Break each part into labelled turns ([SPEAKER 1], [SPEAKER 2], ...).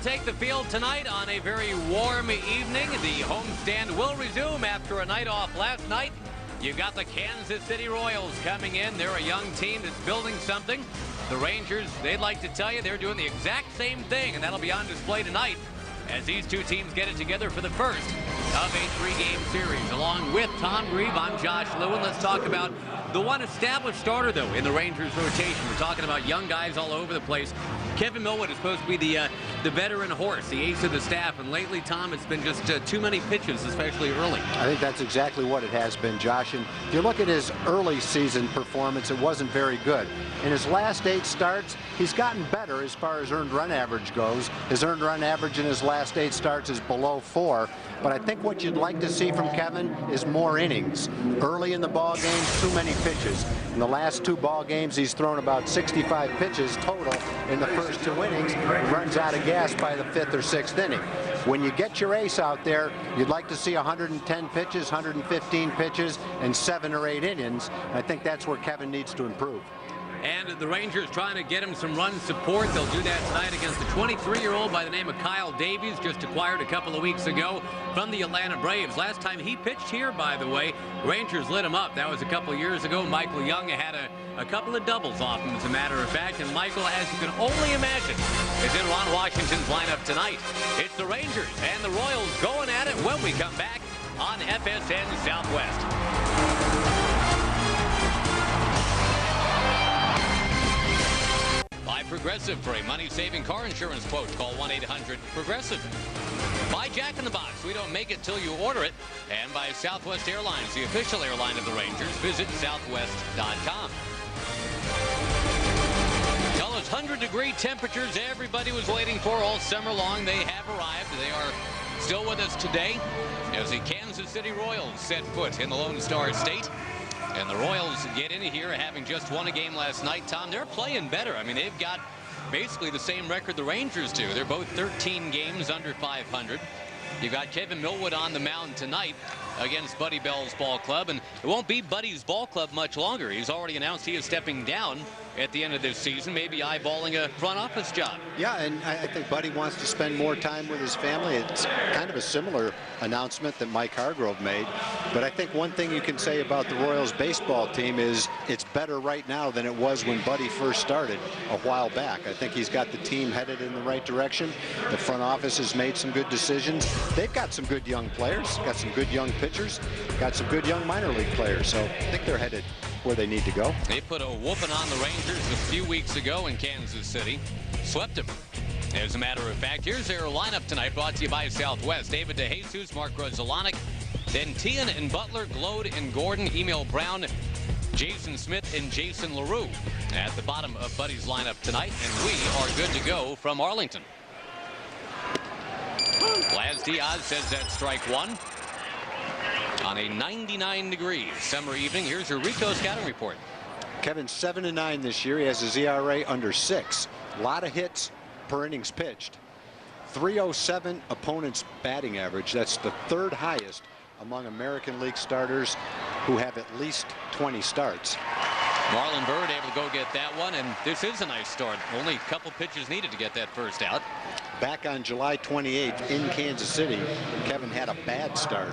[SPEAKER 1] take the field tonight on a very warm evening. The homestand will resume after a night off last night. You've got the Kansas City Royals coming in. They're a young team that's building something. The Rangers, they'd like to tell you they're doing the exact same thing, and that'll be on display tonight as these two teams get it together for the first of a three-game series. Along with Tom Grieve, I'm Josh Lewin. Let's talk about the one established starter, though, in the Rangers rotation. We're talking about young guys all over the place. Kevin Millwood is supposed to be the veteran horse, the ace of the staff, and lately, Tom, it's been just too many pitches, especially early.
[SPEAKER 2] I think that's exactly what it has been, Josh. And if you look at his early season performance, it wasn't very good. In his last 8 starts, he's gotten better as far as earned run average goes. His earned run average in his last 8 starts is below 4. But I think what you'd like to see from Kevin is more innings. Early in the ball game, too many pitches. In the last 2 ball games, he's thrown about 65 pitches total in the first 2 innings. He runs out of gas by the 5th or 6th inning. When you get your ace out there, you'd like to see 110 pitches, 115 pitches, and 7 or 8 innings. I think that's where Kevin needs to improve.
[SPEAKER 1] And the Rangers trying to get him some run support. They'll do that tonight against the 23-year-old by the name of Kyle Davies, just acquired a couple of weeks ago from the Atlanta Braves. Last time he pitched here, by the way, Rangers lit him up. That was a couple of years ago. Michael Young had a couple of doubles off him, as a matter of fact. And Michael, as you can only imagine, is in Ron Washington's lineup tonight. It's the Rangers and the Royals going at it when we come back on FSN Southwest. By Progressive. For a money-saving car insurance quote, call 1-800-PROGRESSIVE. By Jack in the Box. We don't make it till you order it. And by Southwest Airlines, the official airline of the Rangers. Visit southwest.com. Tell us 100-degree temperatures everybody was waiting for all summer long. They have arrived. They are still with us today as the Kansas City Royals set foot in the Lone Star State. And the Royals get into here having just won a game last night. Tom, they're playing better. I mean, they've got basically the same record the Rangers do. They're both 13 games under 500. You've got Kevin Millwood on the mound tonight against Buddy Bell's ball club, and it won't be Buddy's ball club much longer. He's already announced he is stepping down at the end of this season, maybe eyeballing a front office job.
[SPEAKER 2] Yeah, and I think Buddy wants to spend more time with his family. It's kind of a similar announcement that Mike Hargrove made. But I think one thing you can say about the Royals baseball team is it's better right now than it was when Buddy first started a while back. I think he's got the team headed in the right direction. The front office has made some good decisions. They've got some good young players, got some good young pitchers, got some good young minor league players. So I think they're headed where they need to go.
[SPEAKER 1] They put a whooping on the Rangers a few weeks ago in Kansas City. Swept them. As a matter of fact, here's their lineup tonight, brought to you by Southwest. David DeJesus, Mark Grudzielanek, then Tian and Butler, Glode and Gordon, Emil Brown, Jason Smith, and Jason LaRue at the bottom of Buddy's lineup tonight. And we are good to go from Arlington. Laz Diaz says that's strike 1. On a 99-degree summer evening, here's your Rico scouting report.
[SPEAKER 2] Kevin 7-9 this year. He has his ERA under 6. A lot of hits per innings pitched. 307 opponent's batting average. That's the 3rd highest among American League starters who have at least 20 starts.
[SPEAKER 1] Marlon Byrd able to go get that one, and this is a nice start. Only a couple pitches needed to get that first out.
[SPEAKER 2] Back on July 28th in Kansas City, Kevin had a bad start.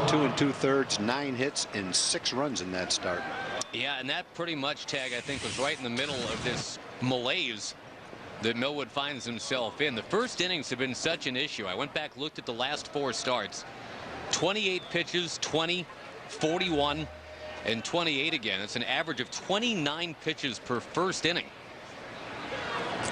[SPEAKER 2] 2 2/3, 9 hits, and 6 runs in that start.
[SPEAKER 1] Yeah, and that pretty much, Tag, I think, was right in the middle of this malaise that Millwood finds himself in. The first innings have been such an issue. I went back, looked at the last 4 starts. 28 pitches, 20, 41, and 28 again. It's an average of 29 pitches per first inning.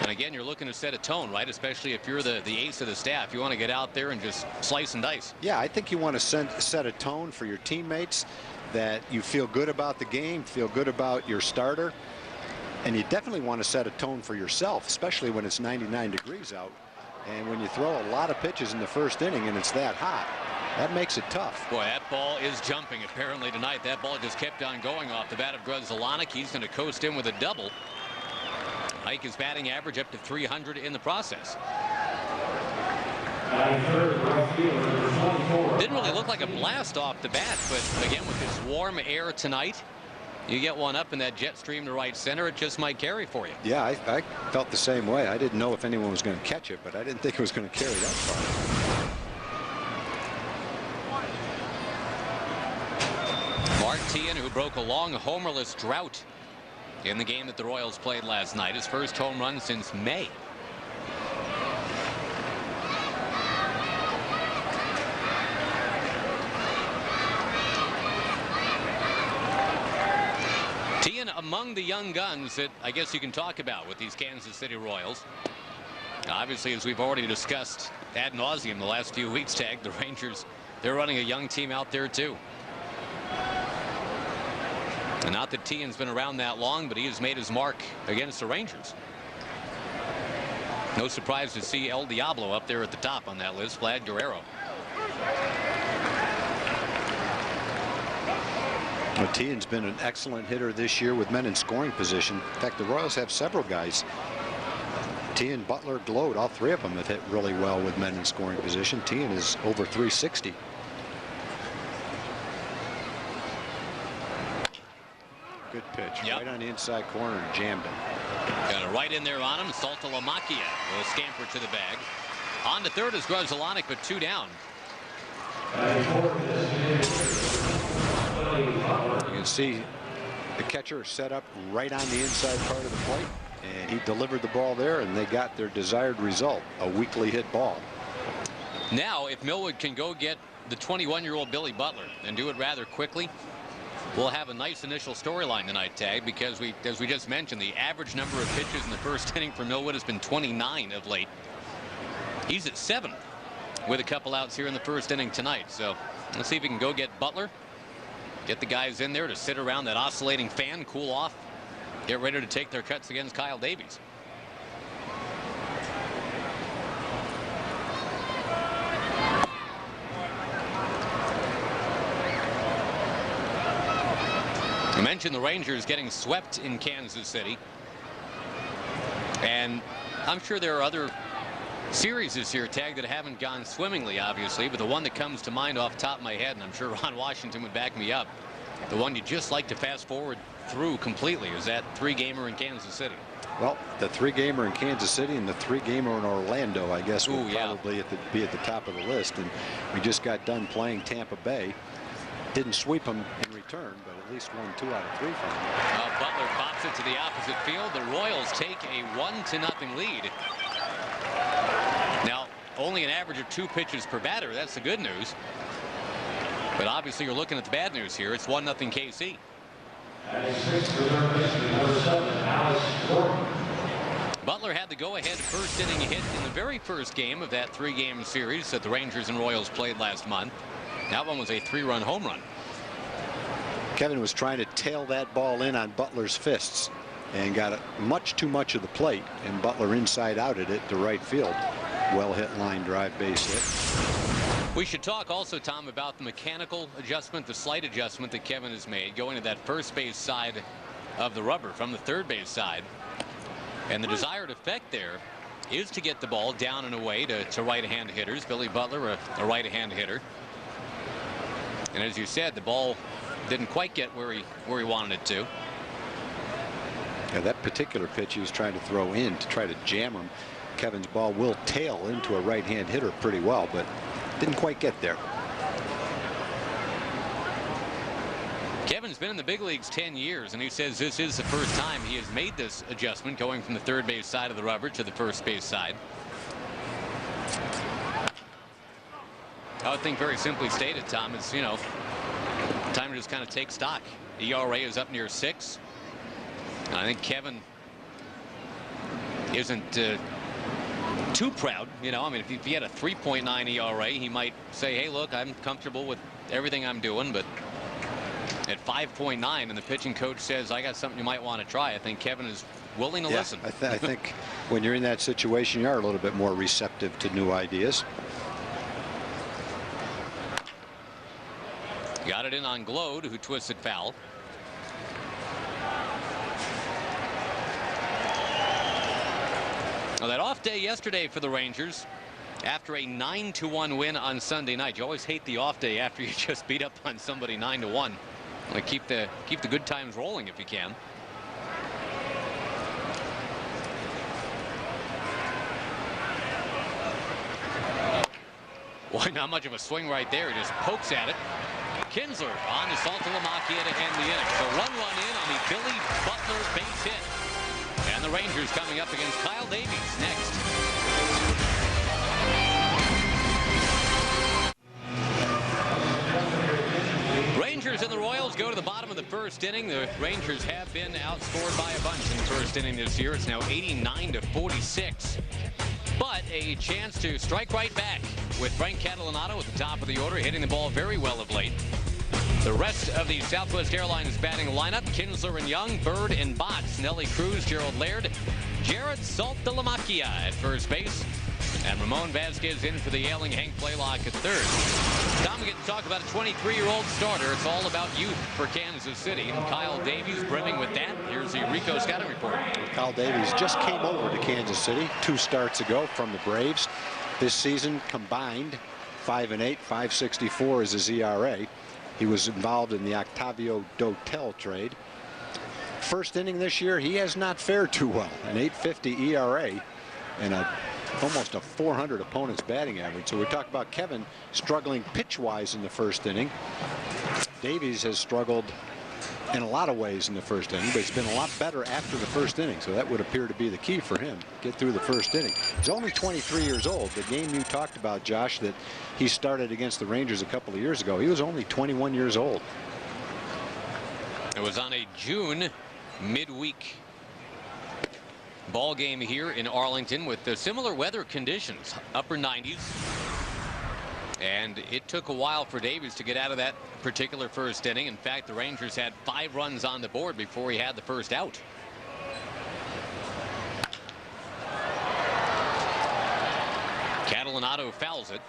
[SPEAKER 1] And again, you're looking to set a tone, right? Especially if you're the ace of the staff. You want to get out there and just slice and dice.
[SPEAKER 2] Yeah, I think you want to set a tone for your teammates, that you feel good about the game, feel good about your starter. And you definitely want to set a tone for yourself, especially when it's 99 degrees out. And when you throw a lot of pitches in the first inning and it's that hot, that makes it tough.
[SPEAKER 1] Boy, that ball is jumping apparently tonight. That ball just kept on going off the bat of Grudzielanek. He's going to coast in with a double. Hike his batting average up to 300 in the process. Didn't really look like a blast off the bat, but again, with this warm air tonight, You get one up in that jet stream to right center, it just might carry for you.
[SPEAKER 2] Yeah, I felt the same way. I didn't know if anyone was going to catch it, but I didn't think it was going to carry that far.
[SPEAKER 1] Mark Teahen, who broke a long homerless drought in the game that the Royals played last night, his first home run since May. Teahen among the young guns that I guess you can talk about with these Kansas City Royals. Obviously, as we've already discussed ad nauseum the last few weeks, Tag, the Rangers, they're running a young team out there too. And not that Teahen's been around that long, but he has made his mark against the Rangers. No surprise to see El Diablo up there at the top on that list, Vlad Guerrero.
[SPEAKER 2] Well, Teahen's been an excellent hitter this year with men in scoring position. In fact, the Royals have several guys. Teahen, Butler, Gload, all three of them have hit really well with men in scoring position. Teahen is over 360. Good pitch.
[SPEAKER 1] Yep.
[SPEAKER 2] Right on the inside corner and jammed him.
[SPEAKER 1] Got it right in there on him. Saltalamacchia will scamper to the bag. On to third is Grzelcyk, but 2 down.
[SPEAKER 2] You can see the catcher set up right on the inside part of the plate, and he delivered the ball there, and they got their desired result, a weakly hit ball.
[SPEAKER 1] Now, if Millwood can go get the 21-year-old Billy Butler and do it rather quickly, we'll have a nice initial storyline tonight, Tag, because as we just mentioned, the average number of pitches in the first inning for Millwood has been 29 of late. He's at 7 with a couple outs here in the first inning tonight. So let's see if we can go get Butler, get the guys in there to sit around that oscillating fan, cool off, get ready to take their cuts against Kyle Davies. I mentioned the Rangers getting swept in Kansas City, and I'm sure there are other series this year, Tag, that haven't gone swimmingly, obviously, but the one that comes to mind off the top of my head, and I'm sure Ron Washington would back me up, the one you just like to fast forward through completely, is that 3-gamer in Kansas City.
[SPEAKER 2] Well, the 3-gamer in Kansas City and the 3-gamer in Orlando, I guess, would
[SPEAKER 1] yeah,
[SPEAKER 2] probably be at the top of the list. And we just got done playing Tampa Bay. Didn't sweep them in return, but at least won 2 out of 3 from them.
[SPEAKER 1] Butler pops it to the opposite field. The Royals take a 1-0 lead. Now, only an average of 2 pitches per batter. That's the good news. But obviously, you're looking at the bad news here. It's 1-0 KC. Butler had the go-ahead first inning hit in the very first game of that 3-game series that the Rangers and Royals played last month. That one was a 3-run home run.
[SPEAKER 2] Kevin was trying to tail that ball in on Butler's fists and got much too much of the plate, and Butler inside outed it to right field. Well hit line drive base hit.
[SPEAKER 1] We should talk also, Tom, about the mechanical adjustment, the slight adjustment that Kevin has made going to that first base side of the rubber from the third base side. And the desired effect there is to get the ball down and away to right-hand hitters. Billy Butler, a right-hand hitter. And as you said, the ball didn't quite get where he wanted it to.
[SPEAKER 2] Yeah, that particular pitch he was trying to throw in to try to jam him. Kevin's ball will tail into a right-hand hitter pretty well, but didn't quite get there.
[SPEAKER 1] Kevin's been in the big leagues 10 years, and he says this is the first time he has made this adjustment, going from the third base side of the rubber to the first base side. I would think, very simply stated, Tom, it's, you know, time to just kind of take stock. ERA is up near 6. And I think Kevin isn't too proud. You know, I mean, if he had a 3.9 ERA, he might say, hey, look, I'm comfortable with everything I'm doing. But at 5.9, and the pitching coach says, I got something you might want to try, I think Kevin is willing to listen.
[SPEAKER 2] I think when you're in that situation, you are a little bit more receptive to new ideas.
[SPEAKER 1] Got it in on Gload, who twisted foul. Well, that off day yesterday for the Rangers after a 9-1 win on Sunday night. You always hate the off day after you just beat up on somebody 9-1. Like keep the good times rolling if you can. Boy, not much of a swing right there. He just pokes at it. Kinsler on to Saltalamacchia to end the inning. So one run in on the Billy Butler base hit. And the Rangers coming up against Kyle Davies next. Rangers and the Royals go to the bottom of the first inning. The Rangers have been outscored by a bunch in the first inning this year. It's now 89-46. But a chance to strike right back with Frank Catalanato at the top of the order, hitting the ball very well of late. The rest of the Southwest Airlines batting lineup: Kinsler and Young, Bird and Botts, Nelly Cruz, Gerald Laird, Jared Saltalamacchia at first base, and Ramon Vasquez in for the ailing Hank Blaylock at third. Tom, we get to talk about a 23-year-old starter. It's all about youth for Kansas City. And Kyle Davies brimming with that. Here's the Rico scouting report.
[SPEAKER 2] Kyle Davies just came over to Kansas City 2 starts ago from the Braves. This season combined 5-8, 5.64 is his ERA. He was involved in the Octavio Dotel trade. First inning this year, he has not fared too well. An 8.50 ERA and almost a 400 opponent's batting average. So we talk about Kevin struggling pitch-wise in the first inning. Davies has struggled in a lot of ways in the first inning, but he's been a lot better after the first inning. So that would appear to be the key for him. Get through the first inning. He's only 23 years old. The game you talked about, Josh, that he started against the Rangers a couple of years ago, he was only 21 years old.
[SPEAKER 1] It was on a June midweek ball game here in Arlington with the similar weather conditions, upper 90s. And it took a while for Davies to get out of that particular first inning. In fact, the Rangers had 5 runs on the board before he had the first out. Catalanato fouls it.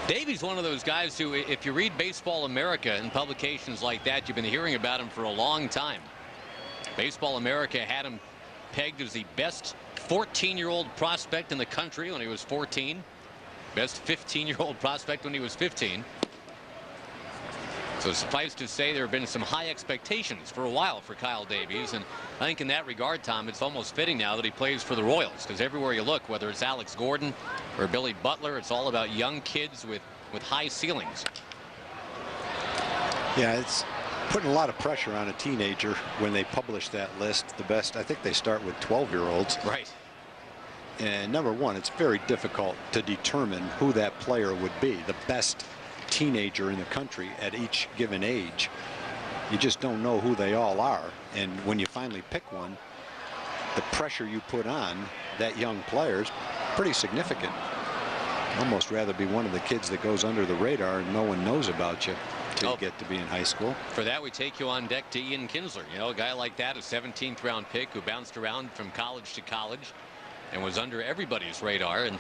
[SPEAKER 1] Davies, one of those guys who, if you read Baseball America and publications like that, you've been hearing about him for a long time. Baseball America had him pegged as the best 14-year-old prospect in the country when he was 14. Best 15-year-old prospect when he was 15. So suffice to say, there have been some high expectations for a while for Kyle Davies. And I think in that regard, Tom, it's almost fitting now that he plays for the Royals, because everywhere you look, whether it's Alex Gordon or Billy Butler, it's all about young kids with high ceilings.
[SPEAKER 2] Yeah, it's putting a lot of pressure on a teenager when they publish that list. The best, I think they start with 12-year-olds.
[SPEAKER 1] Right.
[SPEAKER 2] And number one, it's very difficult to determine who that player would be, the best teenager in the country at each given age. You just don't know who they all are. And when you finally pick one, the pressure you put on that young player is pretty significant. I'd almost rather be one of the kids that goes under the radar and no one knows about you till you get to be in high school.
[SPEAKER 1] For that, we take you on deck to Ian Kinsler. You know, a guy like that, a 17th round pick who bounced around from college to college and was under everybody's radar. And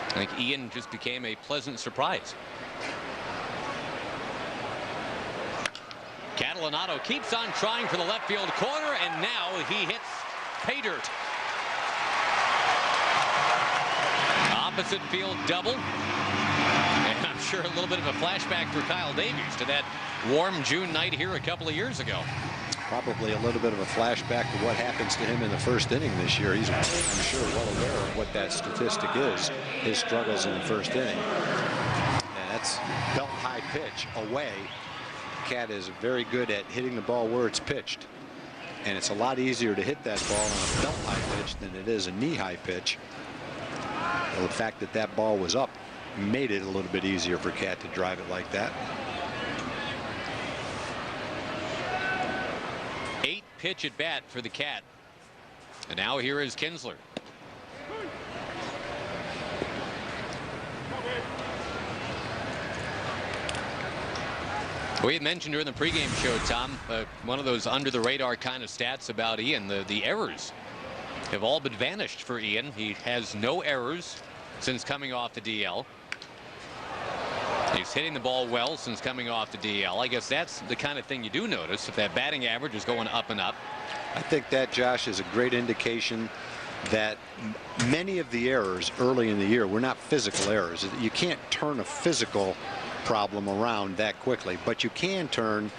[SPEAKER 1] I think Ian just became a pleasant surprise. Catalanato keeps on trying for the left field corner, and now he hits pay dirt. Opposite field double. And I'm sure a little bit of a flashback for Kyle Davies to that warm June night here a couple of years ago.
[SPEAKER 2] Probably a little bit of a flashback to what happens to him in the first inning this year. He's, I'm sure, well aware of what that statistic is, his struggles in the first inning. And that's belt high pitch away. Cat is very good at hitting the ball where it's pitched. And it's a lot easier to hit that ball on a belt high pitch than it is a knee high pitch. Well, the fact that that ball was up made it a little bit easier for Cat to drive it like that.
[SPEAKER 1] 8-pitch at bat for the Cat. And now here is Kinsler. We had mentioned during the pregame show, Tom, one of those under the radar kind of stats about Ian. The errors have all but vanished for Ian. He has no errors since coming off the DL. He's hitting the ball well since coming off the DL. I guess that's the kind of thing you do notice, if that batting average is going up and up.
[SPEAKER 2] I think that, Josh, is a great indication that many of the errors early in the year were not physical errors. You can't turn a physical problem around that quickly, but you can turn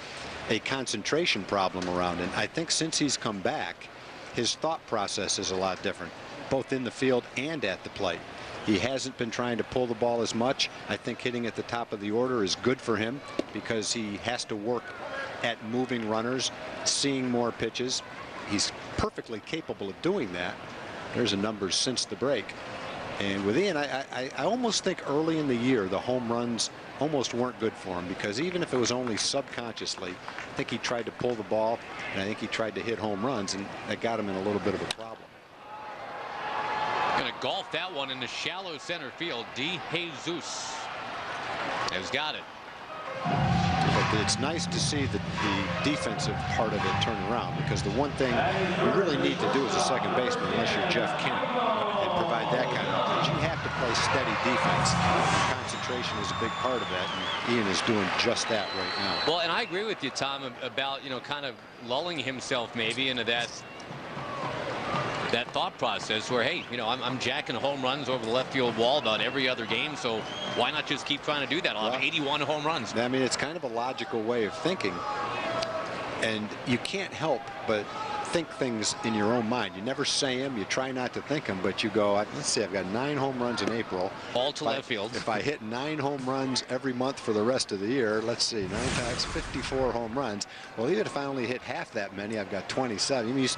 [SPEAKER 2] a concentration problem around. And I think since he's come back, his thought process is a lot different, both in the field and at the plate. He hasn't been trying to pull the ball as much. I think hitting at the top of the order is good for him because he has to work at moving runners, seeing more pitches. He's perfectly capable of doing that. There's the numbers since the break. And with Ian, I almost think early in the year the home runs almost weren't good for him, because even if it was only subconsciously, I think he tried to pull the ball, and I think he tried to hit home runs, and that got him in a little bit of a problem.
[SPEAKER 1] Going to golf that one into shallow center field. De Jesus has got it.
[SPEAKER 2] But it's nice to see the defensive part of it turn around, because the one thing we really need to do as a second baseman, unless you're Jeff Kent, and provide that kind of offense, you have to play steady defense. And concentration is a big part of that, and Ian is doing just that right now.
[SPEAKER 1] Well, and I agree with you, Tom, about, kind of lulling himself maybe into that thought process where, hey, I'm jacking home runs over the left field wall about every other game, so why not just keep trying to do that? I'll have 81 home runs.
[SPEAKER 2] I mean, it's kind of a logical way of thinking, and you can't help but think things in your own mind. You never say them, you try not to think them, but you go, let's see, I've got 9 home runs in April.
[SPEAKER 1] All to left field.
[SPEAKER 2] If I hit 9 home runs every month for the rest of the year, let's see, 9 times 54 home runs. Well, even if I only hit half that many, I've got 27. I mean,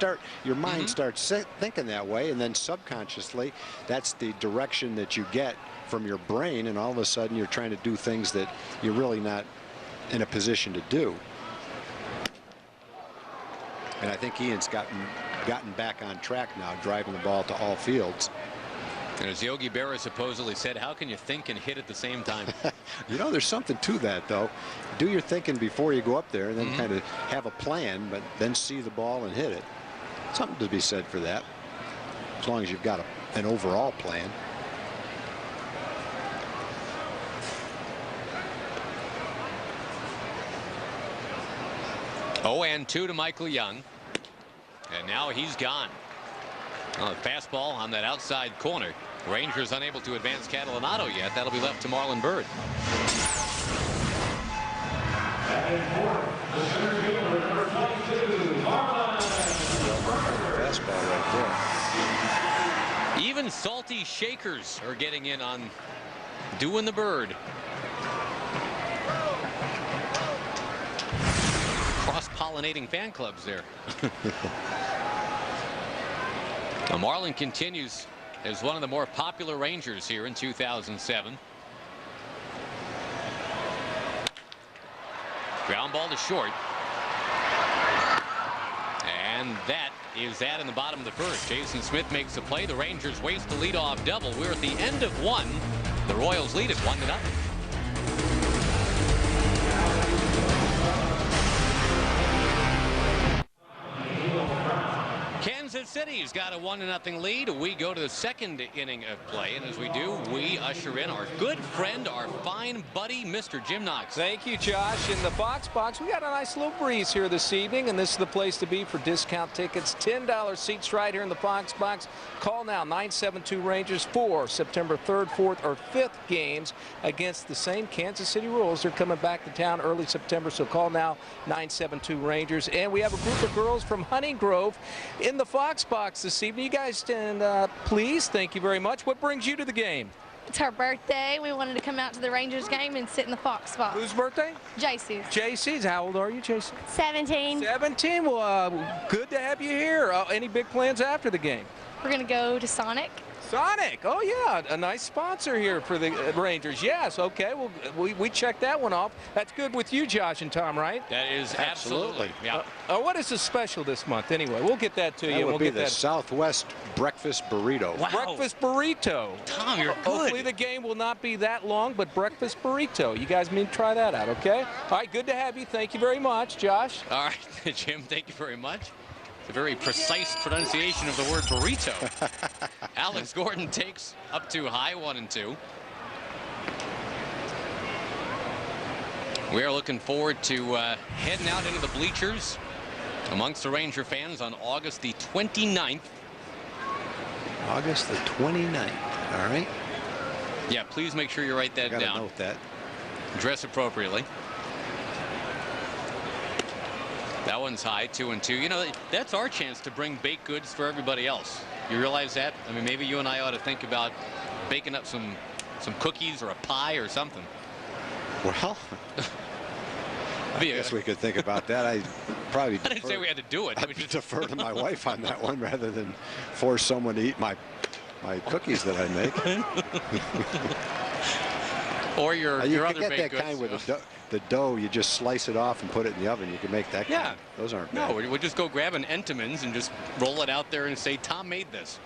[SPEAKER 2] your mind starts thinking that way, and then subconsciously, that's the direction that you get from your brain, and all of a sudden you're trying to do things that you're really not in a position to do. And I think Ian's gotten back on track now, driving the ball to all fields.
[SPEAKER 1] And as Yogi Berra supposedly said, how can you think and hit at the same time?
[SPEAKER 2] There's something to that, though. Do your thinking before you go up there, and then kind of have a plan, but then see the ball and hit it. Something to be said for that, as long as you've got an overall plan.
[SPEAKER 1] Oh, and 2 to Michael Young. And now he's gone. A fastball on that outside corner. Rangers unable to advance Catalinato yet. That'll be left to Marlon Byrd.
[SPEAKER 2] Fastball right there.
[SPEAKER 1] Even salty shakers are getting in on doing the Bird. Cross-pollinating fan clubs there. Marlin continues as one of the more popular Rangers here in 2007. Ground ball to short. And that is that in the bottom of the first. Jason Smith makes the play. The Rangers waste the leadoff double. We're at the end of 1. The Royals lead it 1-0. Kansas City's got a 1-0 lead. We go to the second inning of play, and as we do, we usher in our good friend, our fine buddy, Mr. Jim Knox.
[SPEAKER 3] Thank you, Josh. In the Fox Box, we got a nice little breeze here this evening, and this is the place to be for discount tickets. $10 seats right here in the Fox Box. Call now, 972 Rangers for September 3rd, 4th, or 5th games against the same Kansas City Royals. They're coming back to town early September, so call now, 972 Rangers. And we have a group of girls from Hunting Grove in the Fox Box this evening. You guys stand up, please. Thank you very much. What brings you to the game?
[SPEAKER 4] It's her birthday. We wanted to come out to the Rangers game and sit in the Fox Box.
[SPEAKER 3] Whose birthday?
[SPEAKER 4] JC's.
[SPEAKER 3] JC's. How old are you, JC?
[SPEAKER 4] 17.
[SPEAKER 3] 17. Well, good to have you here. Any big plans after the game?
[SPEAKER 4] We're going to go to Sonic.
[SPEAKER 3] Sonic. Oh, yeah. A nice sponsor here for the Rangers. Yes. Okay. Well, we checked that one off. That's good with you, Josh and Tom, right?
[SPEAKER 1] That is absolutely. Yeah.
[SPEAKER 3] What is the special this month anyway? We'll get that to you.
[SPEAKER 2] That would
[SPEAKER 3] we'll
[SPEAKER 2] be
[SPEAKER 3] get
[SPEAKER 2] the
[SPEAKER 3] that.
[SPEAKER 2] Southwest Breakfast Burrito.
[SPEAKER 1] Wow.
[SPEAKER 3] Breakfast burrito.
[SPEAKER 1] Tom, you're good.
[SPEAKER 3] Hopefully the game will not be that long, but breakfast burrito. You guys need to try that out, okay? All right, good to have you. Thank you very much, Josh.
[SPEAKER 1] All right, Jim, thank you very much. It's a very precise pronunciation of the word burrito. Alex Gordon takes up to high 1-2. We are looking forward to heading out into the bleachers amongst the Ranger fans on August the 29th.
[SPEAKER 2] August the 29th. All right.
[SPEAKER 1] Yeah, please make sure you write that
[SPEAKER 2] Gotta
[SPEAKER 1] down.
[SPEAKER 2] note that.
[SPEAKER 1] Dress appropriately. That one's high, 2-2. You know, that's our chance to bring baked goods for everybody else. You realize that? I mean, maybe you and I ought to think about baking up some cookies or a pie or something.
[SPEAKER 2] Well, I guess we could think about that. I
[SPEAKER 1] didn't say we had to do it.
[SPEAKER 2] I'd defer to my wife on that one rather than force someone to eat my cookies that I make.
[SPEAKER 1] Or your other baked goods.
[SPEAKER 2] You can get that kind with the dough. You just slice it off and put it in the oven. You can make that kind.
[SPEAKER 1] Yeah.
[SPEAKER 2] Those aren't bad.
[SPEAKER 1] No, we'll just go grab an Entenmann's and just roll it out there and say, Tom made this.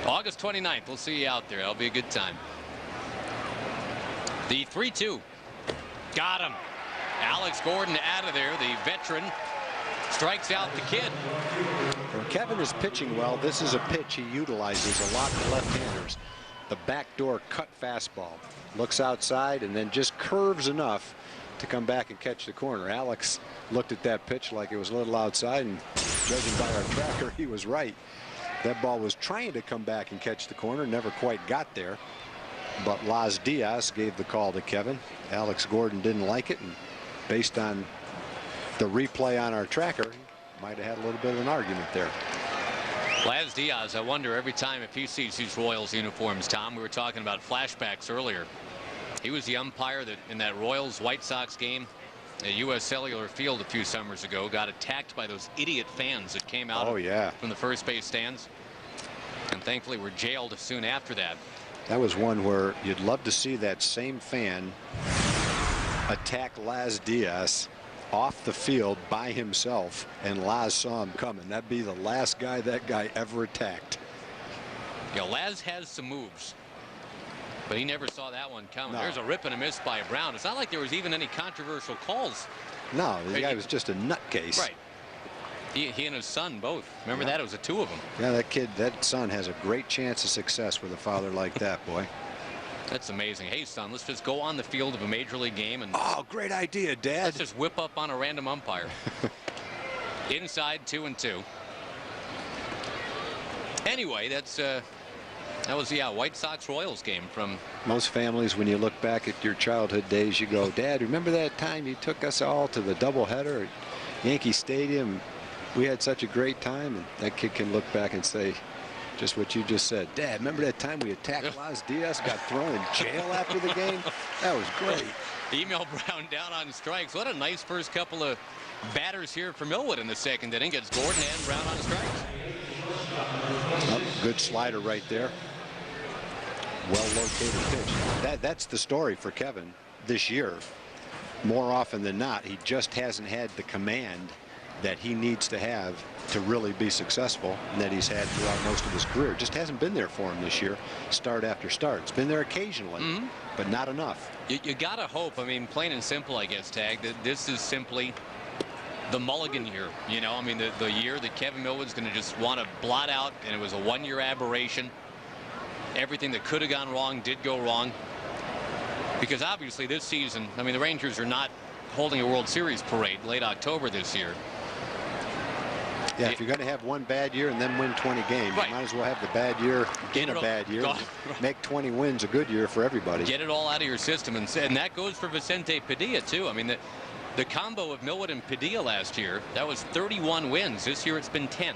[SPEAKER 1] August 29th. We'll see you out there. That'll be a good time. The 3-2. Got him. Alex Gordon out of there. The veteran strikes out the kid.
[SPEAKER 2] When Kevin is pitching well, this is a pitch he utilizes a lot to left-handers. The backdoor cut fastball. Looks outside and then just curves enough to come back and catch the corner. Alex looked at that pitch like it was a little outside, and judging by our tracker, he was right. That ball was trying to come back and catch the corner, never quite got there. But Las Diaz gave the call to Kevin. Alex Gordon didn't like it, and based on the replay on our tracker, might have had a little bit of an argument there.
[SPEAKER 1] Las Diaz, I wonder every time if he sees these Royals uniforms, Tom, we were talking about flashbacks earlier. He was the umpire that in that Royals White Sox game at U.S. Cellular Field a few summers ago, got attacked by those idiot fans that came out from the first base stands, and thankfully were jailed soon after that.
[SPEAKER 2] That was one where you'd love to see that same fan attack Las Diaz off the field by himself, and Laz saw him coming. That'd be the last guy that guy ever attacked.
[SPEAKER 1] You know, Laz has some moves, but he never saw that one coming.
[SPEAKER 2] No.
[SPEAKER 1] There's a rip and a miss by Brown. It's not like there was even any controversial calls.
[SPEAKER 2] No, the guy was just a nutcase.
[SPEAKER 1] Right. He and his son both. Remember that? It was the two of them.
[SPEAKER 2] Yeah, that son has a great chance of success with a father like that, boy.
[SPEAKER 1] That's amazing. Hey, son, let's just go on the field of a major league game and.
[SPEAKER 2] Oh, great idea, Dad.
[SPEAKER 1] Let's just whip up on a random umpire. Inside 2-2. Anyway, that was the White Sox Royals game from.
[SPEAKER 2] Most families, when you look back at your childhood days, you go, Dad, remember that time you took us all to the doubleheader at Yankee Stadium? We had such a great time. And that kid can look back and say just what you just said. Dad, remember that time we attacked Las Diaz, got thrown in jail after the game? That was great.
[SPEAKER 1] Email Brown down on strikes. What a nice first couple of batters here for Millwood in the second inning. Gets Gordon and Brown on strikes.
[SPEAKER 2] Oh, good slider right there. Well located pitch. That's the story for Kevin this year. More often than not, he just hasn't had the command that he needs to have to really be successful, and that he's had throughout most of his career. Just hasn't been there for him this year, start after start. It's been there occasionally, but not enough.
[SPEAKER 1] You gotta hope, I mean, plain and simple, I guess, Tag, that this is simply the mulligan year. You know, I mean, the year that Kevin Millwood's going to just want to blot out, and it was a one-year aberration. Everything that could have gone wrong did go wrong. Because obviously this season, I mean, the Rangers are not holding a World Series parade late October this year.
[SPEAKER 2] Yeah, if you're going to have one bad year and then win 20 games, you might as well have the bad year in a bad year. Make 20 wins a good year for everybody.
[SPEAKER 1] Get it all out of your system, and that goes for Vicente Padilla too. I mean, the combo of Millwood and Padilla last year, that was 31 wins. This year it's been 10.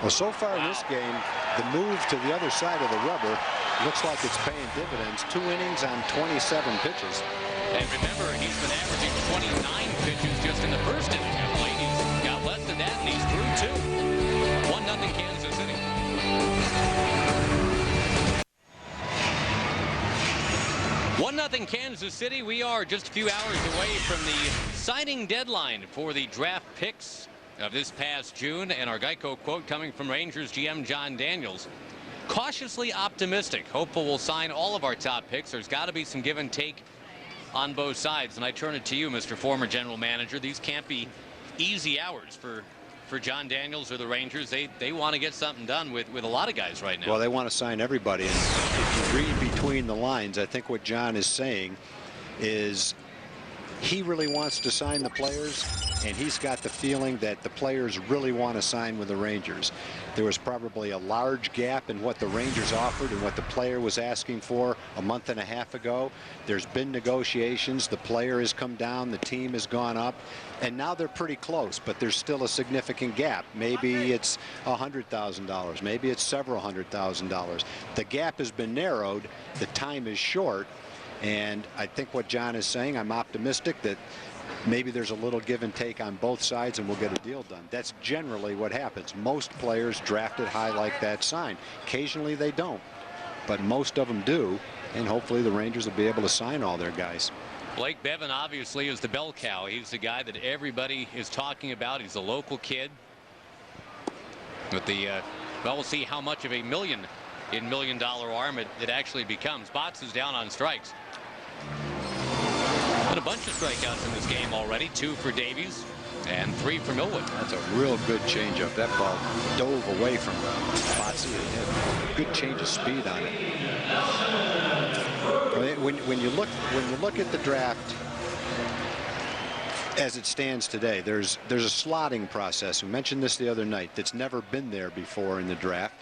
[SPEAKER 2] Well, so far in this game, the move to the other side of the rubber looks like it's paying dividends. 2 innings on 27 pitches.
[SPEAKER 1] And remember, he's been averaging 29 pitches just in the first inning. He's got less than that, and he's through 2. 1-0 Kansas City. One-0 Kansas City. We are just a few hours away from the signing deadline for the draft picks of this past June, and our Geico quote coming from Rangers GM John Daniels. Cautiously optimistic. Hopeful we'll sign all of our top picks. There's got to be some give and take on both sides, and I turn it to you, Mr. Former General Manager. These can't be easy hours for John Daniels or the Rangers. They want to get something done with a lot of guys right now.
[SPEAKER 2] Well, they want to sign everybody, and if you read between the lines, I think what John is saying is he really wants to sign the players and he's got the feeling that the players really want to sign with the Rangers. There was probably a large gap in what the Rangers offered and what the player was asking for a month and a half ago. There's been negotiations. The player has come down. The team has gone up. And now they're pretty close, but there's still a significant gap. Maybe it's $100,000. Maybe it's several $100,000. The gap has been narrowed. The time is short. And I think what John is saying, I'm optimistic that maybe there's a little give and take on both sides and we'll get a deal done. That's generally what happens. Most players drafted high like that sign. Occasionally they don't, but most of them do, and hopefully the Rangers will be able to sign all their guys.
[SPEAKER 1] Blake Bevan obviously is the bell cow. He's the guy that everybody is talking about. He's a local kid. But well, we'll see how much of a $1 million arm it actually becomes. Botts is down on strikes. Been a bunch of strikeouts in this game already. 2 for Davies and 3 for Millwood.
[SPEAKER 2] That's a real good changeup. That ball dove away from Botsy and had a good change of speed on it. When you look at the draft as it stands today, there's a slotting process. We mentioned this the other night that's never been there before in the draft.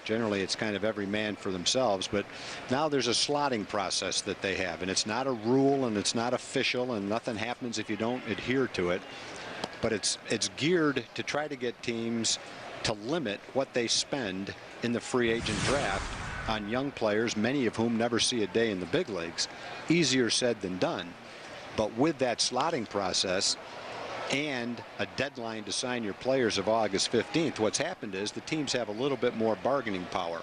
[SPEAKER 2] Generally, it's kind of every man for themselves, but now there's a slotting process that they have, and it's not a rule and it's not official and nothing happens if you don't adhere to it, but it's geared to try to get teams to limit what they spend in the free agent draft on young players, many of whom never see a day in the big leagues. Easier said than done, but with that slotting process and a deadline to sign your players of August 15th, what's happened is the teams have a little bit more bargaining power.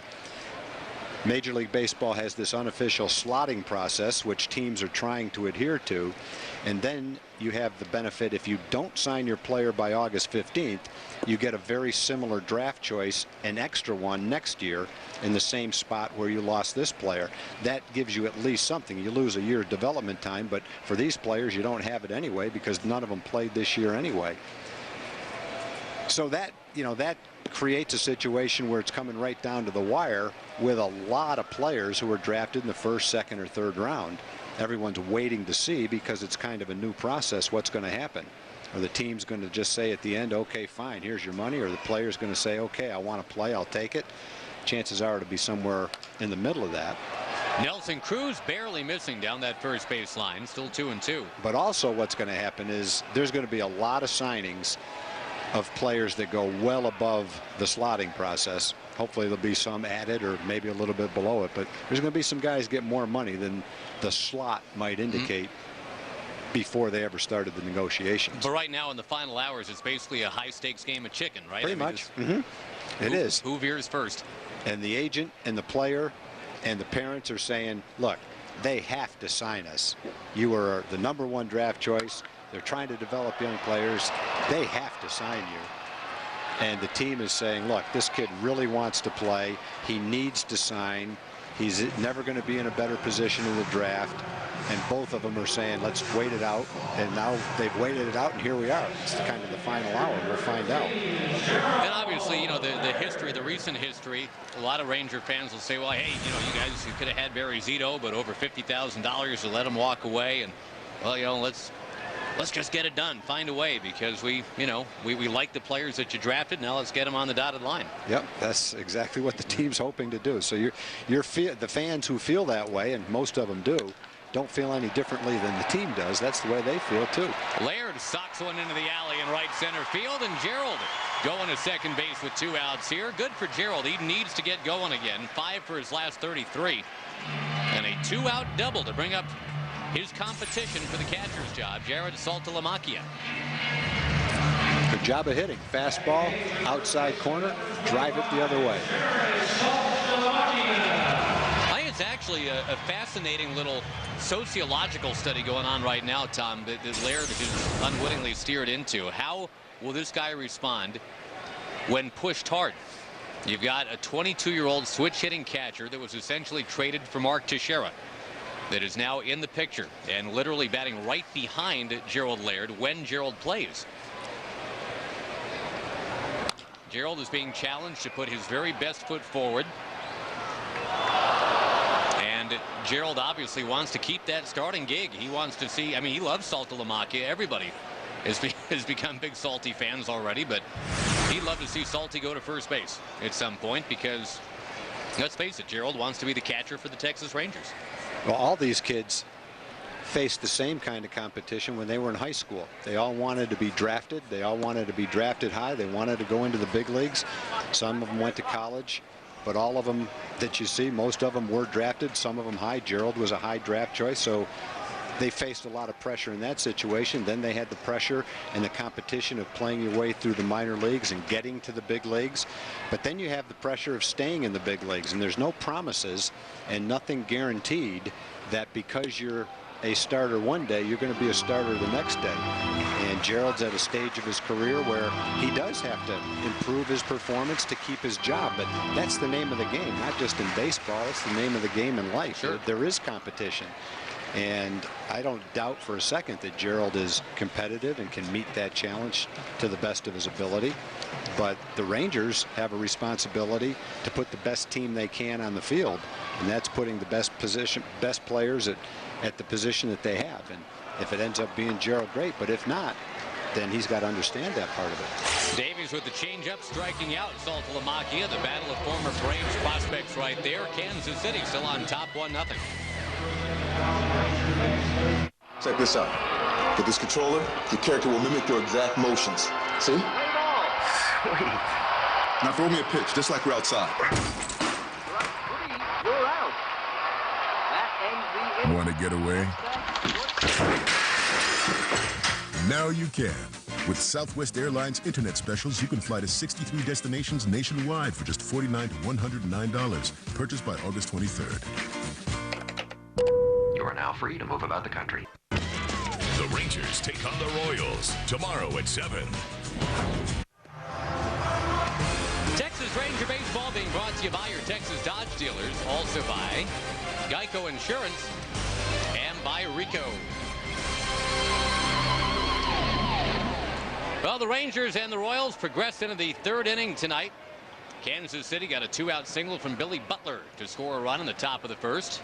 [SPEAKER 2] Major League Baseball has this unofficial slotting process which teams are trying to adhere to, and then you have the benefit, if you don't sign your player by August 15th, you get a very similar draft choice, an extra one next year in the same spot where you lost this player. That gives you at least something. You lose a year of development time, but for these players you don't have it anyway because none of them played this year anyway. So that, that creates a situation where it's coming right down to the wire with a lot of players who were drafted in the first, second, or third round. Everyone's waiting to see because it's kind of a new process what's going to happen. Are the team's going to just say at the end, okay, fine, here's your money, or the player's going to say, okay, I want to play, I'll take it? Chances are to be somewhere in the middle of that.
[SPEAKER 1] Nelson Cruz barely missing down that first base line, still 2-2.
[SPEAKER 2] But also what's going to happen is there's going to be a lot of signings of players that go well above the slotting process. Hopefully there'll be some added or maybe a little bit below it, but there's going to be some guys get more money than the slot might indicate before they ever started the negotiations.
[SPEAKER 1] But right now in the final hours, it's basically a high stakes game of chicken, right?
[SPEAKER 2] Pretty much. It is.
[SPEAKER 1] Who veers first?
[SPEAKER 2] And the agent and the player and the parents are saying, look, they have to sign us. You are the #1 draft choice. They're trying to develop young players. They have to sign you. And the team is saying, look, this kid really wants to play. He needs to sign. He's never going to be in a better position in the draft. And both of them are saying, let's wait it out. And now they've waited it out, and here we are. It's kind of the final hour. We'll find out.
[SPEAKER 1] And obviously, the history, the recent history, a lot of Ranger fans will say, well, hey, you guys, you could have had Barry Zito, but over $50,000 to let him walk away. And, well, let's just get it done, find a way, because we like the players that you drafted. Now let's get them on the dotted line.
[SPEAKER 2] Yep, that's exactly what the team's hoping to do. So the fans who feel that way, and most of them do, don't feel any differently than the team does. That's the way they feel too.
[SPEAKER 1] Laird socks one into the alley in right center field, and Gerald going to second base with 2 outs here. Good for Gerald. He needs to get going again. 5 for his last 33, and a 2-out double to bring up his competition for the catcher's job, Jared Saltalamacchia.
[SPEAKER 2] Good job of hitting. Fastball, outside corner, drive it the other way.
[SPEAKER 1] I think it's actually a fascinating little sociological study going on right now, Tom, that Laird has unwittingly steered into. How will this guy respond when pushed hard? You've got a 22-year-old switch-hitting catcher that was essentially traded for Mark Teixeira, that is now in the picture and literally batting right behind Gerald Laird when Gerald plays. Gerald is being challenged to put his very best foot forward. And Gerald obviously wants to keep that starting gig. He wants to see, he loves Saltalamacchia. Everybody has become big Salty fans already, but he'd love to see Salty go to first base at some point because, let's face it, Gerald wants to be the catcher for the Texas Rangers.
[SPEAKER 2] Well, all these kids faced the same kind of competition when they were in high school. They all wanted to be drafted. They all wanted to be drafted high. They wanted to go into the big leagues. Some of them went to college, but all of them that you see, most of them were drafted, some of them high. Gerald was a high draft choice, so they faced a lot of pressure in that situation. Then they had the pressure and the competition of playing your way through the minor leagues and getting to the big leagues. But then you have the pressure of staying in the big leagues, and there's no promises and nothing guaranteed that because you're a starter one day, you're going to be a starter the next day. And Gerald's at a stage of his career where he does have to improve his performance to keep his job. But that's the name of the game, not just in baseball. It's the name of the game in life.
[SPEAKER 1] Sure.
[SPEAKER 2] There is competition. And I don't doubt for a second that Gerald is competitive and can meet that challenge to the best of his ability. But the Rangers have a responsibility to put the best team they can on the field, and that's putting the best players at the position that they have. And if it ends up being Gerald, great, but if not, then he's got to understand that part of it.
[SPEAKER 1] Davies with the changeup, striking out Saltalamacchia. The battle of former Braves prospects right there. Kansas City still on top 1-0.
[SPEAKER 5] Check this out. With this controller, your character will mimic your exact motions. See? Now throw me a pitch, just like we're outside.
[SPEAKER 6] Want to get away? Now you can. With Southwest Airlines Internet specials, you can fly to 63 destinations nationwide for just $49 to $109. Purchased by August 23rd.
[SPEAKER 7] You are now free to move about the country.
[SPEAKER 6] The Rangers take on the Royals tomorrow at 7.
[SPEAKER 1] Texas Ranger Baseball being brought to you by your Texas Dodge dealers, also by Geico Insurance and by Rico. Well, the Rangers and the Royals progressed into the third inning tonight. Kansas City got a 2-out single from Billy Butler to score a run in the top of the first.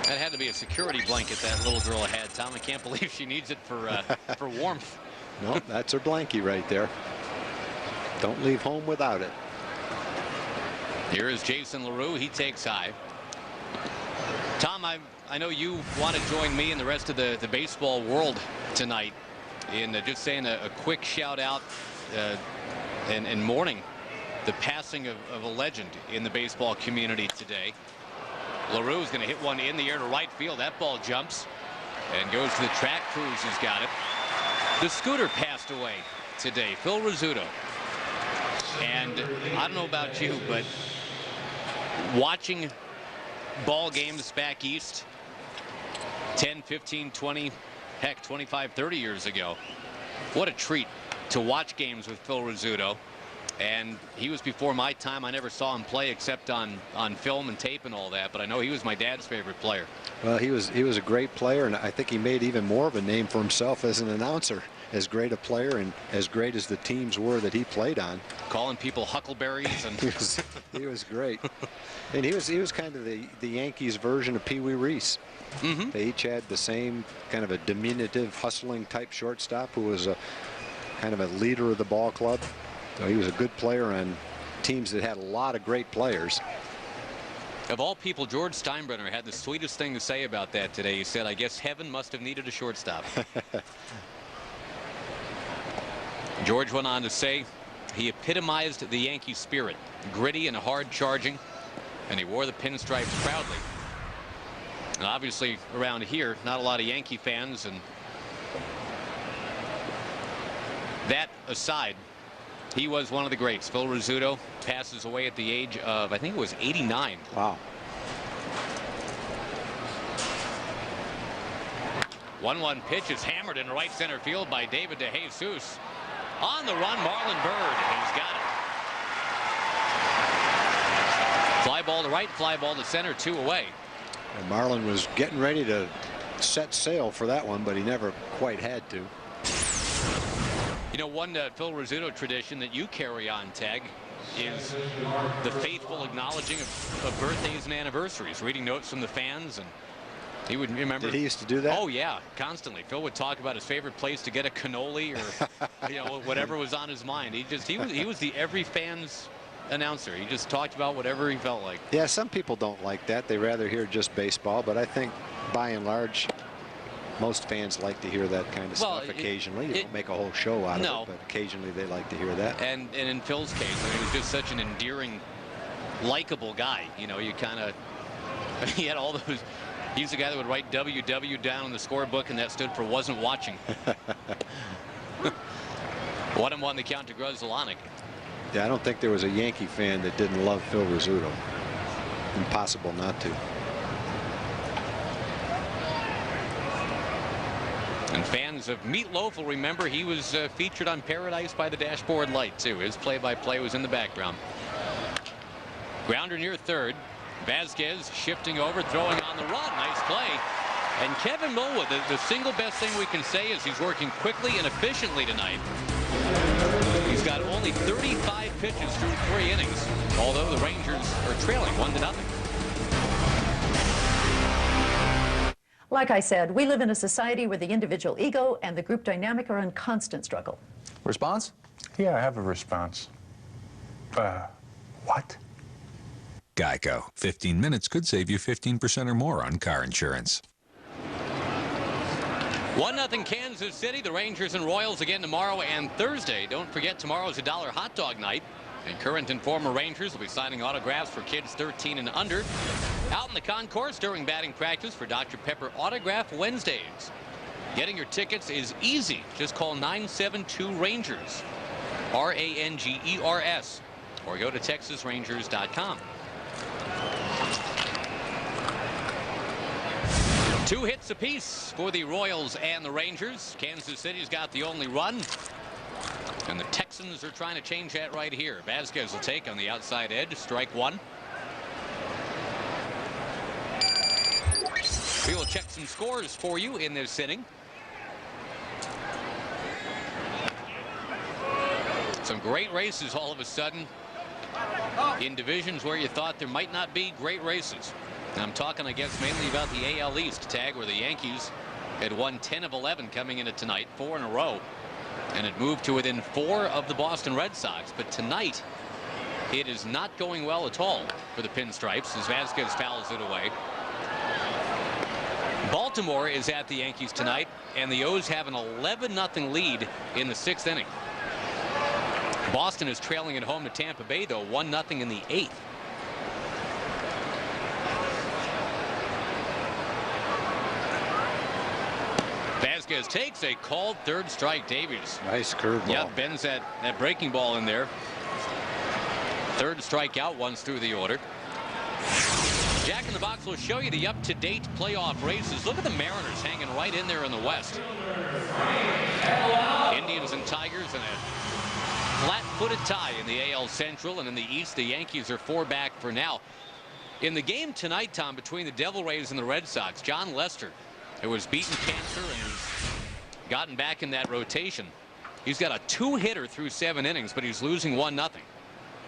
[SPEAKER 1] That had to be a security blanket that little girl had, Tom. I can't believe she needs it for warmth.
[SPEAKER 2] No, that's her blankie right there. Don't leave home without it.
[SPEAKER 1] Here is Jason LaRue. He takes high. Tom, I know you want to join me and the rest of the baseball world tonight in just saying a quick shout out and mourning the passing of a legend in the baseball community today. LaRue is going to hit one in the air to right field. That ball jumps and goes to the track. Cruz has got it. The scooter passed away today, Phil Rizzuto. And I don't know about you, but watching ball games back east 10, 15, 20, heck, 25, 30 years ago, what a treat to watch games with Phil Rizzuto. And he was before my time. I never saw him play except on film and tape and all that, but I know he was my dad's favorite player.
[SPEAKER 2] Well, he was a great player, and I think he made even more of a name for himself as an announcer. As great a player and as great as the teams were that he played on.
[SPEAKER 1] Calling people huckleberries. And
[SPEAKER 2] he was great. And he was kind of the Yankees version of Pee Wee Reese.
[SPEAKER 1] Mm-hmm.
[SPEAKER 2] They each had the same kind of a diminutive, hustling type shortstop who was a kind of a leader of the ball club. So he was a good player on teams that had a lot of great players.
[SPEAKER 1] Of all people, George Steinbrenner had the sweetest thing to say about that today. He said, I guess heaven must have needed a shortstop. George went on to say he epitomized the Yankee spirit, gritty and hard charging, and he wore the pinstripes proudly. And obviously around here, not a lot of Yankee fans, and that aside, he was one of the greats. Phil Rizzuto passes away at the age of, I think it was 89.
[SPEAKER 2] Wow.
[SPEAKER 1] 1-1 pitch is hammered in right center field by David DeJesus. On the run, Marlon Byrd. He's got it. Fly ball to right, fly ball to center, 2 away.
[SPEAKER 2] And Marlon was getting ready to set sail for that one, but he never quite had to.
[SPEAKER 1] You know, one Phil Rizzuto tradition that you carry on, Tag, is the faithful acknowledging of birthdays and anniversaries, reading notes from the fans. And He would remember.
[SPEAKER 2] Did he used to do that?
[SPEAKER 1] Oh yeah, constantly. Phil would talk about his favorite place to get a cannoli or whatever was on his mind. He was the every fan's announcer. He just talked about whatever he felt like.
[SPEAKER 2] Yeah, some people don't like that. They rather hear just baseball, but I think by and large most fans like to hear that kind of stuff occasionally. You don't make a whole show out of it, but occasionally they like to hear that.
[SPEAKER 1] And in Phil's case, I mean, he was just such an endearing, likable guy. You know, you kind of he had all those. He's the guy that would write WW down in the scorebook, and that stood for wasn't watching. 1-1 the count to Grzelcyk.
[SPEAKER 2] Yeah, I don't think there was a Yankee fan that didn't love Phil Rizzuto. Impossible not to.
[SPEAKER 1] And fans of Meatloaf will remember he was featured on Paradise by the Dashboard Light, too. His play-by-play was in the background. Grounder near third. Vasquez shifting over, throwing on the run. Nice play. And Kevin Mulwood, the single best thing we can say is he's working quickly and efficiently tonight. He's got only 35 pitches through 3 innings, although the Rangers are trailing 1-0.
[SPEAKER 8] Like I said, we live in a society where the individual ego and the group dynamic are in constant struggle.
[SPEAKER 9] Response?
[SPEAKER 10] Yeah, I have a response. What?
[SPEAKER 11] Geico. 15 minutes could save you 15% or more on car insurance.
[SPEAKER 1] 1-0 Kansas City. The Rangers and Royals again tomorrow and Thursday. Don't forget, tomorrow's a $1 hot dog night. And current and former Rangers will be signing autographs for kids 13 and under. Out in the concourse during batting practice for Dr. Pepper Autograph Wednesdays. Getting your tickets is easy. Just call 972-RANGERS. RANGERS. Or go to TexasRangers.com. 2 hits apiece for the Royals and the Rangers. Kansas City's got the only run. And the Texans are trying to change that right here. Vasquez will take on the outside edge. Strike 1. We will check some scores for you in this inning. Some great races all of a sudden in divisions where you thought there might not be great races. I'm talking, I guess, mainly about the AL East tag, where the Yankees had won 10 of 11 coming into tonight, 4 in a row, and it moved to within 4 of the Boston Red Sox. But tonight, it is not going well at all for the Pinstripes as Vasquez fouls it away. Baltimore is at the Yankees tonight, and the O's have an 11-0 lead in the 6th inning. Boston is trailing at home to Tampa Bay, though, 1-0 in the 8th. Vasquez takes a called third strike. Davies.
[SPEAKER 2] Nice curveball.
[SPEAKER 1] Yeah, bends that breaking ball in there. Third strikeout once through the order. Jack in the Box will show you the up-to-date playoff races. Look at the Mariners hanging right in there in the West. Indians and Tigers in a flat-footed tie in the AL Central, and in the East the Yankees are 4 back for now. In the game tonight, Tom, between the Devil Rays and the Red Sox, John Lester, who was beaten cancer and gotten back in that rotation, he's got a 2-hitter through 7 innings, but he's losing 1-0.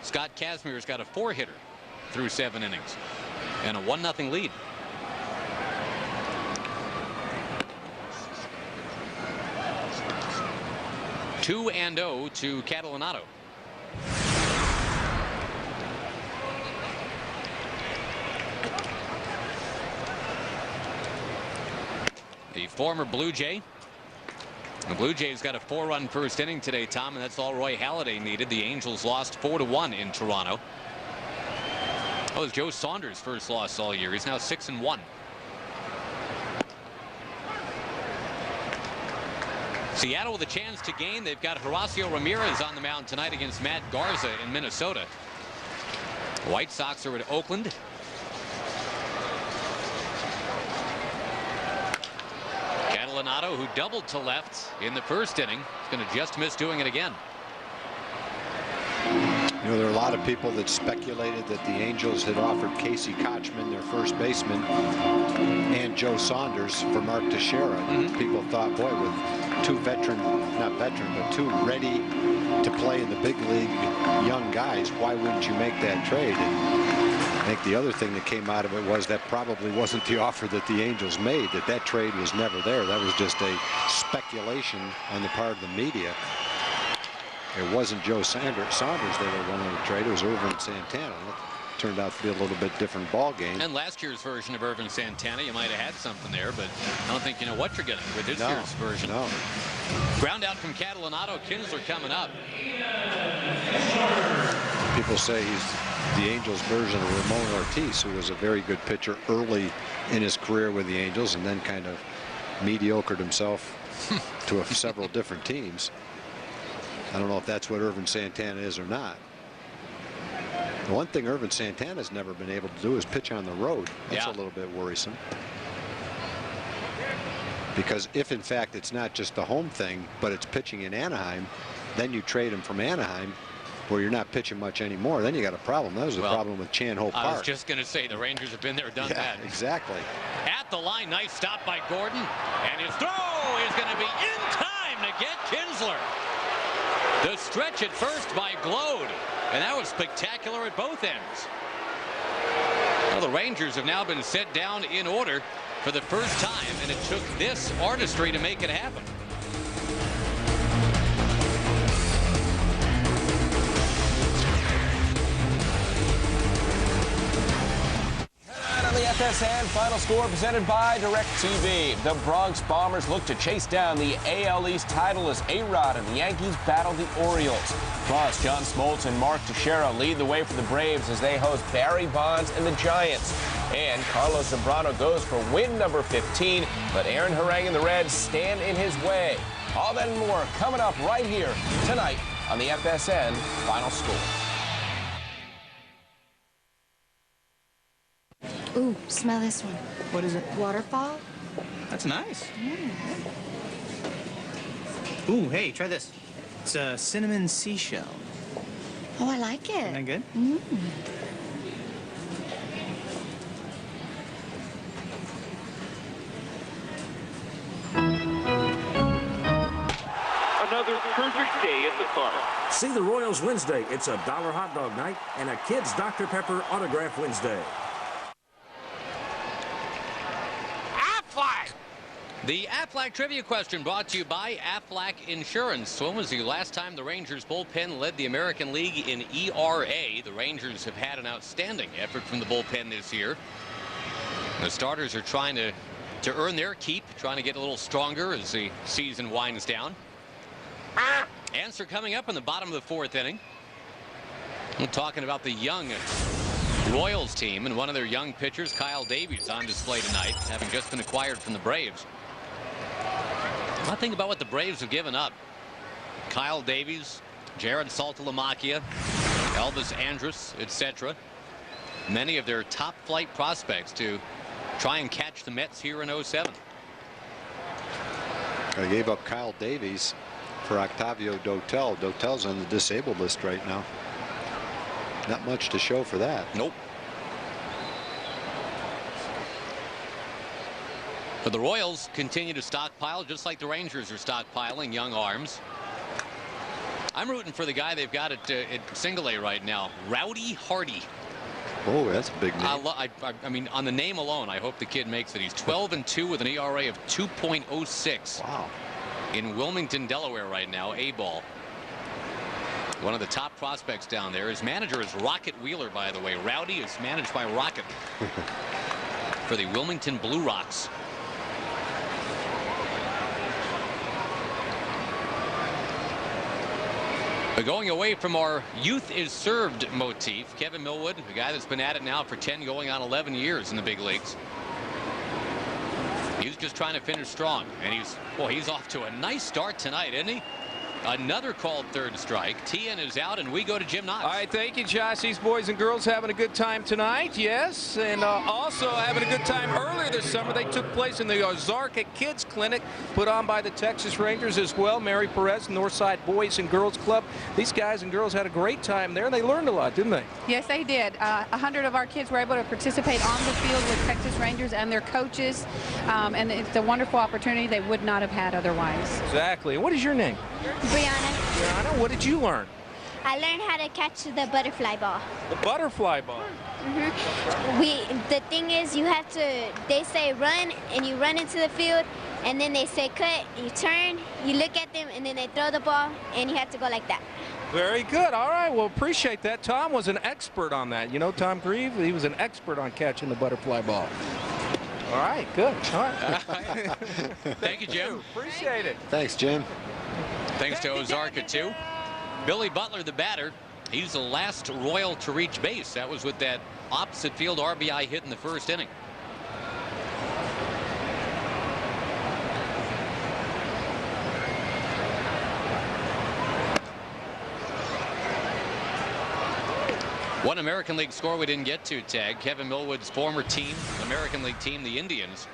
[SPEAKER 1] Scott Kazmir's got a 4-hitter through 7 innings and a 1-0 lead. Two and 0 to Catalinato. The former Blue Jay. The Blue Jays got a 4-run first inning today, Tom, and that's all Roy Halladay needed. The Angels lost 4-1 in Toronto. That was Joe Saunders' first loss all year. He's now 6-1. Seattle with a chance to gain. They've got Horacio Ramirez on the mound tonight against Matt Garza in Minnesota. White Sox are at Oakland. Catalinato, who doubled to left in the first inning, is going to just miss doing it again.
[SPEAKER 2] You know, there are a lot of people that speculated that the Angels had offered Casey Kochman, their first baseman, and Joe Saunders for Mark Teixeira. People thought, boy, with two two ready to play in the big league young guys, why wouldn't you make that trade? And I think the other thing that came out of it was that probably wasn't the offer that the Angels made, that trade was never there. That was just a speculation on the part of the media. It wasn't Joe Saunders they were wanting to trade. It was Ervin Santana. That turned out to be a little bit different ball game.
[SPEAKER 1] And last year's version of Ervin Santana, you might have had something there, but I don't think you know what you're getting with this year's version.
[SPEAKER 2] No.
[SPEAKER 1] Ground out from Catalinato. Kinsler coming up.
[SPEAKER 2] People say he's the Angels version of Ramon Ortiz, who was a very good pitcher early in his career with the Angels and then kind of mediocred himself to several different teams. I don't know if that's what Ervin Santana is or not. The one thing Ervin Santana's never been able to do is pitch on the road. That's a little bit worrisome. Because if, in fact, it's not just the home thing, but it's pitching in Anaheim, then you trade him from Anaheim, where you're not pitching much anymore. Then you got a problem. That was the problem with Chan Ho Park.
[SPEAKER 1] I was just going to say the Rangers have been there, done that.
[SPEAKER 2] Exactly.
[SPEAKER 1] At the line, nice stop by Gordon, and his throw is going to be in time to get Kinsler. The stretch at first by Glode, and that was spectacular at both ends. Well, the Rangers have now been set down in order for the first time, and it took this artistry to make it happen.
[SPEAKER 3] On the FSN Final Score presented by DirecTV. The Bronx Bombers look to chase down the AL East title as A-Rod and the Yankees battle the Orioles. Plus, John Smoltz and Mark Teixeira lead the way for the Braves as they host Barry Bonds and the Giants. And Carlos Zambrano goes for win number 15, but Aaron Harang and the Reds stand in his way. All that and more coming up right here tonight on the FSN Final Score.
[SPEAKER 9] Ooh, smell this one.
[SPEAKER 12] What is it?
[SPEAKER 9] Waterfall.
[SPEAKER 12] That's nice. Ooh, hey, try this. It's a cinnamon seashell.
[SPEAKER 9] Oh, I like it.
[SPEAKER 12] Isn't that good?
[SPEAKER 13] Another perfect day at the park.
[SPEAKER 14] See the Royals Wednesday. It's a $1 hot dog night and a Kids Dr. Pepper autograph Wednesday.
[SPEAKER 1] Aflac! The Aflac trivia question brought to you by Aflac Insurance. When was the last time the Rangers bullpen led the American League in ERA? The Rangers have had an outstanding effort from the bullpen this year. The starters are trying to earn their keep, trying to get a little stronger as the season winds down. Answer coming up in the bottom of the fourth inning. We're talking about the young Royals team and one of their young pitchers, Kyle Davies, on display tonight, having just been acquired from the Braves. I think about what the Braves have given up. Kyle Davies, Jared Saltalamacchia, Elvis Andrus, etc. Many of their top flight prospects to try and catch the Mets here in 07.
[SPEAKER 2] I gave up Kyle Davies for Octavio Dotel. Dotel's on the disabled list right now. Not much to show for that.
[SPEAKER 1] Nope. But the Royals continue to stockpile just like the Rangers are stockpiling young arms. I'm rooting for the guy they've got at single A right now, Rowdy Hardy.
[SPEAKER 2] Oh, that's a big name.
[SPEAKER 1] I mean, on the name alone, I hope the kid makes it. He's 12-2 with an ERA of 2.06.
[SPEAKER 2] Wow.
[SPEAKER 1] In Wilmington, Delaware right now, A-ball. One of the top prospects down there. His manager is Rocket Wheeler, by the way. Rowdy is managed by Rocket for the Wilmington Blue Rocks. But going away from our youth is served motif, Kevin Millwood, a guy that's been at it now for 10 going on 11 years in the big leagues. He's just trying to finish strong, and he's off to a nice start tonight, isn't he? Another called third strike. Tien is out, and we go to Jim Knox.
[SPEAKER 3] All right, thank you, Josh. These boys and girls having a good time tonight, yes, and also having a good time earlier this summer. They took place in the Ozarka Kids Clinic, put on by the Texas Rangers as well. Mary Perez, Northside Boys and Girls Club. These guys and girls had a great time there, and they learned a lot, didn't they?
[SPEAKER 15] Yes, they did. 100 of our kids were able to participate on the field with Texas Rangers and their coaches, and it's a wonderful opportunity they would not have had otherwise.
[SPEAKER 3] Exactly. What is your name?
[SPEAKER 16] Brianna.
[SPEAKER 3] Brianna, what did you learn?
[SPEAKER 16] I learned how to catch the butterfly ball.
[SPEAKER 3] The butterfly ball.
[SPEAKER 16] The thing is, you have to, they say run, and you run into the field, and then they say cut, you turn, you look at them, and then they throw the ball, and you have to go like that.
[SPEAKER 3] Very good. All right, well, appreciate that. Tom was an expert on that. You know Tom Grieve? He was an expert on catching the butterfly ball. All right, good. All right.
[SPEAKER 1] Thank you, Jim.
[SPEAKER 3] Appreciate it.
[SPEAKER 2] Thanks, Jim.
[SPEAKER 1] Thanks to Ozarka, too. Billy Butler, the batter. He's the last Royal to reach base. That was with that opposite field RBI hit in the first inning. One American League score we didn't get to, Tag. Kevin Millwood's former team, American League team, the Indians,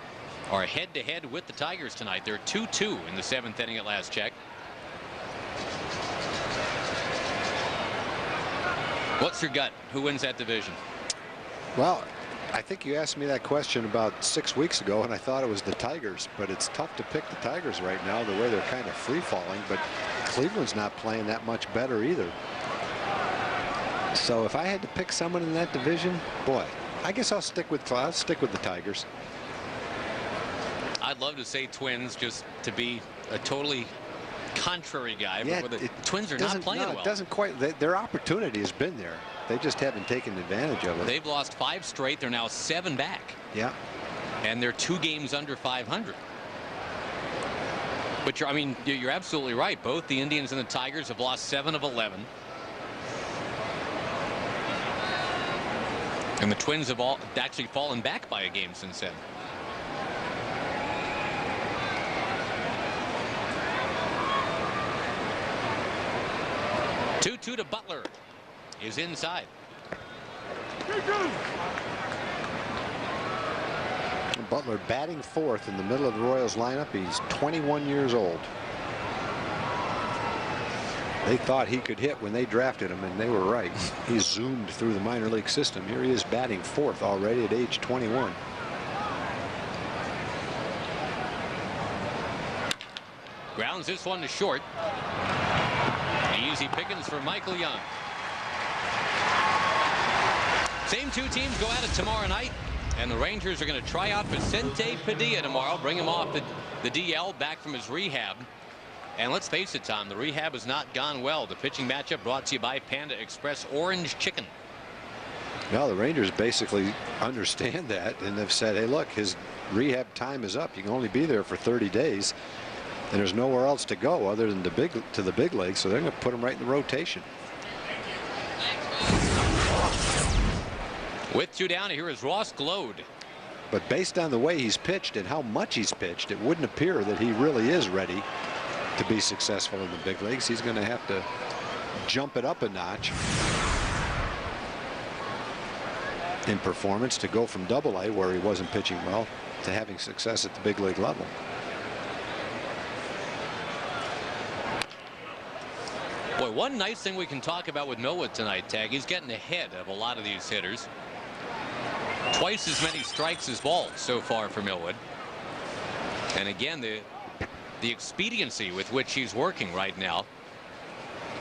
[SPEAKER 1] are head-to-head with the Tigers tonight. They're 2-2 in the 7th inning at last check. What's your gut? Who wins that division?
[SPEAKER 2] Well, I think you asked me that question about 6 weeks ago, and I thought it was the Tigers, but it's tough to pick the Tigers right now, the way they're kind of free-falling, but Cleveland's not playing that much better either. So if I had to pick someone in that division, boy, I guess I'll stick with the Tigers.
[SPEAKER 1] I'd love to say Twins just to be a totally contrary guy,
[SPEAKER 2] Yeah,
[SPEAKER 1] but the Twins are not playing well.
[SPEAKER 2] It doesn't quite. Their opportunity has been there. They just haven't taken advantage of it.
[SPEAKER 1] They've lost 5 straight. They're now 7 back.
[SPEAKER 2] Yeah.
[SPEAKER 1] And they're 2 games under 500. But you're absolutely right. Both the Indians and the Tigers have lost 7 of 11. And the Twins have all actually fallen back by a game since then. Two to Butler is inside.
[SPEAKER 2] Butler batting 4th in the middle of the Royals lineup. He's 21 years old. They thought he could hit when they drafted him, and they were right. He zoomed through the minor league system. Here he is batting 4th already at age 21.
[SPEAKER 1] Grounds this one to short. Easy pickings for Michael Young. Same 2 teams go at it tomorrow night, and the Rangers are going to try out Vicente Padilla tomorrow, bring him off the DL back from his rehab. And let's face it, Tom, the rehab has not gone well. The pitching matchup brought to you by Panda Express Orange Chicken.
[SPEAKER 2] Well, the Rangers basically understand that, and they've said, hey, look, his rehab time is up. You can only be there for 30 days, and there's nowhere else to go other than to the big leagues, so they're going to put him right in the rotation.
[SPEAKER 1] With 2 down, here is Ross Glode.
[SPEAKER 2] But based on the way he's pitched and how much he's pitched, it wouldn't appear that he really is ready to be successful in the big leagues. He's going to have to jump it up a notch in performance to go from Double-A, where he wasn't pitching well, to having success at the big league level.
[SPEAKER 1] Boy, one nice thing we can talk about with Millwood tonight, Tag, he's getting ahead of a lot of these hitters. Twice as many strikes as balls so far for Millwood. And again, the expediency with which he's working right now.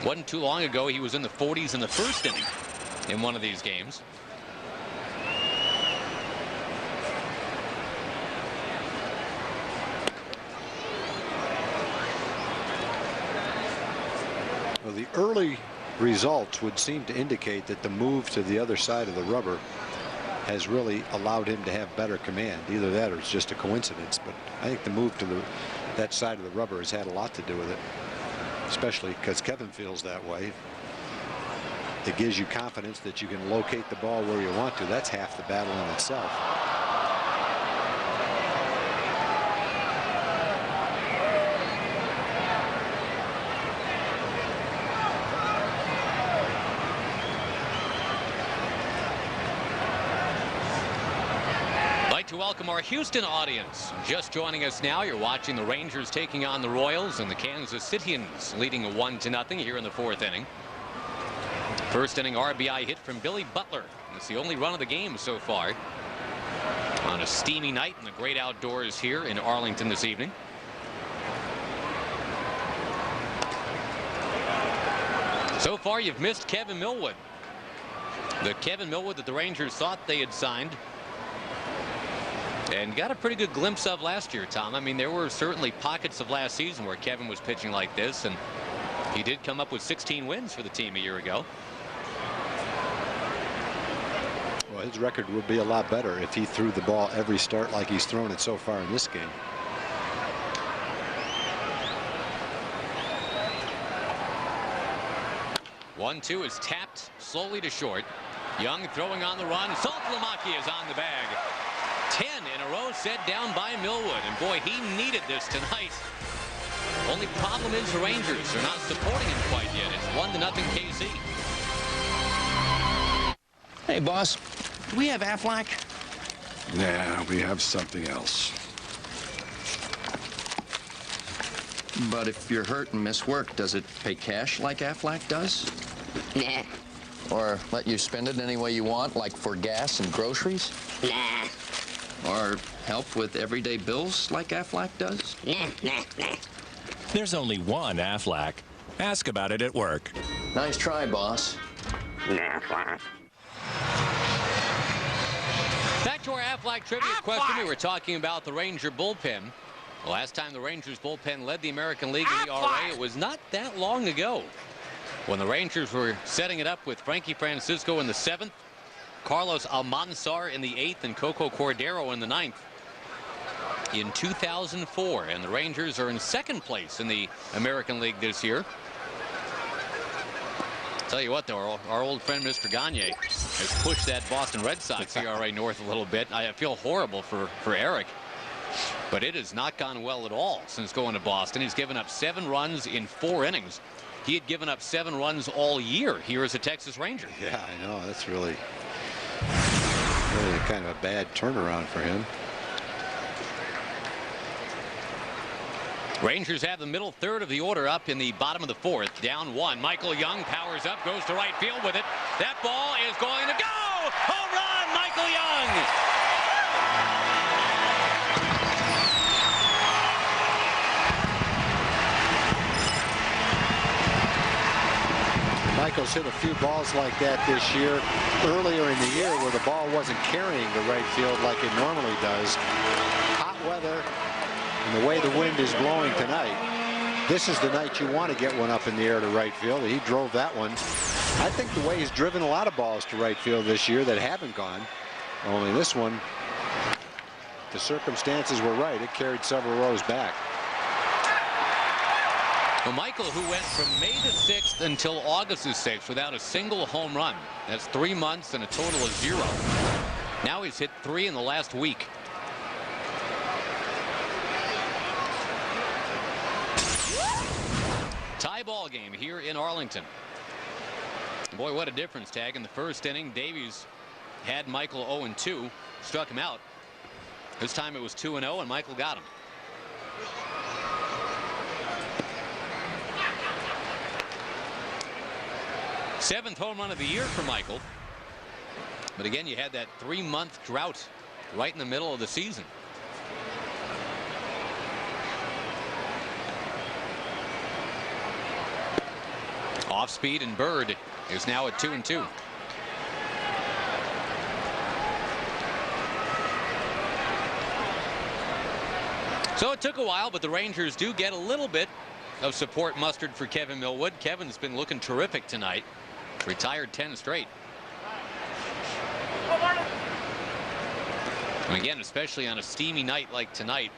[SPEAKER 1] Wasn't too long ago he was in the 40s in the first inning in one of these games.
[SPEAKER 2] Well, the early results would seem to indicate that the move to the other side of the rubber has really allowed him to have better command. Either that or it's just a coincidence, but I think the move to that side of the rubber has had a lot to do with it, especially because Kevin feels that way. It gives you confidence that you can locate the ball where you want to. That's half the battle in itself.
[SPEAKER 1] To welcome our Houston audience. Just joining us now, you're watching the Rangers taking on the Royals, and the Kansas Cityans leading 1-0 here in the 4th inning. First inning RBI hit from Billy Butler. It's the only run of the game so far on a steamy night in the great outdoors here in Arlington this evening. So far you've missed Kevin Millwood. The Kevin Millwood that the Rangers thought they had signed and got a pretty good glimpse of last year, Tom. I mean, there were certainly pockets of last season where Kevin was pitching like this, and he did come up with 16 wins for the team a year ago.
[SPEAKER 2] Well, his record would be a lot better if he threw the ball every start like he's thrown it so far in this game.
[SPEAKER 1] One-two is tapped slowly to short. Young throwing on the run. Saltalamacchia is on the bag. 10 in a row set down by Millwood, and boy, he needed this tonight. Only problem is the Rangers are not supporting him quite yet. It's 1-0 KC.
[SPEAKER 17] Hey, boss, do we have Aflac?
[SPEAKER 18] Nah, we have something else.
[SPEAKER 17] But if you're hurt and miss work, does it pay cash like Aflac does?
[SPEAKER 16] Nah.
[SPEAKER 17] Or let you spend it any way you want, like for gas and groceries?
[SPEAKER 16] Nah.
[SPEAKER 17] Or help with everyday bills like Aflac does?
[SPEAKER 16] Nah.
[SPEAKER 19] There's only one Aflac. Ask about it at work.
[SPEAKER 17] Nice try, boss.
[SPEAKER 1] Back to our Aflac trivia question. We were talking about the Ranger bullpen. The last time the Rangers bullpen led the American League in ERA, it was not that long ago when the Rangers were setting it up with Frankie Francisco in the 7th, Carlos Almanzar in the 8th, and Coco Cordero in the 9th in 2004. And the Rangers are in 2nd place in the American League this year. Tell you what, though, our old friend Mr. Gagne has pushed that Boston Red Sox ERA north a little bit. I feel horrible for Eric, but it has not gone well at all since going to Boston. He's given up 7 runs in 4 innings. He had given up 7 runs all year here as a Texas Ranger.
[SPEAKER 2] Yeah, I know. That's really kind of a bad turnaround for him.
[SPEAKER 1] Rangers have the middle third of the order up in the bottom of the 4th. Down 1. Michael Young powers up, goes to right field with it. That ball is going to go! Home run, Michael Young!
[SPEAKER 2] Michael's hit a few balls like that this year. Earlier in the year where the ball wasn't carrying to right field like it normally does. Hot weather and the way the wind is blowing tonight, this is the night you want to get one up in the air to right field. He drove that one. I think the way he's driven a lot of balls to right field this year that haven't gone. Only this one, the circumstances were right. It carried several rows back.
[SPEAKER 1] Well, Michael, who went from May the 6th until August the 6th without a single home run. That's 3 months and a total of 0. Now he's hit 3 in the last week. Tie ball game here in Arlington. Boy, what a difference, Tag. In the first inning, Davies had Michael 0-2, struck him out. This time it was 2-0, and Michael got him. Seventh home run of the year for Michael. But again, you had that 3-month drought right in the middle of the season. Off speed, and Bird is now at 2-2. So it took a while, but the Rangers do get a little bit of support mustered for Kevin Millwood. Kevin's been looking terrific tonight. Retired 10 straight. And again, especially on a steamy night like tonight,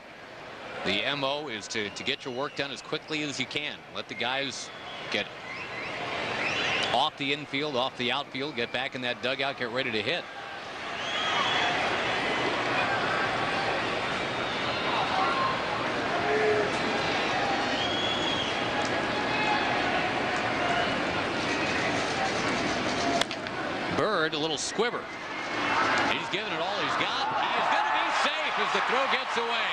[SPEAKER 1] the MO is to get your work done as quickly as you can. Let the guys get off the infield, off the outfield, get back in that dugout, get ready to hit. Bird, a little squibber. He's giving it all he's got. He is going to be safe as the throw gets away.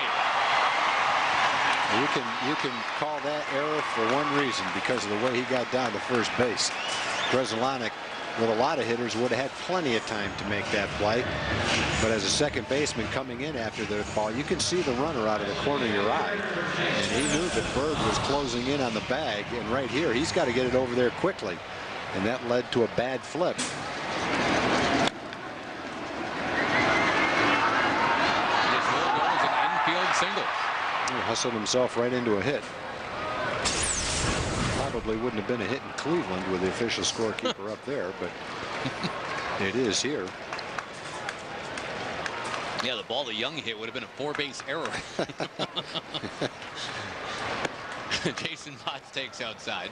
[SPEAKER 2] You can call that error for one reason, because of the way he got down to first base. Grzelcyk, with a lot of hitters, would have had plenty of time to make that play. But as a second baseman coming in after the ball, you can see the runner out of the corner of your eye. And he knew that Bird was closing in on the bag. And right here, he's got to get it over there quickly. And that led to a bad flip.
[SPEAKER 1] single.
[SPEAKER 2] He hustled himself right into a hit. Probably wouldn't have been a hit in Cleveland with the official scorekeeper up there, but it is here.
[SPEAKER 1] Yeah, the ball that Young hit would have been a 4-base error. Jason Botts takes outside.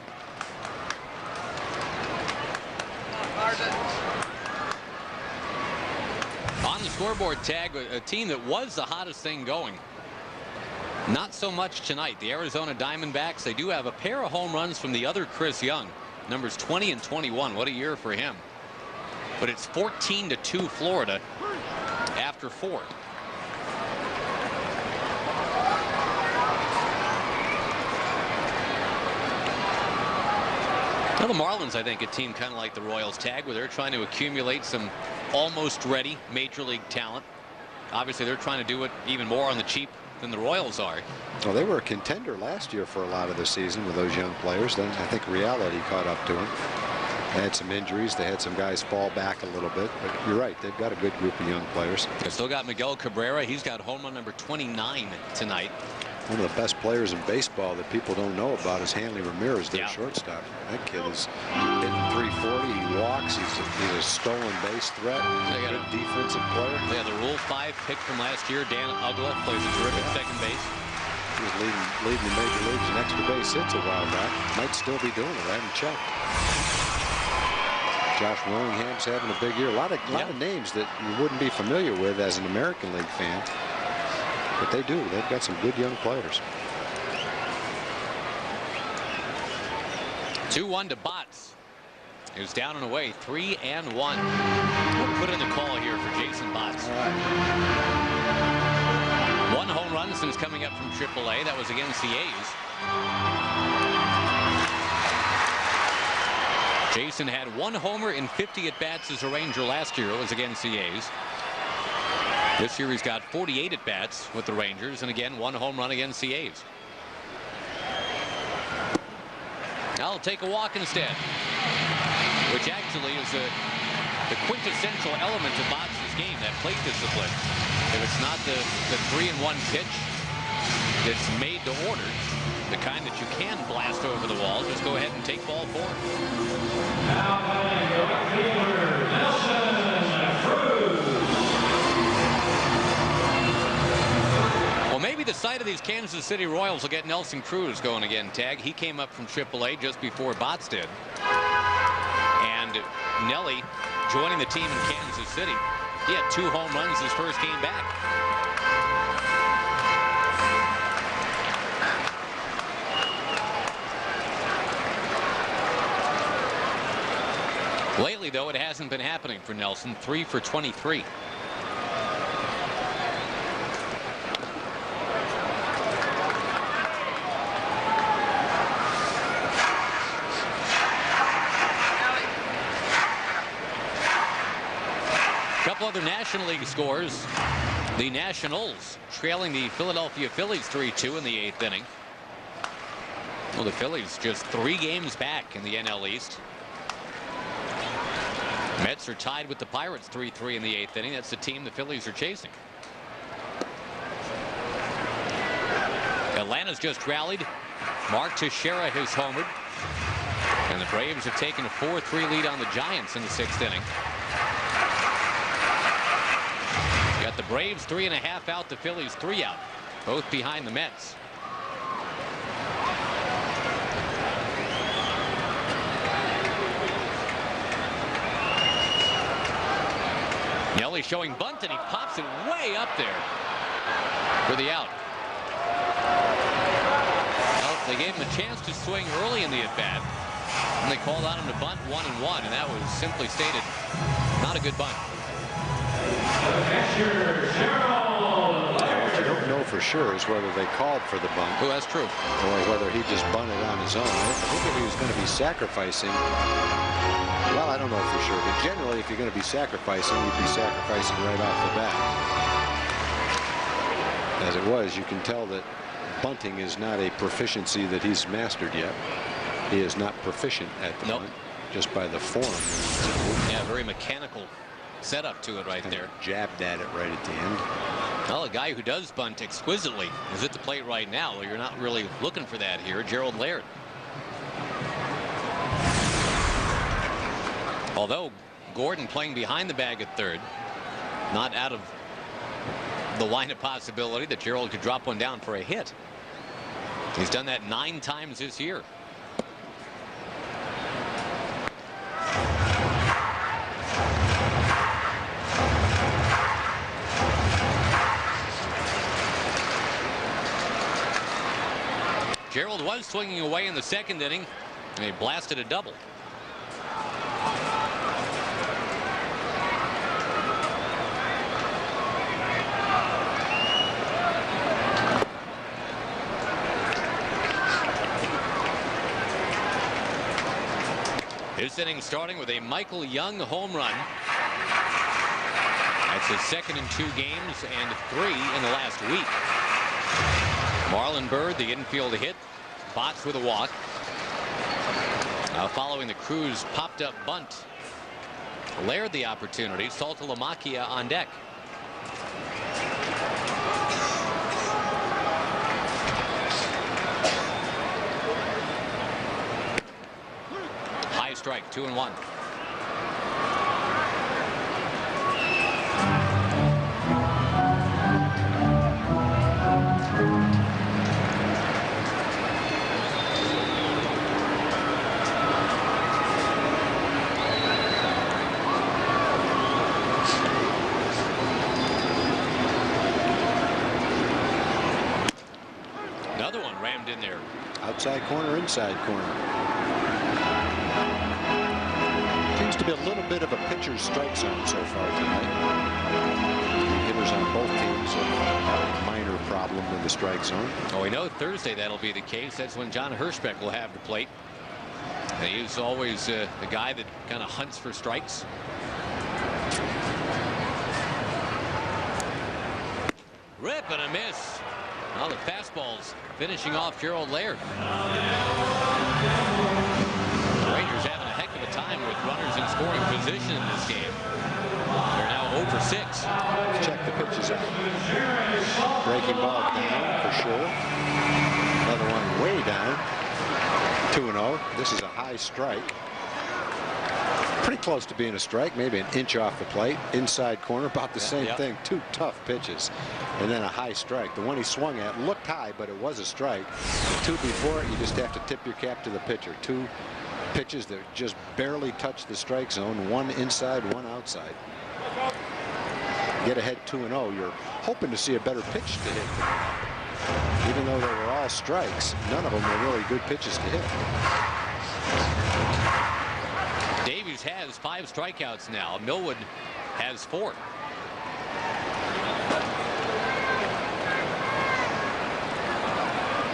[SPEAKER 1] On the scoreboard tag, a team that was the hottest thing going. Not so much tonight. The Arizona Diamondbacks, they do have a pair of home runs from the other Chris Young. Numbers 20 and 21. What a year for him. But it's 14-2 Florida after 4. Now the Marlins, I think, a team kind of like the Royals tag, where they're trying to accumulate some almost ready major league talent. Obviously, they're trying to do it even more on the cheap than the Royals are.
[SPEAKER 2] Well, they were a contender last year for a lot of the season with those young players. Then I think reality caught up to them. They had some injuries. They had some guys fall back a little bit. But you're right. They've got a good group of young players.
[SPEAKER 1] They've still got Miguel Cabrera. He's got home run number 29 tonight.
[SPEAKER 2] One of the best players in baseball that people don't know about is Hanley Ramirez, their shortstop. That kid is hitting 340. He walks. He's a stolen base threat. They got a defensive player.
[SPEAKER 1] They have the Rule 5 pick from last year. Dan Uggla plays a terrific second base.
[SPEAKER 2] He was leading the major leagues in extra base hits a while back. Might still be doing it. I haven't checked. Josh Willingham's having a big year. A lot of names that you wouldn't be familiar with as an American League fan. But they do. They've got some good young players.
[SPEAKER 1] 2-1 to Botts. He was down and away, 3-1. We'll put in the call here for Jason Botts. One home run since coming up from AAA. That was against the A's. Jason had 1 homer in 50 at-bats as a Ranger last year. It was against the A's. This year he's got 48 at-bats with the Rangers, and again 1 home run against the A's. I'll take a walk instead, which actually is the quintessential element of Botts' game, that plate discipline. If it's not the 3-1 pitch that's made to order, the kind that you can blast over the wall, just go ahead and take ball 4.
[SPEAKER 20] Now playing the right fielder, Nelson Cruz.
[SPEAKER 1] Well, maybe the sight of these Kansas City Royals will get Nelson Cruz going again, Tag. He came up from AAA just before Botts did. And Nelly joining the team in Kansas City. He had 2 home runs his first game back. Lately, though, it hasn't been happening for Nelson. 3 for 23. Couple other National League scores. The Nationals trailing the Philadelphia Phillies 3-2 in the 8th inning. Well, the Phillies just 3 games back in the NL East. Mets are tied with the Pirates 3-3 in the 8th inning. That's the team the Phillies are chasing. Atlanta's just rallied. Mark Teixeira has homered. And the Braves have taken a 4-3 lead on the Giants in the 6th inning. Got the Braves 3.5 out, the Phillies 3 out, both behind the Mets. Nelly showing bunt, and he pops it way up there for the out. Well, they gave him a chance to swing early in the at-bat, and they called on him to bunt 1-1, and that was simply stated not a good bunt.
[SPEAKER 2] What you don't know for sure is whether they called for the bunt.
[SPEAKER 1] Oh, that's true.
[SPEAKER 2] Or whether he just bunted on his own. I think if he was going to be sacrificing, well, I don't know for sure, but generally if you're going to be sacrificing, you'd be sacrificing right off the bat. As it was, you can tell that bunting is not a proficiency that he's mastered yet. He is not proficient at the bunt, just by the form.
[SPEAKER 1] Yeah, very mechanical setup to it right there.
[SPEAKER 2] Jabbed at it right at the end.
[SPEAKER 1] Well, a guy who does bunt exquisitely is at the plate right now. Well, you're not really looking for that here. Gerald Laird. Although Gordon playing behind the bag at third, not out of the line of possibility that Gerald could drop one down for a hit. He's done that 9 times this year. Gerald was swinging away in the second inning, and he blasted a double. This inning starting with a Michael Young home run. That's his second in 2 games and 3 in the last week. Marlon Byrd, the infield hit. Botts with a walk. Following the Cruz popped up bunt. Laird the opportunity. Saltalamacchia on deck. High strike, 2-1. Another one rammed in there.
[SPEAKER 2] Outside corner, inside corner. Seems to be a little bit of a pitcher's strike zone so far tonight. Hitters on both teams have a minor problem with the strike zone.
[SPEAKER 1] Oh, we know Thursday that'll be the case. That's when John Hirschbeck will have the plate. And he's always the guy that kind of hunts for strikes. Rip and a miss. Well, the fastball's finishing off Gerald Laird. The Rangers having a heck of a time with runners in scoring position in this game. They're now 0 for 6.
[SPEAKER 2] Check the pitches out. Breaking ball down for sure. Another one way down. 2-0. This is a high strike. Pretty close to being a strike, maybe an inch off the plate. Inside corner, about the same thing. 2 tough pitches. And then a high strike. The one he swung at looked high, but it was a strike. The 2 before it, you just have to tip your cap to the pitcher. 2 pitches that just barely touched the strike zone. 1 inside, 1 outside. Get ahead 2-0. You're hoping to see a better pitch to hit. Even though they were all strikes, none of them were really good pitches to hit.
[SPEAKER 1] Davies has 5 strikeouts now. Millwood has 4.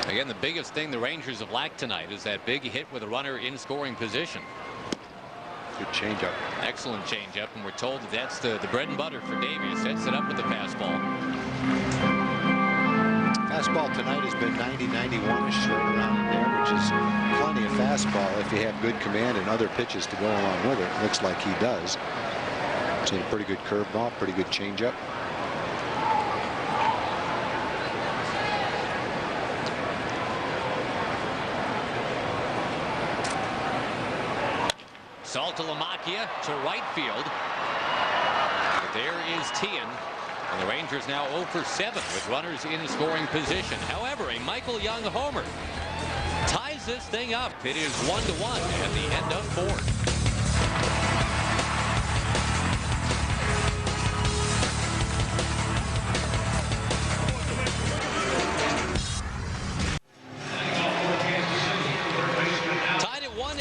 [SPEAKER 1] Again, the biggest thing the Rangers have lacked tonight is that big hit with a runner in scoring position.
[SPEAKER 2] Good changeup.
[SPEAKER 1] Excellent changeup, and we're told that that's the bread and butter for Davies. Sets it up with the fastball.
[SPEAKER 2] Fastball tonight has been 90-91-ish, right around there, which is plenty of fastball if you have good command and other pitches to go along with it. Looks like he does. Seen a pretty good curveball, pretty good changeup.
[SPEAKER 1] Saltalamacchia to right field. But there is Tian. And the Rangers now 0 for 7 with runners in scoring position. However, a Michael Young homer ties this thing up. It is 1-1 at the end of 4.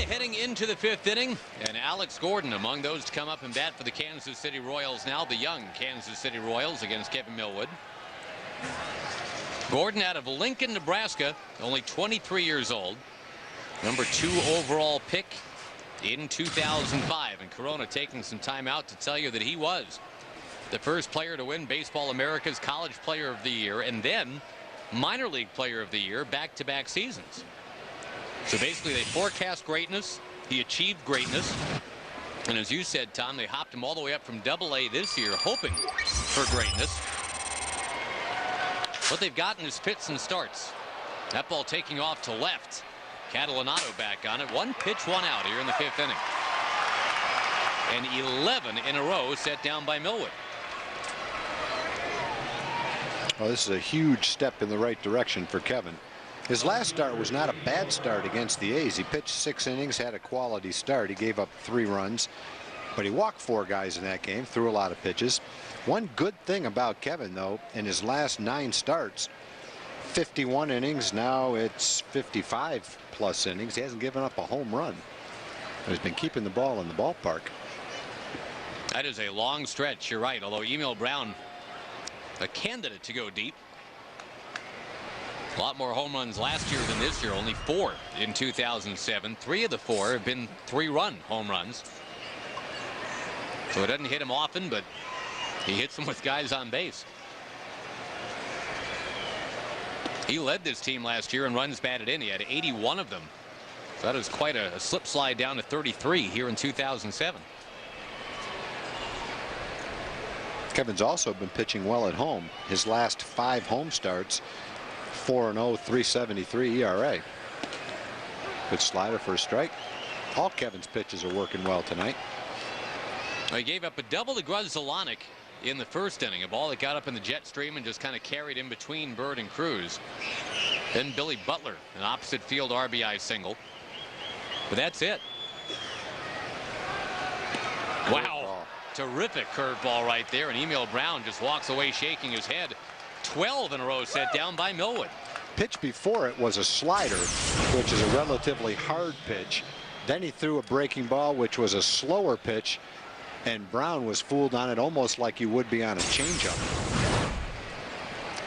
[SPEAKER 1] Heading into the 5th inning, and Alex Gordon among those to come up and bat for the Kansas City Royals now, the young Kansas City Royals against Kevin Millwood. Gordon out of Lincoln, Nebraska, only 23 years old, number 2 overall pick in 2005, and Corona taking some time out to tell you that he was the first player to win Baseball America's College Player of the Year and then Minor League Player of the Year back-to-back seasons. So basically they forecast greatness. He achieved greatness. And as you said, Tom, they hopped him all the way up from AA this year, hoping for greatness. What they've gotten is fits and starts. That ball taking off to left. Catalanato back on it. 1 pitch, 1 out here in the 5th inning. And 11 in a row set down by Millwood.
[SPEAKER 2] Well, this is a huge step in the right direction for Kevin. His last start was not a bad start against the A's. He pitched 6 innings, had a quality start. He gave up 3 runs, but he walked 4 guys in that game, threw a lot of pitches. One good thing about Kevin, though, in his last 9 starts, 51 innings, now it's 55 plus innings. He hasn't given up a home run. But he's been keeping the ball in the ballpark.
[SPEAKER 1] That is a long stretch, you're right, although Emil Brown, a candidate to go deep. A lot more home runs last year than this year, only 4 in 2007. 3 of the 4 have been 3-run home runs. So it doesn't hit him often, but he hits them with guys on base. He led this team last year in runs batted in. He had 81 of them. So that is quite a slip slide down to 33 here in 2007.
[SPEAKER 2] Kevin's also been pitching well at home. His last 5 home starts, 4-0, 3.73 ERA. Good slider for a strike. All Kevin's pitches are working well tonight.
[SPEAKER 1] He gave up a double to Grzelcyk in the 1st inning, a ball that got up in the jet stream and just kind of carried in between Bird and Cruz. Then Billy Butler, an opposite field RBI single. But that's it. Wow. Terrific curveball right there, and Emil Brown just walks away shaking his head. 12 in a row set down by Millwood.
[SPEAKER 2] Pitch before it was a slider, which is a relatively hard pitch. Then he threw a breaking ball, which was a slower pitch, and Brown was fooled on it almost like you would be on a changeup.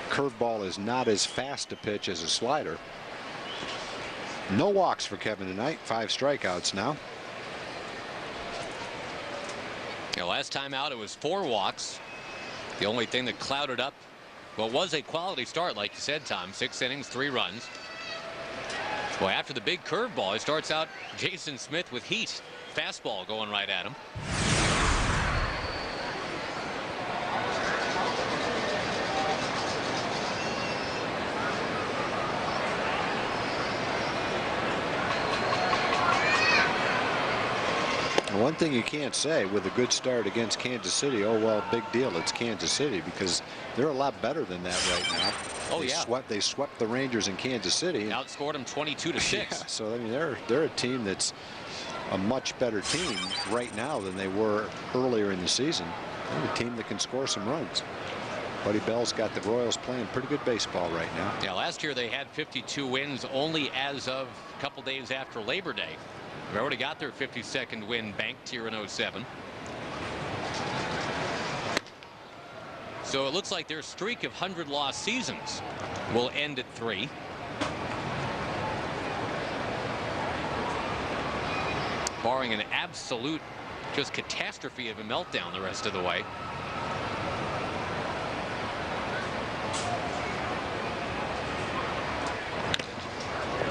[SPEAKER 2] Curveball is not as fast a pitch as a slider. No walks for Kevin tonight. 5 strikeouts now.
[SPEAKER 1] Yeah, last time out it was 4 walks. The only thing that clouded up what was a quality start, like you said, Tom. 6 innings, 3 runs. Well, after the big curveball, he starts out Jason Smith with heat. Fastball going right at him.
[SPEAKER 2] One thing you can't say with a good start against Kansas City, oh well, big deal, it's Kansas City, because they're a lot better than that right now.
[SPEAKER 1] Oh yeah,
[SPEAKER 2] they swept the Rangers in Kansas City.
[SPEAKER 1] Outscored them 22-6.
[SPEAKER 2] Yeah, so I mean they're a team that's a much better team right now than they were earlier in the season. They're a team that can score some runs. Buddy Bell's got the Royals playing pretty good baseball right now.
[SPEAKER 1] Yeah, last year they had 52 wins only as of a couple days after Labor Day. They already got their 52nd win banked here in 07. So it looks like their streak of 100-loss seasons will end at 3. Barring an absolute just catastrophe of a meltdown the rest of the way.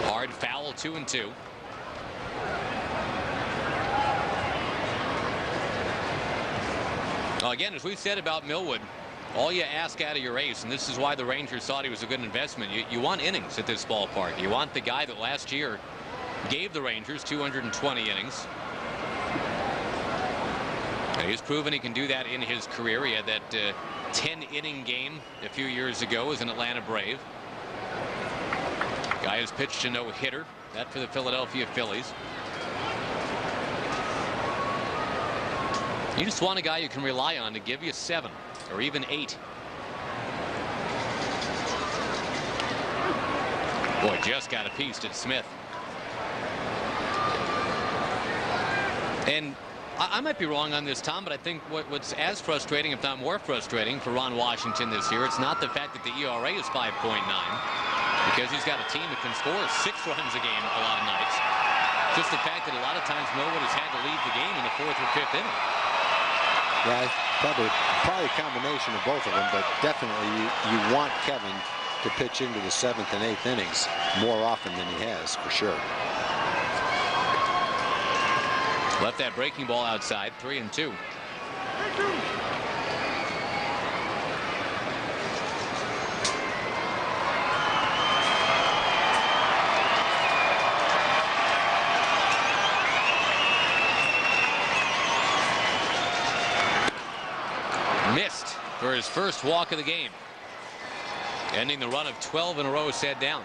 [SPEAKER 1] Hard foul, 2-2. Well, again, as we said about Millwood, all you ask out of your ace, and this is why the Rangers thought he was a good investment, you want innings at this ballpark. You want the guy that last year gave the Rangers 220 innings. And he's proven he can do that in his career. He had that 10-inning game a few years ago as an Atlanta Brave. Guy has pitched a no-hitter. That for the Philadelphia Phillies. You just want a guy you can rely on to give you 7 or even 8. Boy, just got a piece to Smith. And I might be wrong on this, Tom, but I think what's as frustrating, if not more frustrating, for Ron Washington this year, it's not the fact that the ERA is 5.9, because he's got a team that can score 6 runs a game a lot of nights. Just the fact that a lot of times Millwood has had to leave the game in the 4th or 5th inning.
[SPEAKER 2] Yeah, probably a combination of both of them, but definitely you want Kevin to pitch into the 7th and 8th innings more often than he has, for sure.
[SPEAKER 1] Left that breaking ball outside, 3-2. for his first walk of the game, ending the run of 12 in a row set down.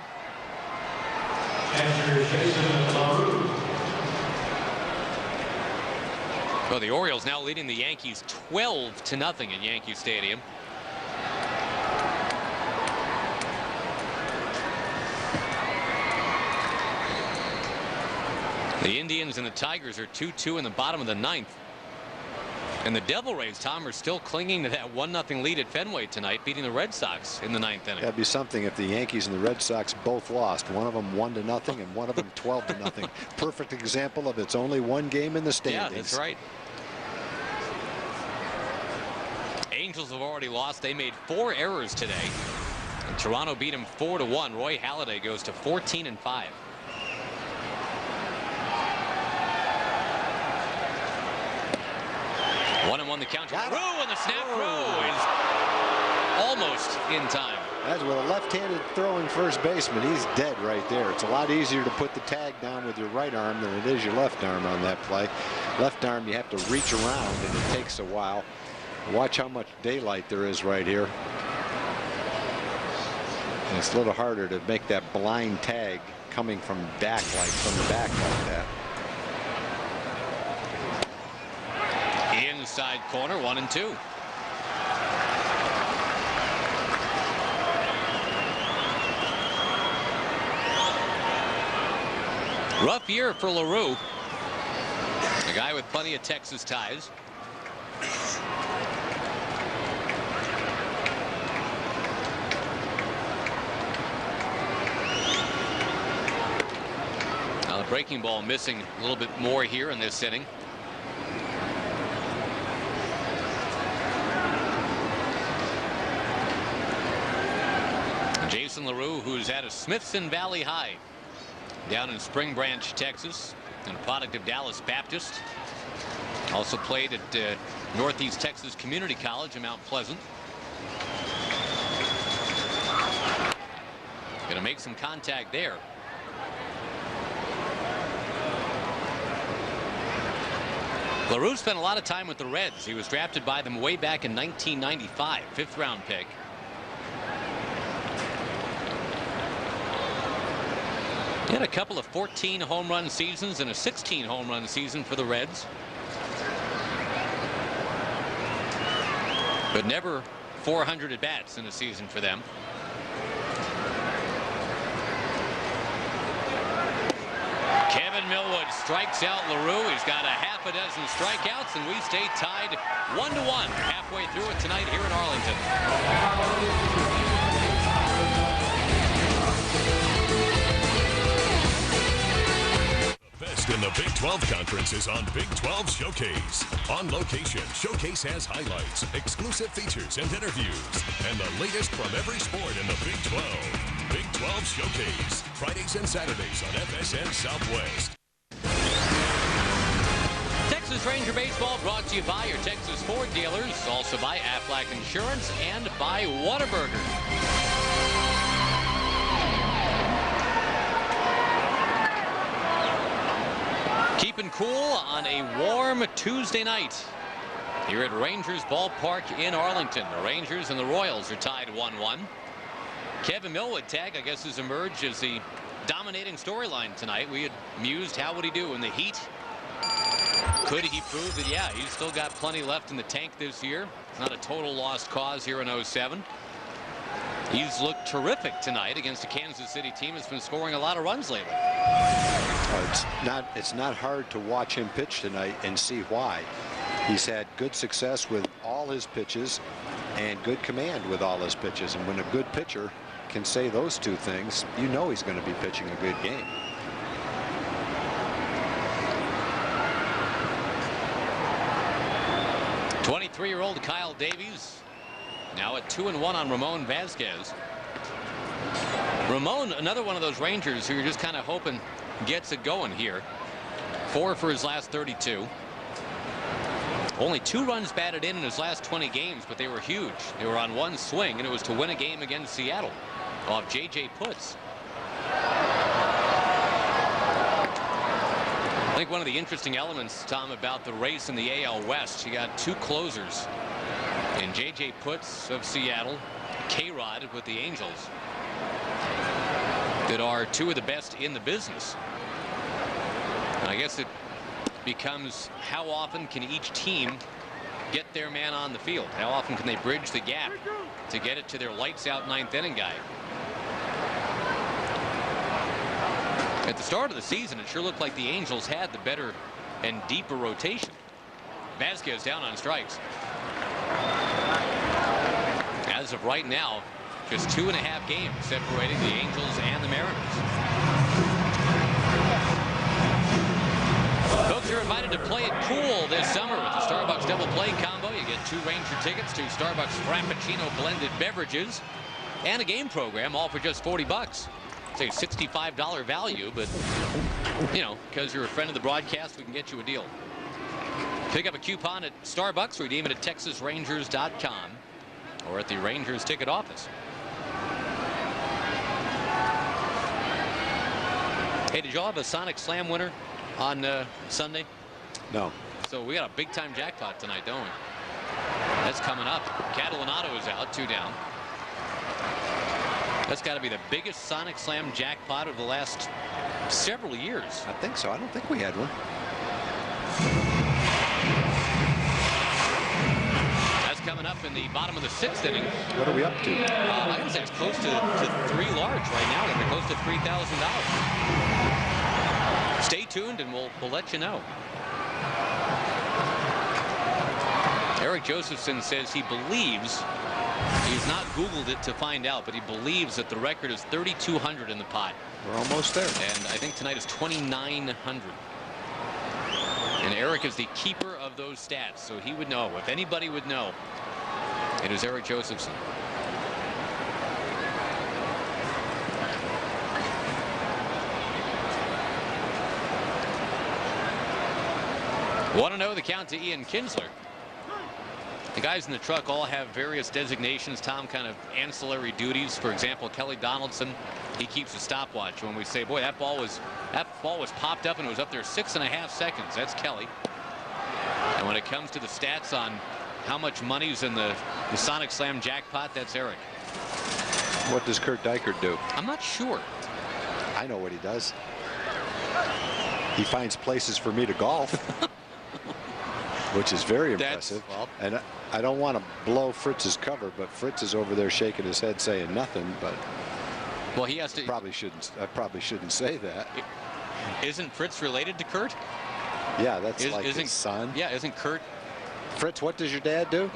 [SPEAKER 1] Well, the Orioles now leading the Yankees 12-0 at Yankee Stadium. The Indians and the Tigers are 2-2 in the bottom of the ninth. And the Devil Rays, Tom, are still clinging to that 1-0 lead at Fenway tonight, beating the Red Sox in the ninth inning.
[SPEAKER 2] That'd be something if the Yankees and the Red Sox both lost. One of them 1-0 and one of them 12-0. Perfect example of it's only one game in the standings.
[SPEAKER 1] Yeah, that's right. Angels have already lost. They made 4 errors today. And Toronto beat them 4-1. Roy Halladay goes to 14-5. 1-1 the count to LaRue, and the snap through is almost in time.
[SPEAKER 2] As with a left-handed throwing first baseman, he's dead right there. It's a lot easier to put the tag down with your right arm than it is your left arm on that play. Left arm, you have to reach around, and it takes a while. Watch how much daylight there is right here. And it's a little harder to make that blind tag coming from the back like that.
[SPEAKER 1] Inside corner, 1-2. Rough year for LaRue, a guy with plenty of Texas ties. Now the breaking ball missing a little bit more here in this inning. Jason LaRue, who's at a Smithson Valley High down in Spring Branch, Texas, and a product of Dallas Baptist. Also played at Northeast Texas Community College in Mount Pleasant. Going to make some contact there. LaRue spent a lot of time with the Reds. He was drafted by them way back in 1995, 5th round pick. He had a couple of 14 home run seasons and a 16 home run season for the Reds. But never 400 at bats in a season for them. Kevin Millwood strikes out LaRue. He's got a half a dozen strikeouts, and we stay tied 1-1 halfway through it tonight here in Arlington.
[SPEAKER 21] In the Big 12 Conference is on Big 12 Showcase. On location, Showcase has highlights, exclusive features and interviews, and the latest from every sport in the Big 12. Big 12 Showcase, Fridays and Saturdays on FSN Southwest.
[SPEAKER 1] Texas Ranger Baseball brought to you by your Texas Ford dealers, also by Aflac Insurance and by Whataburger. Keeping cool on a warm Tuesday night here at Rangers Ballpark in Arlington. The Rangers and the Royals are tied 1-1. Kevin Millwood tag, I guess, has emerged as the dominating storyline tonight. We had mused, how would he do in the heat? Could he prove that, yeah, he's still got plenty left in the tank this year? It's not a total lost cause here in 07. He's looked terrific tonight against a Kansas City team that's been scoring a lot of runs lately.
[SPEAKER 2] It's not hard to watch him pitch tonight and see why. He's had good success with all his pitches and good command with all his pitches. And when a good pitcher can say those two things, you know he's going to be pitching a good game.
[SPEAKER 1] '23-year-old Kyle Davies now at 2-1 on Ramon Vasquez. Ramon, another one of those Rangers who you're just kind of hoping gets it going here. 4 for his last 32. Only 2 runs batted in his last 20 games, but they were huge. They were on one swing, and it was to win a game against Seattle off J.J. Putz. I think one of the interesting elements, Tom, about the race in the AL West, you got 2 closers And J.J. Putz of Seattle, K-Rod with the Angels, that are two of the best in the business. And I guess it becomes how often can each team get their man on the field? How often can they bridge the gap to get it to their lights-out ninth inning guy? At the start of the season, it sure looked like the Angels had the better and deeper rotation. Vasquez down on strikes. As of right now, just 2.5 games separating the Angels and the Mariners. Folks are invited to play it cool this summer with the Starbucks Double Play combo. You get 2 Ranger tickets, 2 Starbucks Frappuccino blended beverages, and a game program, all for just $40. It's a $65 value, but, you know, because you're a friend of the broadcast, we can get you a deal. Pick up a coupon at Starbucks, redeem it at TexasRangers.com or at the Rangers ticket office. Hey, did y'all have a Sonic Slam winner on Sunday?
[SPEAKER 2] No.
[SPEAKER 1] So we got a big-time jackpot tonight, don't we? That's coming up. Catalinato is out, 2 down. That's got to be the biggest Sonic Slam jackpot of the last several years.
[SPEAKER 2] I think so. I don't think we had one.
[SPEAKER 1] That's coming up in the bottom of the 6th inning.
[SPEAKER 2] What are we up to?
[SPEAKER 1] I would say it's close to 3 large right now. They're close to $3,000. Stay tuned and we'll let you know. Eric Josephson says he believes, he's not Googled it to find out, but he believes that the record is 3,200 in the pot.
[SPEAKER 2] We're almost there.
[SPEAKER 1] And I think tonight is 2,900. And Eric is the keeper of those stats, so he would know. If anybody would know, it is Eric Josephson. Want to know the count to Ian Kinsler? The guys in the truck all have various designations. Tom, kind of ancillary duties. For example, Kelly Donaldson, he keeps a stopwatch. When we say, boy, that ball was popped up and it was up there 6.5 seconds. That's Kelly. And when it comes to the stats on how much money's in the Sonic Slam jackpot, that's Eric.
[SPEAKER 2] What does Kurt Dykert do?
[SPEAKER 1] I'm not sure.
[SPEAKER 2] I know what he does. He finds places for me to golf. Which is very impressive. And I don't want to blow Fritz's cover, but Fritz is over there shaking his head saying nothing. But
[SPEAKER 1] well, he has to.
[SPEAKER 2] I probably shouldn't say that.
[SPEAKER 1] Isn't Fritz related to Kurt?
[SPEAKER 2] Yeah, that's like his son.
[SPEAKER 1] Yeah, isn't Kurt?
[SPEAKER 2] Fritz, what does your dad do?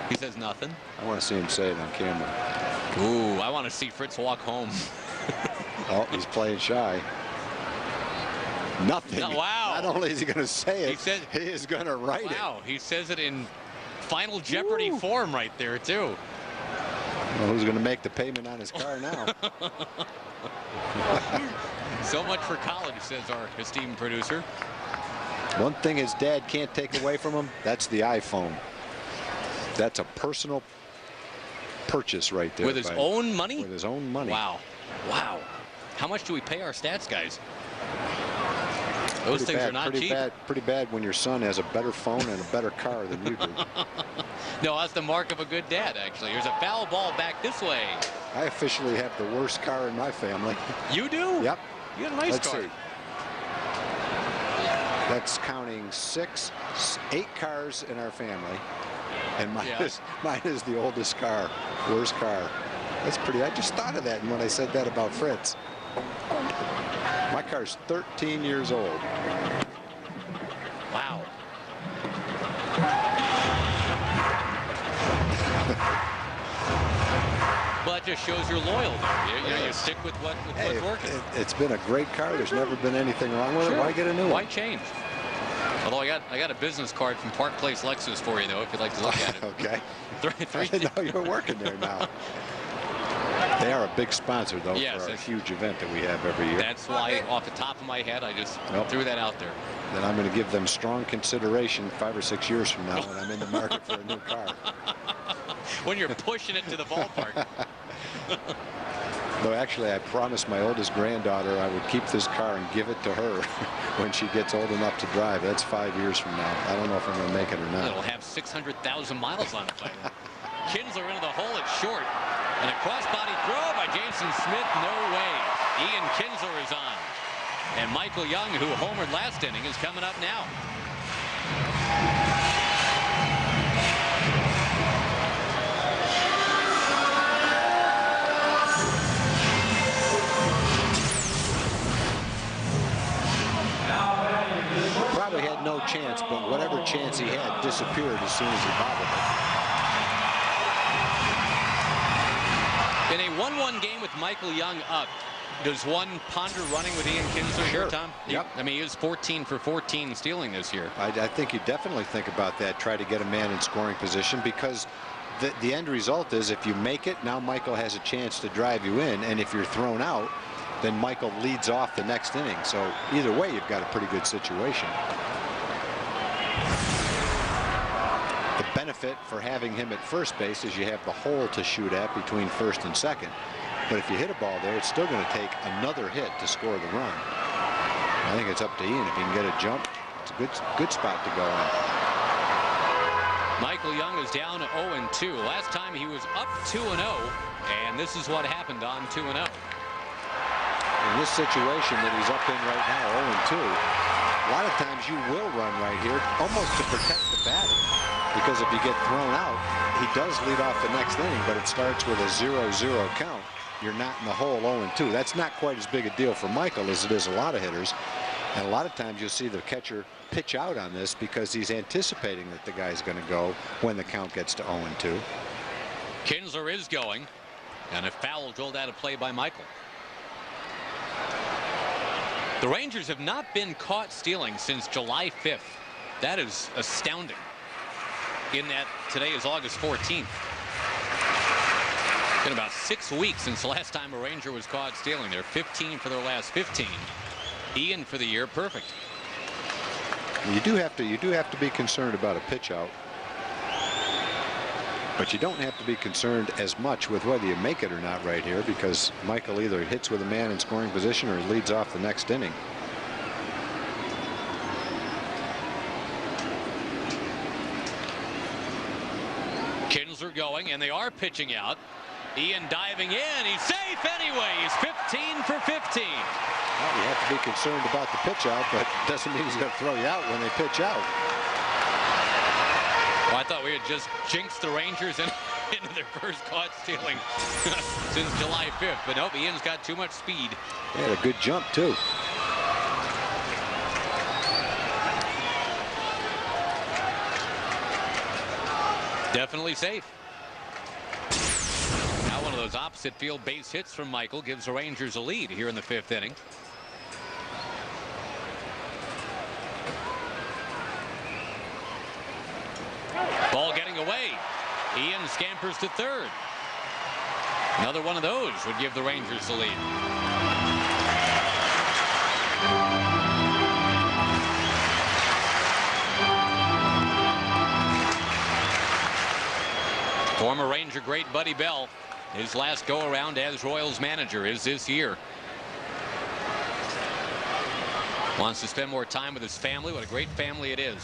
[SPEAKER 1] He says nothing.
[SPEAKER 2] I want to see him say it on camera.
[SPEAKER 1] Ooh, I want to see Fritz walk home.
[SPEAKER 2] Oh, he's playing shy. Nothing.
[SPEAKER 1] No, wow.
[SPEAKER 2] Not only is he going to say it,
[SPEAKER 1] he
[SPEAKER 2] is going to write it.
[SPEAKER 1] Wow, he says it in Final Jeopardy form right there, too.
[SPEAKER 2] Well, who's going to make the payment on his car now?
[SPEAKER 1] So much for college, says our esteemed producer.
[SPEAKER 2] One thing his dad can't take away from him, that's the iPhone. That's a personal purchase right there.
[SPEAKER 1] With his own money?
[SPEAKER 2] With his own money.
[SPEAKER 1] Wow. Wow. How much do we pay our stats guys? Those things are not cheap.
[SPEAKER 2] Pretty bad when your son has a better phone and a better car than you do.
[SPEAKER 1] No, that's the mark of a good dad, actually. Here's a foul ball back this way.
[SPEAKER 2] I officially have the worst car in my family.
[SPEAKER 1] You do?
[SPEAKER 2] Yep.
[SPEAKER 1] You got a nice car.
[SPEAKER 2] See. That's counting 8 cars in our family. And mine is the oldest car, worst car. That's pretty. I just thought of that when I said that about Fritz. My car's 13 years old.
[SPEAKER 1] Wow. Well, that just shows you're loyal there. You stick with what's working.
[SPEAKER 2] It's been a great car. There's never been anything wrong with it. Why get a new one?
[SPEAKER 1] Why change? Although I got a business card from Park Place Lexus for you, though, if you'd like to look at it.
[SPEAKER 2] Okay. I didn't know you were working there now. They are a big sponsor, though, for our huge event that we have every year.
[SPEAKER 1] That's why, off the top of my head, I just threw that out there.
[SPEAKER 2] Then I'm going to give them strong consideration 5 or 6 years from now when I'm in the market for a new car.
[SPEAKER 1] When you're pushing it to the ballpark.
[SPEAKER 2] Though actually, I promised my oldest granddaughter I would keep this car and give it to her when she gets old enough to drive. That's 5 years from now. I don't know if I'm going to make it or not.
[SPEAKER 1] It'll have 600,000 miles on it by then. Kinsler into the hole. It's short. And a crossbody throw by Jason Smith. No way. Ian Kinsler is on. And Michael Young, who homered last inning, is coming up now.
[SPEAKER 2] Probably had no chance, but whatever chance he had disappeared as soon as he bobbled it.
[SPEAKER 1] In a 1-1 game with Michael Young up, does one ponder running with Ian Kinsler here, Tom?
[SPEAKER 2] Yep.
[SPEAKER 1] I mean, he is 14 for 14 stealing this year.
[SPEAKER 2] I think you definitely think about that. Try to get a man in scoring position, because the end result is if you make it, now Michael has a chance to drive you in, and if you're thrown out, then Michael leads off the next inning. So either way, you've got a pretty good situation. The benefit for having him at first base is you have the hole to shoot at between first and second. But if you hit a ball there, it's still going to take another hit to score the run. I think it's up to Ian. If he can get a jump, it's a good spot to go in.
[SPEAKER 1] Michael Young is down 0-2. Last time he was up 2-0, and this is what happened on 2-0.
[SPEAKER 2] In this situation that he's up in right now, 0-2, a lot of times you will run right here almost to protect the batter, because if you get thrown out, he does lead off the next inning, but it starts with a 0-0 count. You're not in the hole 0-2. That's not quite as big a deal for Michael as it is a lot of hitters, and a lot of times you'll see the catcher pitch out on this because he's anticipating that the guy's going to go when the count gets to 0-2.
[SPEAKER 1] Kinsler is going, and a foul drilled out of play by Michael. The Rangers have not been caught stealing since July 5th. That is astounding, in that today is August 14th. It's been about 6 weeks since the last time a Ranger was caught stealing. They're 15 for their last 15. Ian for the year, perfect.
[SPEAKER 2] You do have to be concerned about a pitch out, but you don't have to be concerned as much with whether you make it or not right here, because Michael either hits with a man in scoring position or he leads off the next inning.
[SPEAKER 1] Kinsler going, and they are pitching out. Ian diving in. He's safe anyway. He's 15 for 15.
[SPEAKER 2] Well, you have to be concerned about the pitch out, but it doesn't mean he's going to throw you out when they pitch out.
[SPEAKER 1] Well, I thought we had just jinxed the Rangers into their first caught stealing since July 5th. But nope, Ian's got too much speed.
[SPEAKER 2] He had a good jump, too.
[SPEAKER 1] Definitely safe. Now one of those opposite field base hits from Michael gives the Rangers a lead here in the 5th inning. Ball getting away. Ian scampers to third. Another one of those would give the Rangers the lead. Former Ranger great Buddy Bell, his last go-around as Royals manager is this year. Wants to spend more time with his family. What a great family it is.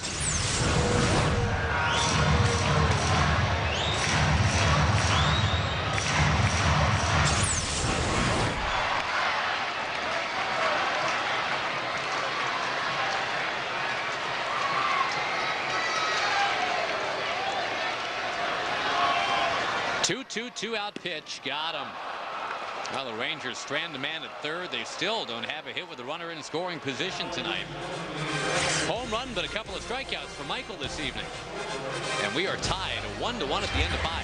[SPEAKER 1] Two-out pitch. Got him. Well, the Rangers strand the man at third. They still don't have a hit with the runner in scoring position tonight. Home run, but a couple of strikeouts for Michael this evening. And we are tied 1-1 at the end of 5.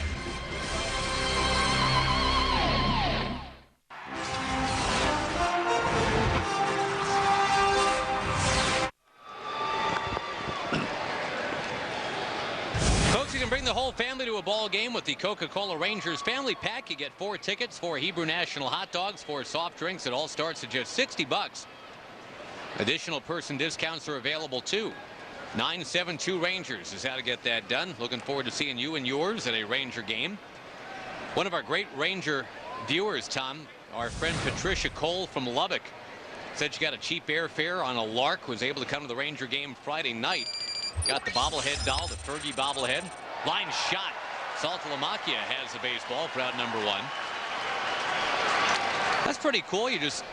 [SPEAKER 1] You can bring the whole family to a ball game with the Coca-Cola Rangers Family Pack. You get 4 tickets, 4 Hebrew National hot dogs, 4 soft drinks. It all starts at just $60. Additional person discounts are available too. 972 Rangers is how to get that done. Looking forward to seeing you and yours at a Ranger game. One of our great Ranger viewers, Tom, Our friend Patricia Cole from Lubbock said she got a cheap airfare on a lark, was able to come to the Ranger game Friday night. Got the bobblehead doll, the Fergie bobblehead. Line shot. Saltalamakia has the baseball for out number 1. That's pretty cool. You just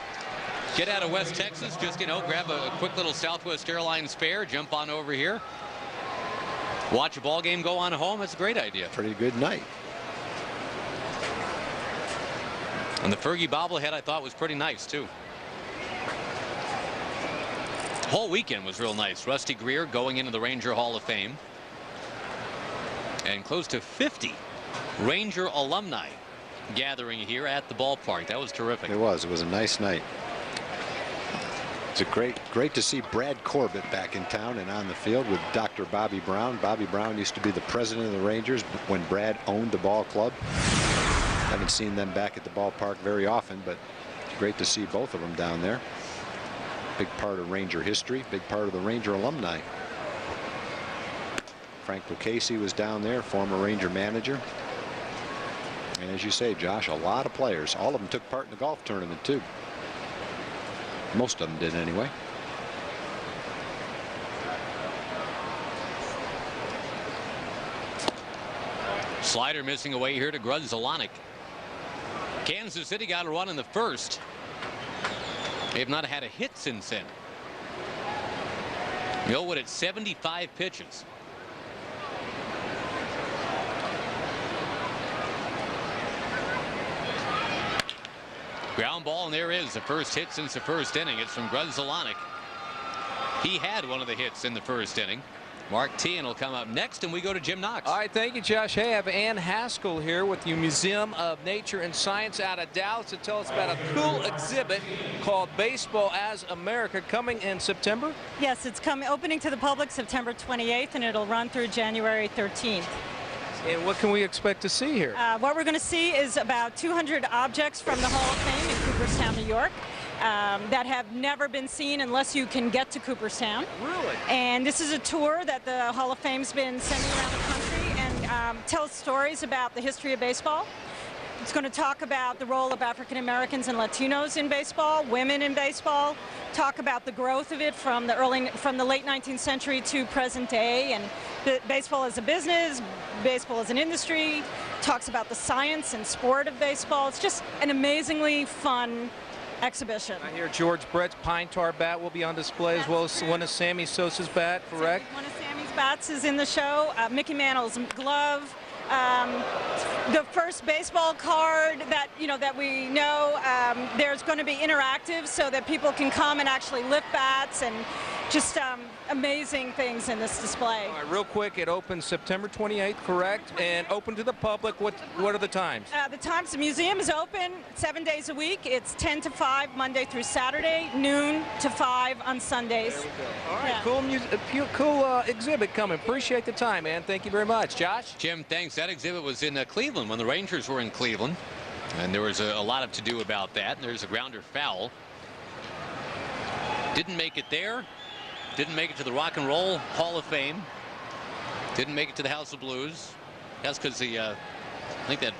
[SPEAKER 1] get out of West Texas, just, grab a quick little Southwest Airlines fare, jump on over here, watch a ball game, go on home. That's a great idea.
[SPEAKER 2] Pretty good night.
[SPEAKER 1] And the Fergie bobblehead I thought was pretty nice too. The whole weekend was real nice. Rusty Greer going into the Ranger Hall of Fame. And close to 50 Ranger alumni gathering here at the ballpark. That was terrific.
[SPEAKER 2] It was a nice night. It's great to see Brad Corbett back in town and on the field with Dr. Bobby Brown. Bobby Brown used to be the president of the Rangers when Brad owned the ball club. Haven't seen them back at the ballpark very often, but it's great to see both of them down there. Big part of Ranger history, big part of the Ranger alumni. Frank Lucchese was down there, former Ranger manager. And as you say, Josh, a lot of players. All of them took part in the golf tournament too. Most of them did anyway.
[SPEAKER 1] Slider missing away here to Grudzielanek. Kansas City got a run in the first. They have not had a hit since then. Millwood at 75 pitches. Ground ball, and there is the first hit since the first inning. It's from Grudzielanek. He had one of the hits in the first inning. Mark Teahan will come up next, and we go to Jim Knox.
[SPEAKER 3] All right, thank you, Josh. Hey, I have Ann Haskell here with the Museum of Nature and Science out of Dallas to tell us about a cool exhibit called Baseball as America coming in September.
[SPEAKER 4] Yes, it's opening to the public September 28th, and it'll run through January 13th.
[SPEAKER 3] And what can we expect to see here?
[SPEAKER 4] What we're going to see is about 200 objects from the Hall of Fame in Cooperstown, New York. That have never been seen unless you can get to Cooperstown.
[SPEAKER 3] Really?
[SPEAKER 4] And this is a tour that the Hall of Fame's been sending around the country and tells stories about the history of baseball. It's going to talk about the role of African Americans and Latinos in baseball, women in baseball, talk about the growth of it from the late 19th century to present day, and baseball as a business, baseball as an industry, talks about the science and sport of baseball. It's just an amazingly fun exhibition.
[SPEAKER 3] I hear George Brett's Pine Tar bat will be on display, as well as one of Sammy Sosa's bat, correct?
[SPEAKER 4] One of Sammy's bats is in the show. Mickey Mantle's glove. The first baseball card that we know. There's going to be interactive so that people can come and actually lift bats, and just amazing things in this display.
[SPEAKER 3] All right, real quick, it opens September 28th, correct? And open to the public. What are the times?
[SPEAKER 4] The times, the museum is open 7 days a week. It's 10 to 5 Monday through Saturday, noon to 5 on Sundays.
[SPEAKER 3] There we go. All right, yeah. Cool exhibit coming. Appreciate the time, man. Thank you very much. Josh?
[SPEAKER 1] Jim, thanks. That exhibit was in Cleveland when the Rangers were in Cleveland. And there was a lot of to-do about that. And there's a grounder foul. Didn't make it there. Didn't make it to the Rock and Roll Hall of Fame. Didn't make it to the House of Blues. That's because I think that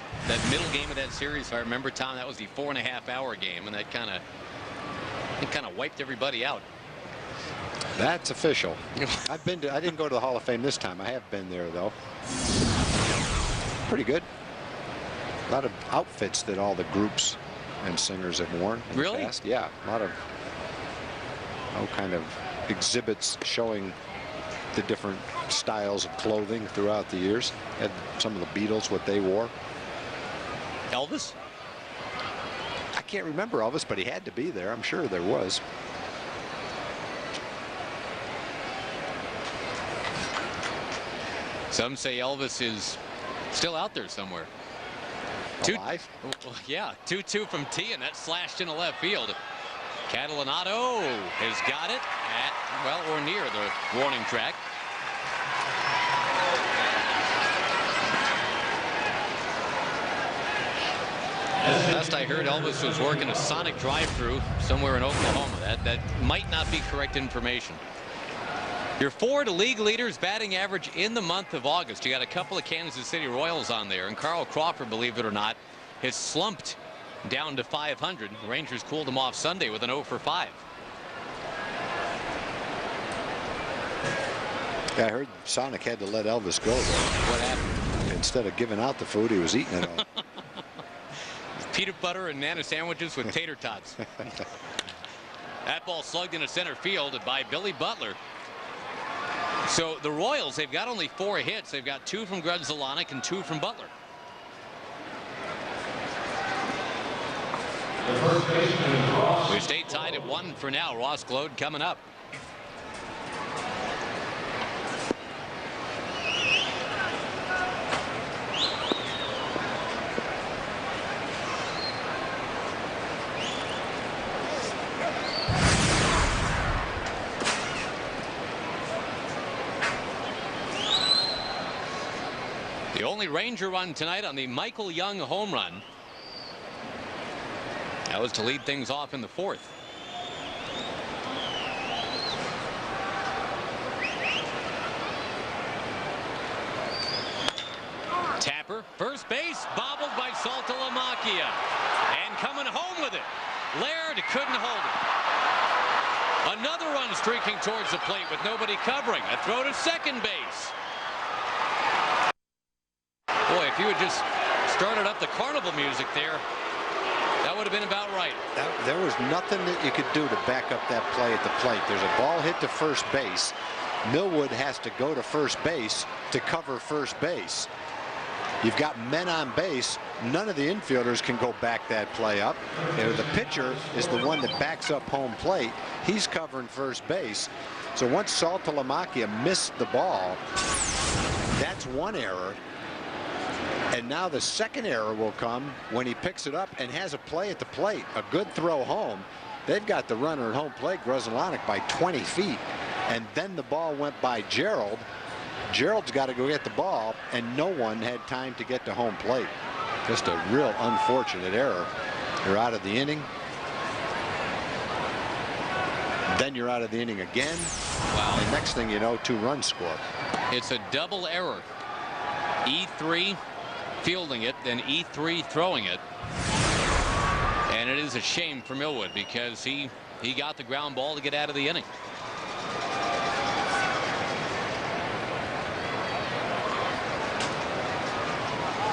[SPEAKER 1] middle game of that series, if I remember, Tom, that was the 4.5-hour game, and that kind of wiped everybody out.
[SPEAKER 2] That's official. I didn't go to the Hall of Fame this time. I have been there though. Pretty good. A lot of outfits that all the groups and singers have worn in the past. Yeah, a lot of kind of exhibits showing the different styles of clothing throughout the years. Had some of the Beatles, what they wore.
[SPEAKER 1] Elvis?
[SPEAKER 2] I can't remember Elvis, but he had to be there. I'm sure there was.
[SPEAKER 1] Some say Elvis is still out there somewhere.
[SPEAKER 2] Alive?
[SPEAKER 1] Yeah, 2-2 from Teahan. That slashed into left field. Catalanato has got it at, well, or near the warning track. Last I heard, Elvis was working a Sonic drive-thru somewhere in Oklahoma. That might not be correct information. Your Ford league leaders batting average in the month of August. You got a couple of Kansas City Royals on there, and Carl Crawford, believe it or not, has slumped down to 500. The Rangers cooled them off Sunday with an 0 for 5.
[SPEAKER 2] Yeah, I heard Sonic had to let Elvis go, though.
[SPEAKER 1] What happened?
[SPEAKER 2] Instead of giving out the food, he was eating it all.
[SPEAKER 1] Peanut butter and nana sandwiches with tater tots. That ball slugged into center field by Billy Butler. So the Royals, they've got only 4 hits. They've got 2 from Grudzielanek and 2 from Butler. We stay tied at 1 for now. Ross Glode coming up. The only Ranger run tonight on the Michael Young home run. That was to lead things off in the 4th. Tapper, first base, bobbled by Saltalamacchia. And coming home with it. Laird couldn't hold it. Another run streaking towards the plate with nobody covering. A throw to second base. Boy, if you had just started up the carnival music there, that would have been about right.
[SPEAKER 2] There was nothing that you could do to back up that play at the plate. There's a ball hit to first base. Millwood has to go to first base to cover first base. You've got men on base. None of the infielders can go back that play up. The pitcher is the one that backs up home plate. He's covering first base. So once Saltalamacchia missed the ball, that's one error. And now the second error will come when he picks it up and has a play at the plate. A good throw home. They've got the runner at home plate, Grudzielanek, by 20 feet. And then the ball went by Gerald. Gerald's got to go get the ball, and no one had time to get to home plate. Just a real unfortunate error. You're out of the inning. Then you're out of the inning again.
[SPEAKER 1] Wow.
[SPEAKER 2] And next thing you know, 2 runs scored.
[SPEAKER 1] It's a double error. E3 fielding it, then E3 throwing it. And it is a shame for Millwood because he got the ground ball to get out of the inning.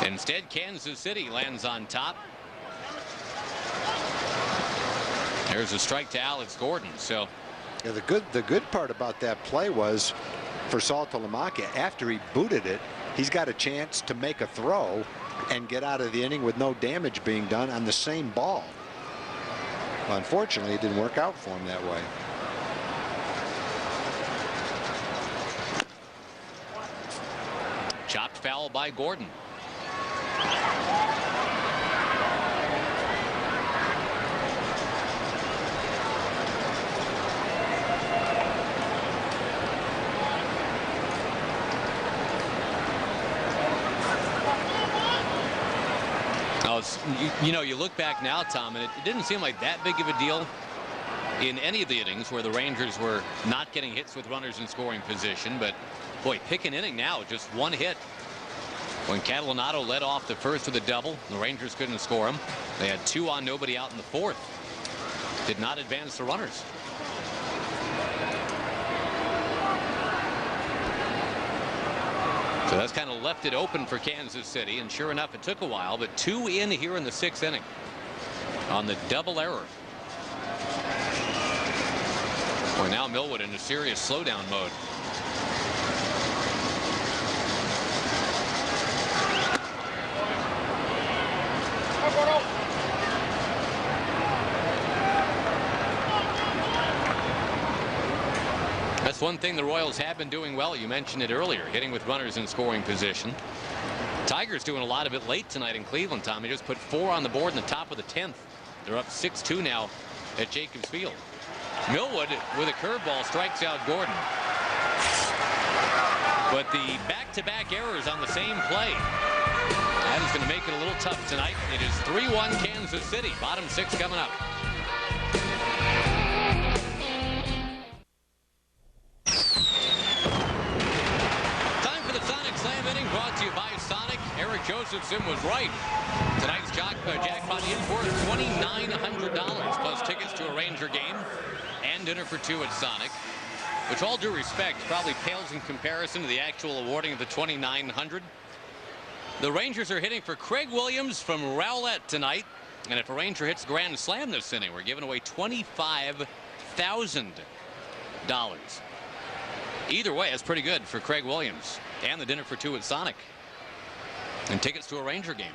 [SPEAKER 1] Instead, Kansas City lands on top. There's a strike to Alex Gordon. So
[SPEAKER 2] yeah, the good part about that play was for Saltalamacchia, after he booted it, he's got a chance to make a throw and get out of the inning with no damage being done on the same ball. Well, unfortunately, it didn't work out for him that way.
[SPEAKER 1] Chopped foul by Gordon. You know, you look back now, Tom, and it didn't seem like that big of a deal in any of the innings where the Rangers were not getting hits with runners in scoring position. But boy, pick an inning now, just 1 hit. When Catalanato led off the first with a double, the Rangers couldn't score him. They had 2 on, nobody out in the 4th. Did not advance the runners. So that's kind of left it open for Kansas City, and sure enough, it took a while, but 2 in here in the 6th inning on the double error. Well, now Millwood in a serious slowdown mode. That's one thing the Royals have been doing well. You mentioned it earlier, hitting with runners in scoring position. Tigers doing a lot of it late tonight in Cleveland, Tom. They just put 4 on the board in the top of the 10th. They're up 6-2 now at Jacobs Field. Millwood with a curveball strikes out Gordon. But the back-to-back errors on the same play. That is going to make it a little tough tonight. It is 3-1 Kansas City. Bottom 6 coming up. Time for the Sonic Slam inning, brought to you by Sonic. Eric Joseph Sim was right. Tonight's jackpot is worth $2,900 plus tickets to a Ranger game and dinner for two at Sonic, which, all due respect, probably pales in comparison to the actual awarding of the $2,900. The Rangers are hitting for Craig Williams from Rowlett tonight, and if a Ranger hits grand slam this inning, we're giving away $25,000. Either way, that's pretty good for Craig Williams and the dinner for two at Sonic and tickets to a Ranger game.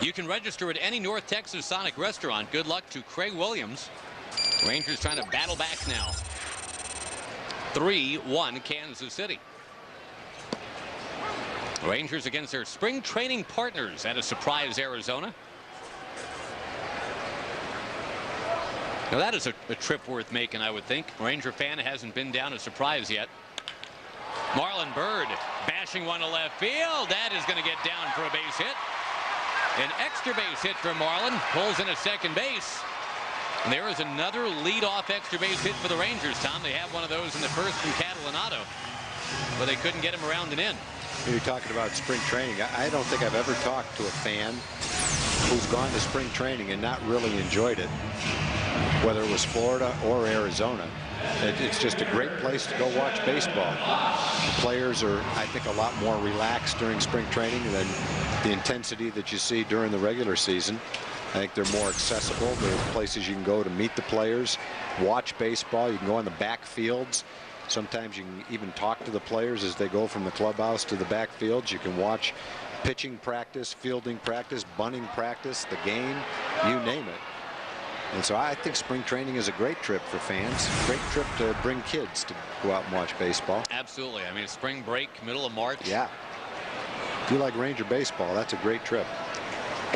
[SPEAKER 1] You can register at any North Texas Sonic restaurant. Good luck to Craig Williams. Rangers trying to battle back now. 3-1 Kansas City. Rangers against their spring training partners at a surprise Arizona. Now that is a trip worth making, I would think. Ranger fan hasn't been down a surprise yet. Marlon Byrd bashing one to left field. That is going to get down for a base hit. An extra base hit for Marlon. Pulls in a second base. And there is another leadoff extra base hit for the Rangers, Tom. They have one of those in the first from Catalanato, but they couldn't get him around and in.
[SPEAKER 2] You're talking about spring training. I don't think I've ever talked to a fan who's gone to spring training and not really enjoyed it, whether it was Florida or Arizona. It's just a great place to go watch baseball. The players are, I think, a lot more relaxed during spring training than the intensity that you see during the regular season. I think they're more accessible. There are places you can go to meet the players, watch baseball. You can go on the back fields. Sometimes you can even talk to the players as they go from the clubhouse to the back fields. You can watch pitching practice, fielding practice, bunting practice, the game, you name it. And so I think spring training is a great trip for fans. Great trip to bring kids to go out and watch baseball.
[SPEAKER 1] Absolutely. I mean, spring break, middle of March.
[SPEAKER 2] Yeah. If you like Ranger baseball, that's a great trip.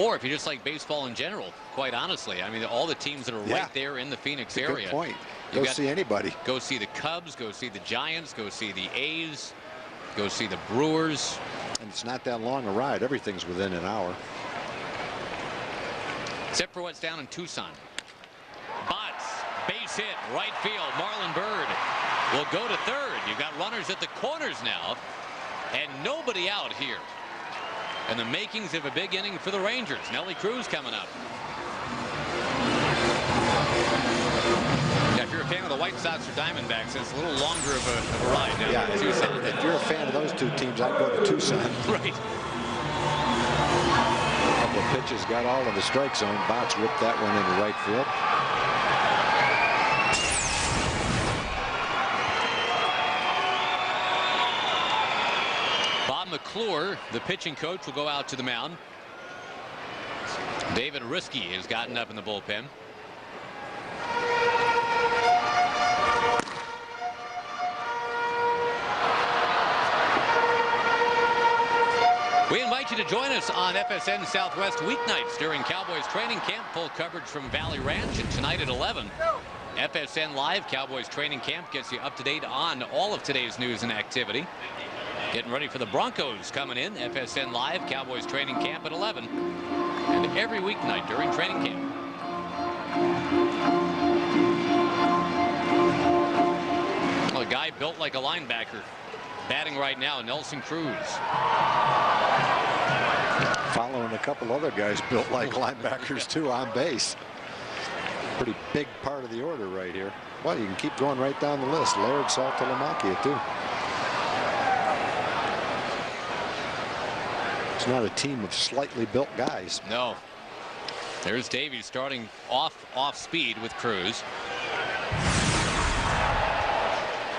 [SPEAKER 1] Or if you just like baseball in general, quite honestly. I mean, all the teams that are right there in the Phoenix area.
[SPEAKER 2] Good point. Go see anybody.
[SPEAKER 1] Go see the Cubs, go see the Giants, go see the A's, go see the Brewers.
[SPEAKER 2] And it's not that long a ride. Everything's within an hour.
[SPEAKER 1] Except for what's down in Tucson. Botts, base hit, right field. Marlon Byrd will go to third. You've got runners at the corners now, and nobody out here. And the makings of a big inning for the Rangers. Nelly Cruz coming up. Now, if you're a fan of the White Sox or Diamondbacks, it's a little longer of a ride down in Tucson.
[SPEAKER 2] If you're a fan of those two teams, I'd go to Tucson.
[SPEAKER 1] Right.
[SPEAKER 2] A couple of pitches got all in the strike zone. Botts whipped that one into right field.
[SPEAKER 1] McClure, the pitching coach, will go out to the mound. David Risky has gotten up in the bullpen. We invite you to join us on FSN Southwest weeknights during Cowboys training camp. Full coverage from Valley Ranch, and tonight at 11. FSN Live Cowboys training camp gets you up to date on all of today's news and activity. Getting ready for the Broncos coming in. FSN Live Cowboys training camp at 11. And every weeknight during training camp. Well, a guy built like a linebacker. Batting right now, Nelson Cruz.
[SPEAKER 2] Following a couple other guys built like linebackers too on base. Pretty big part of the order right here. Well, you can keep going right down the list. Laird, Saltalamacchia too. It's not a team of slightly built guys.
[SPEAKER 1] No. There's Davies starting off speed with Cruz.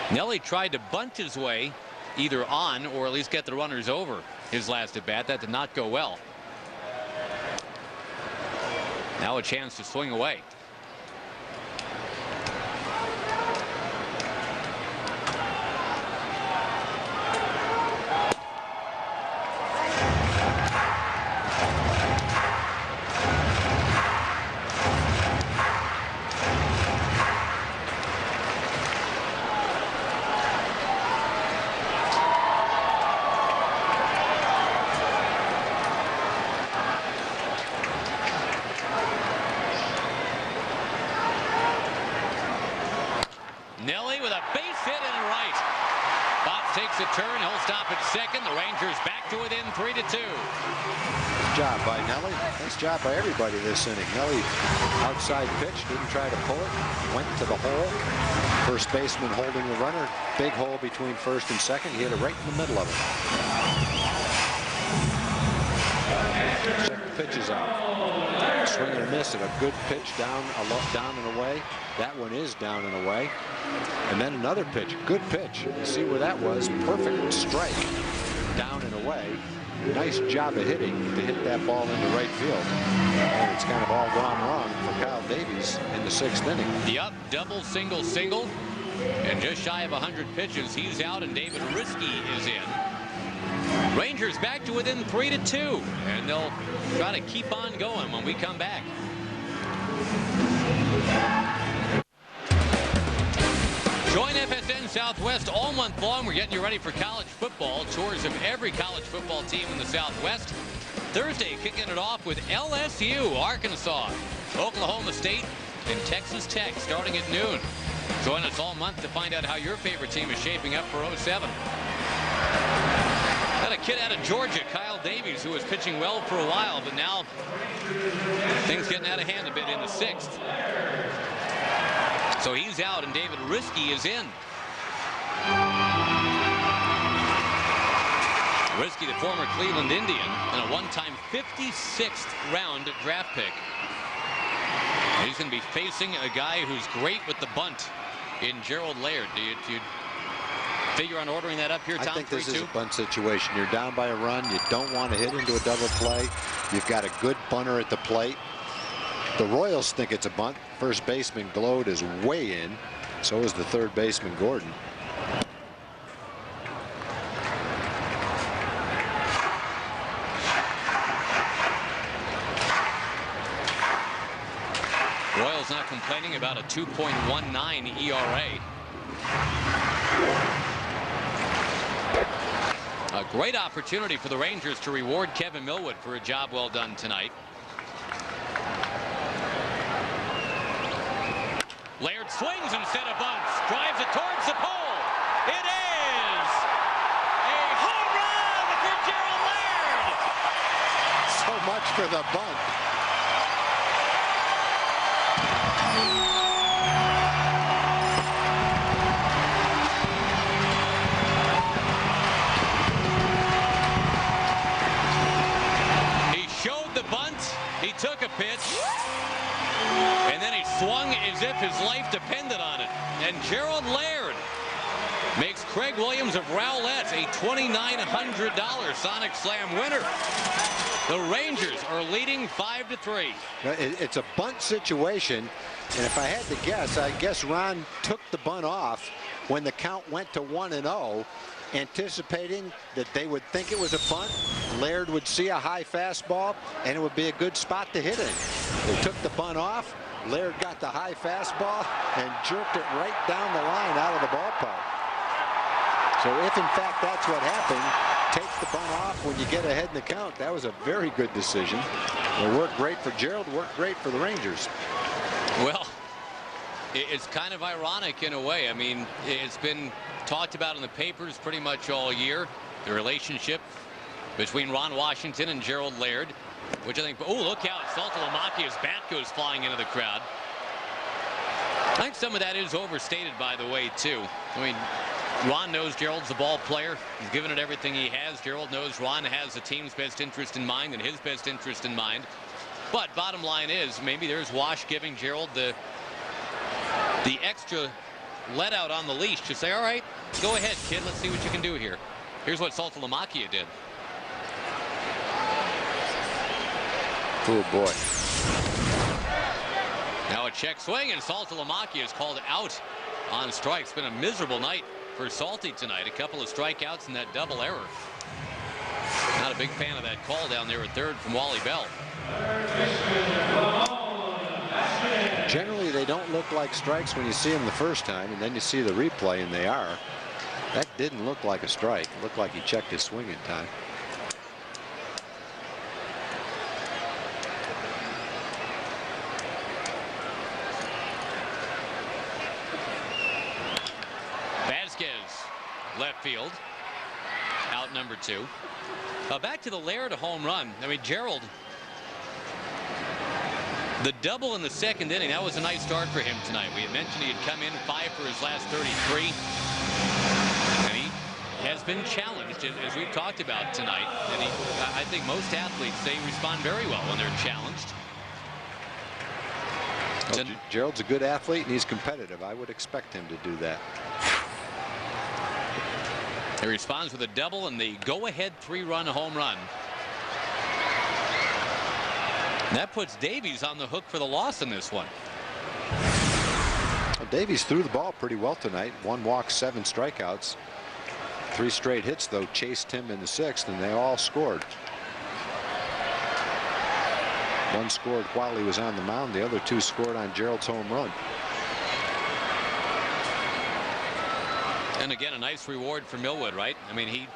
[SPEAKER 1] Nelly tried to bunt his way either on or at least get the runners over his last at bat. That did not go well. Now a chance to swing away. makes a turn. He'll stop at second. The Rangers back to within 3-2.
[SPEAKER 2] Nice job by Nelly. Nice job by everybody this inning. Nelly outside pitch, didn't try to pull it, went to the hole. First baseman holding the runner. Big hole between first and second. He hit it right in the middle of it. Check the pitches out. Swing and a miss and a good pitch down and away. That one is down and away. And then another pitch, good pitch. You see where that was? Perfect strike. Down and away. Nice job of hitting to hit that ball into right field. And it's kind of all gone wrong for Kyle Davies in the 6th inning.
[SPEAKER 1] Yep, double, single, single. And just shy of 100 pitches, he's out and David Riske is in. Rangers back to within 3-2. And they'll try to keep on going when we come back. Join FSN Southwest all month long. We're getting you ready for college football. Tours of every college football team in the Southwest. Thursday, kicking it off with LSU, Arkansas, Oklahoma State, and Texas Tech starting at noon. Join us all month to find out how your favorite team is shaping up for 07. Got a kid out of Georgia, Kyle Davies, who was pitching well for a while, but now things getting out of hand a bit in the 6th. So he's out and David Riske is in. Riske, the former Cleveland Indian, and a one-time 56th round draft pick. He's going to be facing a guy who's great with the bunt in Gerald Laird. Do you figure on ordering that up here, Tom?
[SPEAKER 2] I think this is a bunt situation. You're down by a run. You don't want to hit into a double play. You've got a good bunter at the plate. The Royals think it's a bunt. First baseman Glode is way in. So is the third baseman Gordon.
[SPEAKER 1] Royals not complaining about a 2.19 ERA. A great opportunity for the Rangers to reward Kevin Millwood for a job well done tonight. Laird swings instead of bunts, drives it towards the pole. It is a home run for Gerald Laird.
[SPEAKER 2] So much for the bunt.
[SPEAKER 1] He showed the bunt. He took a pitch. And then he swung as if his life depended on it. And Gerald Laird makes Craig Williams of Rowlett a $2,900 Sonic Slam winner. The Rangers are leading 5-3.
[SPEAKER 2] It's a bunt situation. And if I had to guess, I guess Ron took the bunt off when the count went to 1-0, anticipating that they would think it was a bunt. Laird would see a high fastball, and it would be a good spot to hit in. They took the bunt off. Laird got the high fastball and jerked it right down the line out of the ballpark. So if, in fact, that's what happened, take the bunt off when you get ahead in the count. That was a very good decision. It worked great for Gerald, worked great for the Rangers.
[SPEAKER 1] Well, it's kind of ironic in a way. I mean, it's been talked about in the papers pretty much all year, the relationship between Ron Washington and Gerald Laird, which I think, oh, look out, Saltalamacchia's bat goes flying into the crowd. I think some of that is overstated, by the way, too. I mean, Ron knows Gerald's a ball player. He's given it everything he has. Gerald knows Ron has the team's best interest in mind and his best interest in mind. But bottom line is, maybe there's Wash giving Gerald the extra let out on the leash to say, all right, go ahead, kid, let's see what you can do here. Here's what Saltalamacchia did.
[SPEAKER 2] Oh boy.
[SPEAKER 1] Now a check swing, and Saltalamacchia is called out on strikes. Been a miserable night for Salty tonight. A couple of strikeouts and that double error. Not a big fan of that call down there at third from Wally Bell.
[SPEAKER 2] Generally, they don't look like strikes when you see them the first time, and then you see the replay, and they are. That didn't look like a strike. It looked like he checked his swing in time.
[SPEAKER 1] Vasquez, left field. 2. Back to the Laird home run. I mean, Gerald, the double in the second inning, that was a nice start for him tonight. We had mentioned he had come in 5 for his last 33. And he has been challenged, as we've talked about tonight. And I think most athletes, they respond very well when they're challenged.
[SPEAKER 2] Well, Gerald's a good athlete and he's competitive. I would expect him to do that.
[SPEAKER 1] He responds with a double and the go-ahead 3-run home run. And that puts Davies on the hook for the loss in this one.
[SPEAKER 2] Well, Davies threw the ball pretty well tonight. 1 walk, 7 strikeouts. 3 straight hits, though, chased him in the 6th, and they all scored. 1 scored while he was on the mound. The other 2 scored on Gerald's home run.
[SPEAKER 1] And again, a nice reward for Millwood, right? I mean, he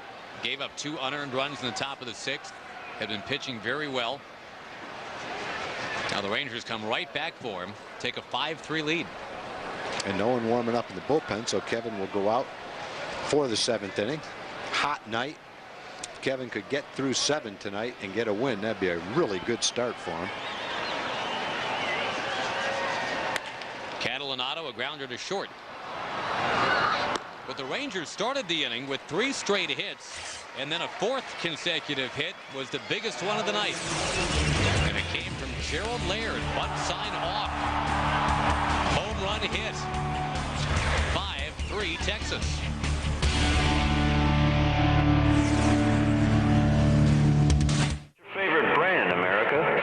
[SPEAKER 1] gave up 2 unearned runs in the top of the 6th. Had been pitching very well. Now the Rangers come right back for him. Take a 5-3 lead.
[SPEAKER 2] And no one warming up in the bullpen, so Kevin will go out for the 7th inning. Hot night. If Kevin could get through 7 tonight and get a win, that'd be a really good start for him.
[SPEAKER 1] Catalinato, a grounder to short. But the Rangers started the inning with 3 straight hits, and then a 4th consecutive hit was the biggest one of the night. And it came from Gerald Laird, bunt sign off. Home run hit. 5-3 Texas.
[SPEAKER 13] Favorite brand, America?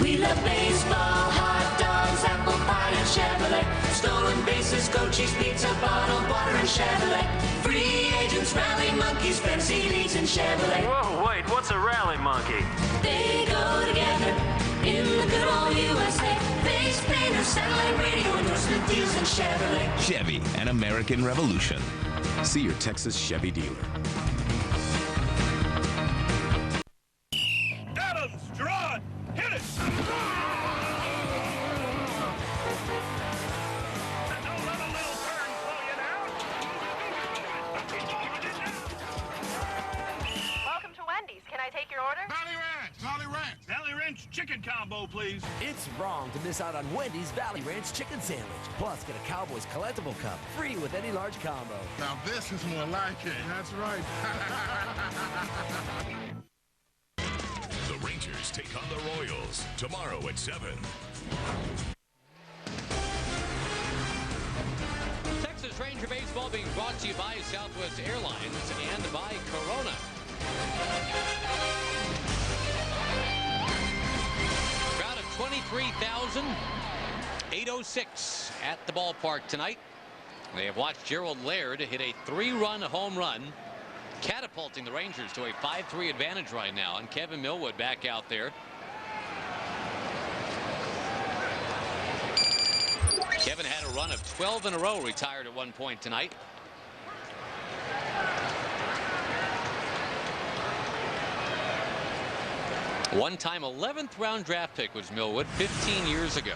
[SPEAKER 5] We love baseball, hot dogs, apple pie, and Chevrolet. Stolen bases, Cochise pizza, bottled water, and Chevrolet. Free agents, rally monkeys, fantasy leagues, and Chevrolet.
[SPEAKER 13] Whoa, wait, what's a rally monkey?
[SPEAKER 5] They go together in the good old USA. Face painters, satellite radio, endorsement deals, and Chevrolet.
[SPEAKER 22] Chevy, an American revolution. See your Texas Chevy dealer.
[SPEAKER 20] Adams, Gerard, hit it!
[SPEAKER 23] Welcome to Wendy's. Can I take your order?
[SPEAKER 20] Valley Ranch, Valley Ranch chicken combo, please.
[SPEAKER 24] It's wrong to miss out on Wendy's Valley Ranch chicken sandwich. Plus, get a Cowboys collectible cup free with any large combo.
[SPEAKER 20] Now this is more like it. That's right.
[SPEAKER 21] The Rangers take on the Royals tomorrow at 7.
[SPEAKER 1] Texas Ranger Baseball being brought to you by Southwest Airlines and by Corona. Crowd of 23,806 at the ballpark tonight. They have watched Gerald Laird hit a 3-run home run, catapulting the Rangers to a 5-3 advantage right now. And Kevin Millwood back out there. Kevin had a run of 12 in a row, retired at one point tonight. One-time 11th round draft pick was Millwood 15 years ago.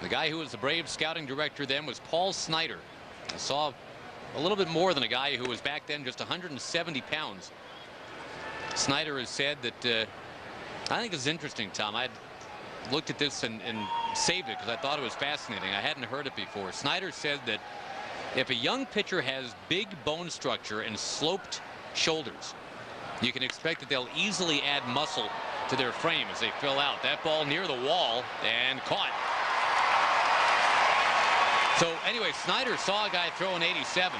[SPEAKER 1] The guy who was the Braves scouting director then was Paul Snyder. I saw a little bit more than a guy who was back then just 170 pounds. Snyder has said that I think this is interesting, Tom. I looked at this and saved it because I thought it was fascinating. I hadn't heard it before. Snyder said that if a young pitcher has big bone structure and sloped shoulders, you can expect that they'll easily add muscle to their frame as they fill out. That ball near the wall and caught. So anyway, Snyder saw a guy throw an 87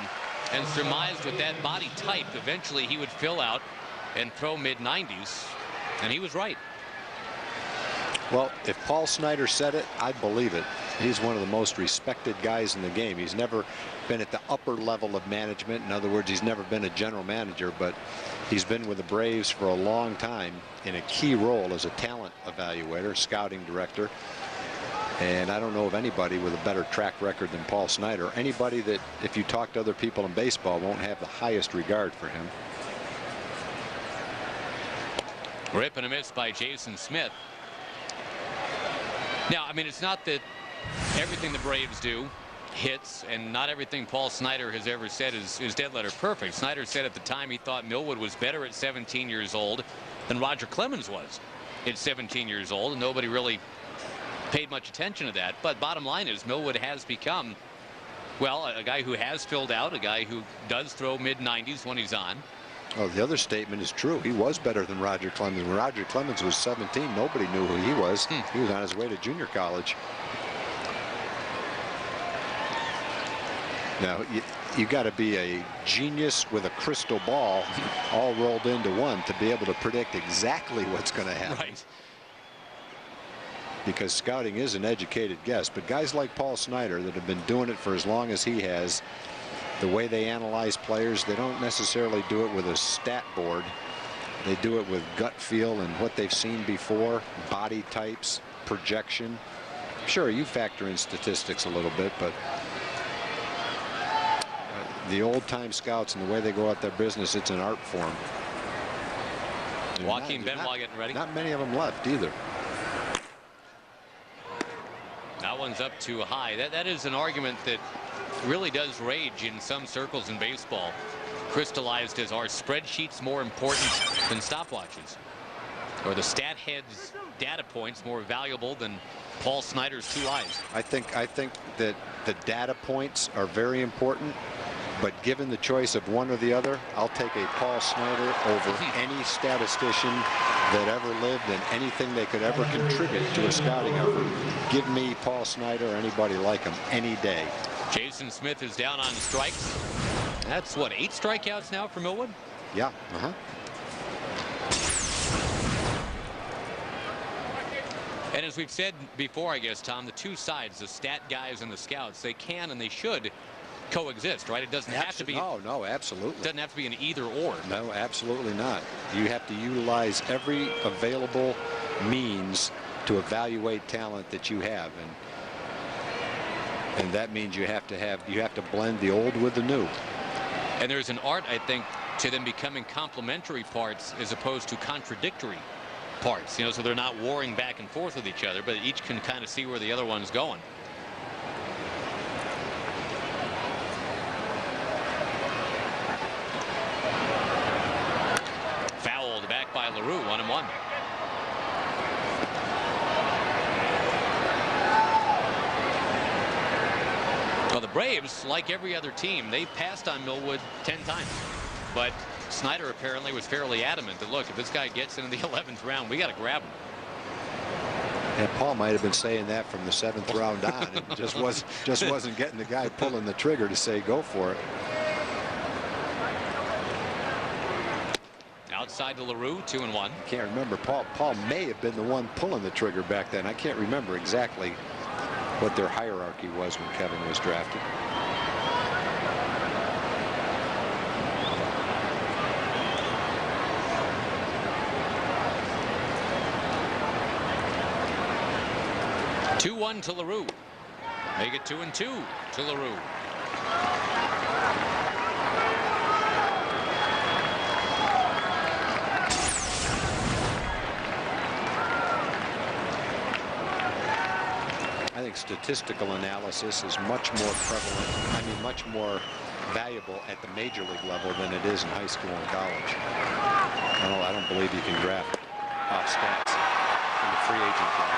[SPEAKER 1] and surmised with that body type eventually he would fill out and throw mid-90s, and he was right.
[SPEAKER 2] Well, if Paul Snyder said it, I believe it. He's one of the most respected guys in the game. He's never been at the upper level of management. In other words, he's never been a general manager, but he's been with the Braves for a long time in a key role as a talent evaluator, scouting director. And I don't know of anybody with a better track record than Paul Snyder. Anybody that, if you talk to other people in baseball, won't have the highest regard for him.
[SPEAKER 1] Rip and a miss by Jason Smith. Now, I mean, it's not that everything the Braves do hits, and not everything Paul Snyder has ever said is dead letter perfect. Snyder said at the time he thought Millwood was better at 17 years old than Roger Clemens was at 17 years old, and nobody really paid much attention to that. But bottom line is Millwood has become, well, a guy who has filled out, a guy who does throw mid-90s when he's on.
[SPEAKER 2] Oh, the other statement is true. He was better than Roger Clemens. When Roger Clemens was 17, nobody knew who he was. He was on his way to junior college. Now, you got to be a genius with a crystal ball all rolled into one to be able to predict exactly what's going to happen.
[SPEAKER 1] Right.
[SPEAKER 2] Because scouting is an educated guess. But guys like Paul Snyder that have been doing it for as long as he has, the way they analyze players, they don't necessarily do it with a stat board. They do it with gut feel and what they've seen before, body types, projection. Sure, you factor in statistics a little bit, but the old-time scouts and the way they go about their business, it's an art form.
[SPEAKER 1] Joaquin Benoit getting ready.
[SPEAKER 2] Not many of them left either.
[SPEAKER 1] That one's up too high. That is an argument that really does rage in some circles in baseball. Crystallized as, are spreadsheets more important than stopwatches? Or the stat head's data points more valuable than Paul Snyder's 2 eyes?
[SPEAKER 2] I think that the data points are very important. But given the choice of one or the other, I'll take a Paul Snyder over any statistician that ever lived and anything they could ever contribute to a scouting effort. Give me Paul Snyder or anybody like him any day.
[SPEAKER 1] Jason Smith is down on strikes. That's what, 8 strikeouts now for Millwood?
[SPEAKER 2] Yeah.
[SPEAKER 1] And as we've said before, I guess, Tom, the two sides, the stat guys and the scouts, they can and they should coexist, right? It doesn't have to be.
[SPEAKER 2] No, absolutely.
[SPEAKER 1] It doesn't have to be an either or.
[SPEAKER 2] No, absolutely not. You have to utilize every available means to evaluate talent that you have, and that means you have to blend the old with the new.
[SPEAKER 1] And there's an art, I think, to them becoming complementary parts as opposed to contradictory parts. You know, so they're not warring back and forth with each other, but each can kind of see where the other one's going. By LaRue, 1-1. Well, the Braves, like every other team, they passed on Millwood 10 times. But Snyder apparently was fairly adamant that, look, if this guy gets into the 11th round, we got to grab him.
[SPEAKER 2] And Paul might have been saying that from the 7th round on. It just wasn't getting the guy pulling the trigger to say go for it.
[SPEAKER 1] Outside to LaRue, 2-1.
[SPEAKER 2] Can't remember. Paul may have been the one pulling the trigger back then. I can't remember exactly what their hierarchy was when Kevin was drafted.
[SPEAKER 1] Two-1 to LaRue. Make it 2-2 to LaRue.
[SPEAKER 2] I think statistical analysis is much more prevalent, much more valuable at the major league level than it is in high school and college. I don't believe you can draft off stats in the free agent draft.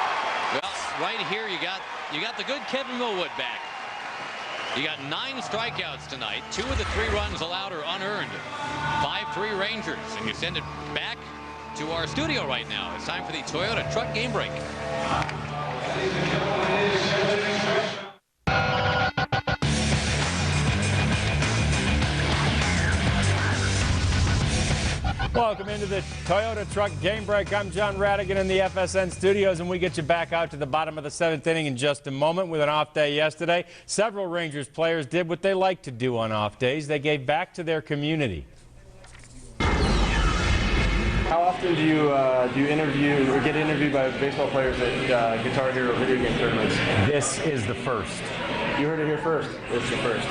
[SPEAKER 1] Well, right here you got the good Kevin Millwood back. You got 9 strikeouts tonight. 2 of the 3 runs allowed are unearned. 5-3 Rangers, and you send it back to our studio right now. It's time for the Toyota Truck Game Break.
[SPEAKER 6] Welcome into the Toyota Truck Game Break. I'm John Radigan in the FSN studios, and we get you back out to the bottom of the 7th inning in just a moment. With an off day yesterday, several Rangers players did what they like to do on off days. They gave back to their community.
[SPEAKER 7] How often do you interview or get interviewed by baseball players at Guitar Hero video game tournaments?
[SPEAKER 6] This is the first.
[SPEAKER 7] You heard it here first. It's the first.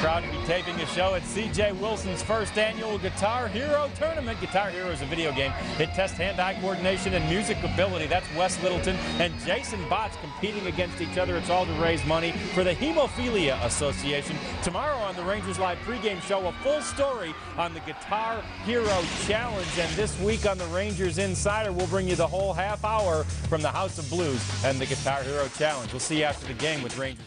[SPEAKER 6] Proud to be taping a show at C.J. Wilson's first annual Guitar Hero Tournament. Guitar Hero is a video game. It tests hand-eye coordination and music ability. That's Wes Littleton and Jason Botts competing against each other. It's all to raise money for the Hemophilia Association. Tomorrow on the Rangers Live pregame show, a full story on the Guitar Hero Challenge. And this week on the Rangers Insider, we'll bring you the whole half hour from the House of Blues and the Guitar Hero Challenge. We'll see you after the game with Rangers.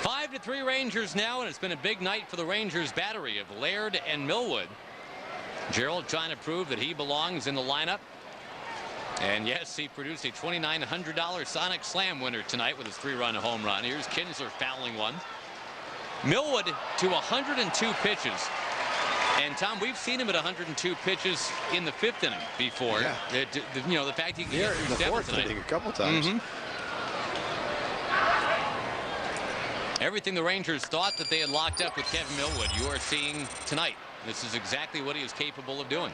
[SPEAKER 1] 5-3 Rangers now, and it's been a big night for the Rangers battery of Laird and Millwood. Gerald trying to prove that he belongs in the lineup. And yes, he produced a $2,900 Sonic Slam winner tonight with his 3-run home run. Here's Kinsler fouling one. Millwood to 102 pitches. And Tom, we've seen him at 102 pitches in the 5th inning before.
[SPEAKER 2] Yeah.
[SPEAKER 1] You know, the fact he can get
[SPEAKER 2] in the 4th inning a couple times.
[SPEAKER 1] Everything the Rangers thought that they had locked up with Kevin Millwood, you are seeing tonight. This is exactly what he is capable of doing.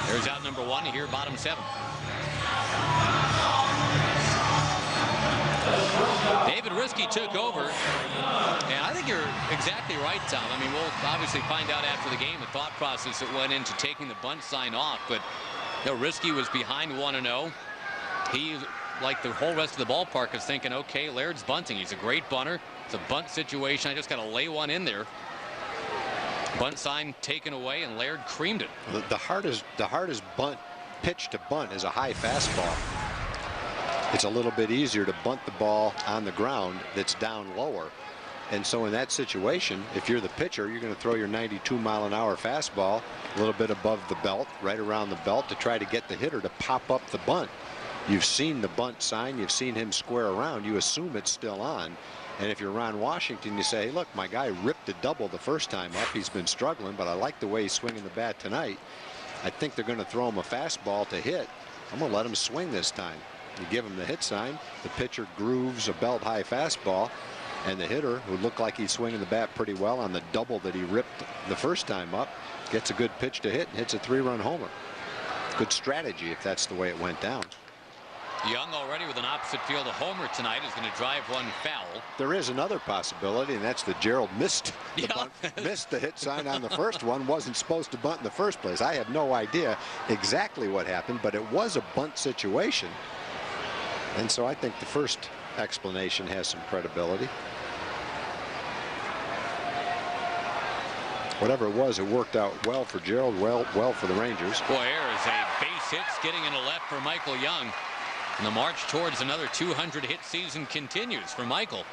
[SPEAKER 1] There's out number 1 here, bottom 7. David Riske took over, and I think you're exactly right, Tom. I mean, we'll obviously find out after the game the thought process that went into taking the bunt sign off, but you know, Riske was behind 1-0. He, like the whole rest of the ballpark, is thinking, okay, Laird's bunting. He's a great bunter. It's a bunt situation. I just got to lay one in there. Bunt sign taken away, and Laird creamed it.
[SPEAKER 2] The hardest bunt pitch to bunt is a high fastball. It's a little bit easier to bunt the ball on the ground that's down lower. And so in that situation, if you're the pitcher, you're going to throw your 92-mile-an-hour fastball a little bit above the belt, right around the belt, to try to get the hitter to pop up the bunt. You've seen the bunt sign. You've seen him square around. You assume it's still on. And if you're Ron Washington, you say, hey, look, my guy ripped a double the first time up. He's been struggling, but I like the way he's swinging the bat tonight. I think they're going to throw him a fastball to hit. I'm going to let him swing this time. You give him the hit sign. The pitcher grooves a belt-high fastball, and the hitter, who looked like he's swinging the bat pretty well on the double that he ripped the first time up, gets a good pitch to hit and hits a 3-run homer. Good strategy if that's the way it went down.
[SPEAKER 1] Young already with an opposite field homer tonight is going to drive one foul.
[SPEAKER 2] There is another possibility, and that's that Gerald missed the bunt, missed the hit sign on the first one. Wasn't supposed to bunt in the first place. I have no idea exactly what happened, but it was a bunt situation. And so I think the first explanation has some credibility. Whatever it was, it worked out well for Gerald, well for the Rangers.
[SPEAKER 1] Boy, there is a base hit getting into left for Michael Young. And the march towards another 200-hit season continues for Michael.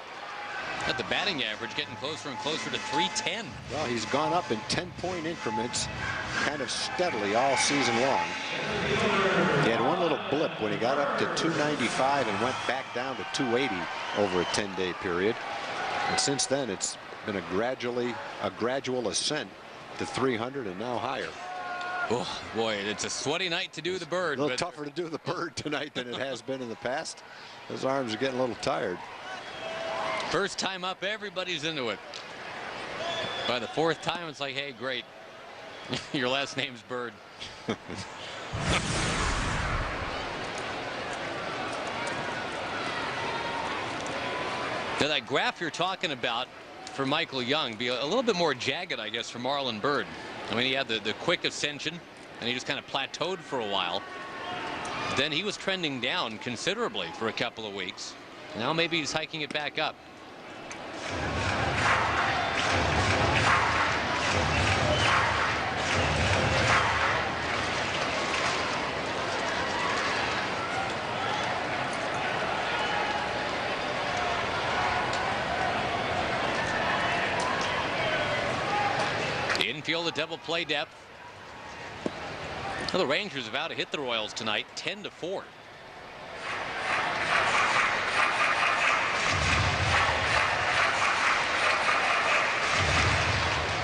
[SPEAKER 1] At the batting average getting closer and closer to 310.
[SPEAKER 2] Well, he's gone up in 10-point increments kind of steadily all season long. He had one little blip when he got up to 295 and went back down to 280 over a 10-day period. And since then, it's been a gradual ascent to 300 and now higher.
[SPEAKER 1] Oh, boy, it's a sweaty night to do the bird.
[SPEAKER 2] A little tougher to do the bird tonight than it has been in the past. His arms are getting a little tired.
[SPEAKER 1] First time up, everybody's into it. By the 4th time, it's like, hey, great. Your last name's Bird. Now, that graph you're talking about for Michael Young be a little bit more jagged, I guess, for Marlon Byrd. I mean, he had the quick ascension, and he just kind of plateaued for a while. Then he was trending down considerably for a couple of weeks. Now maybe he's hiking it back up. Infield, a double play depth. Well, the Rangers have out to hit the Royals tonight, 10-4.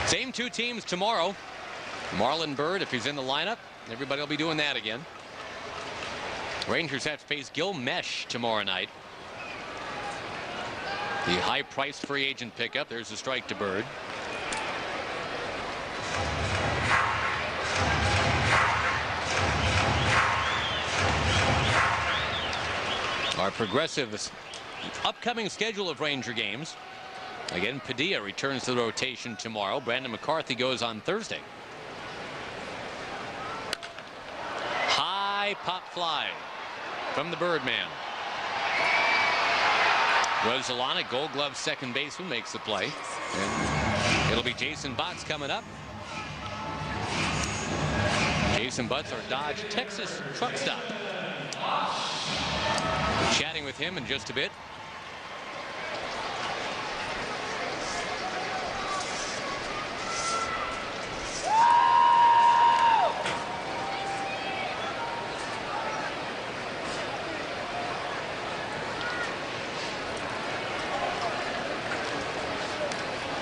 [SPEAKER 1] Same two teams tomorrow. Marlon Byrd, if he's in the lineup, everybody will be doing that again. Rangers have to face Gil Mesh tomorrow night. The high-priced free agent pickup. There's a strike to Byrd. Our Progressive upcoming schedule of Ranger games. Again, Padilla returns to the rotation tomorrow. Brandon McCarthy goes on Thursday. High pop fly from the Birdman. Rosalana, Gold Glove second baseman, makes the play. And it'll be Jason Botts coming up. Jason Butts, our Dodge Texas truck stop. Chatting with him in just a bit.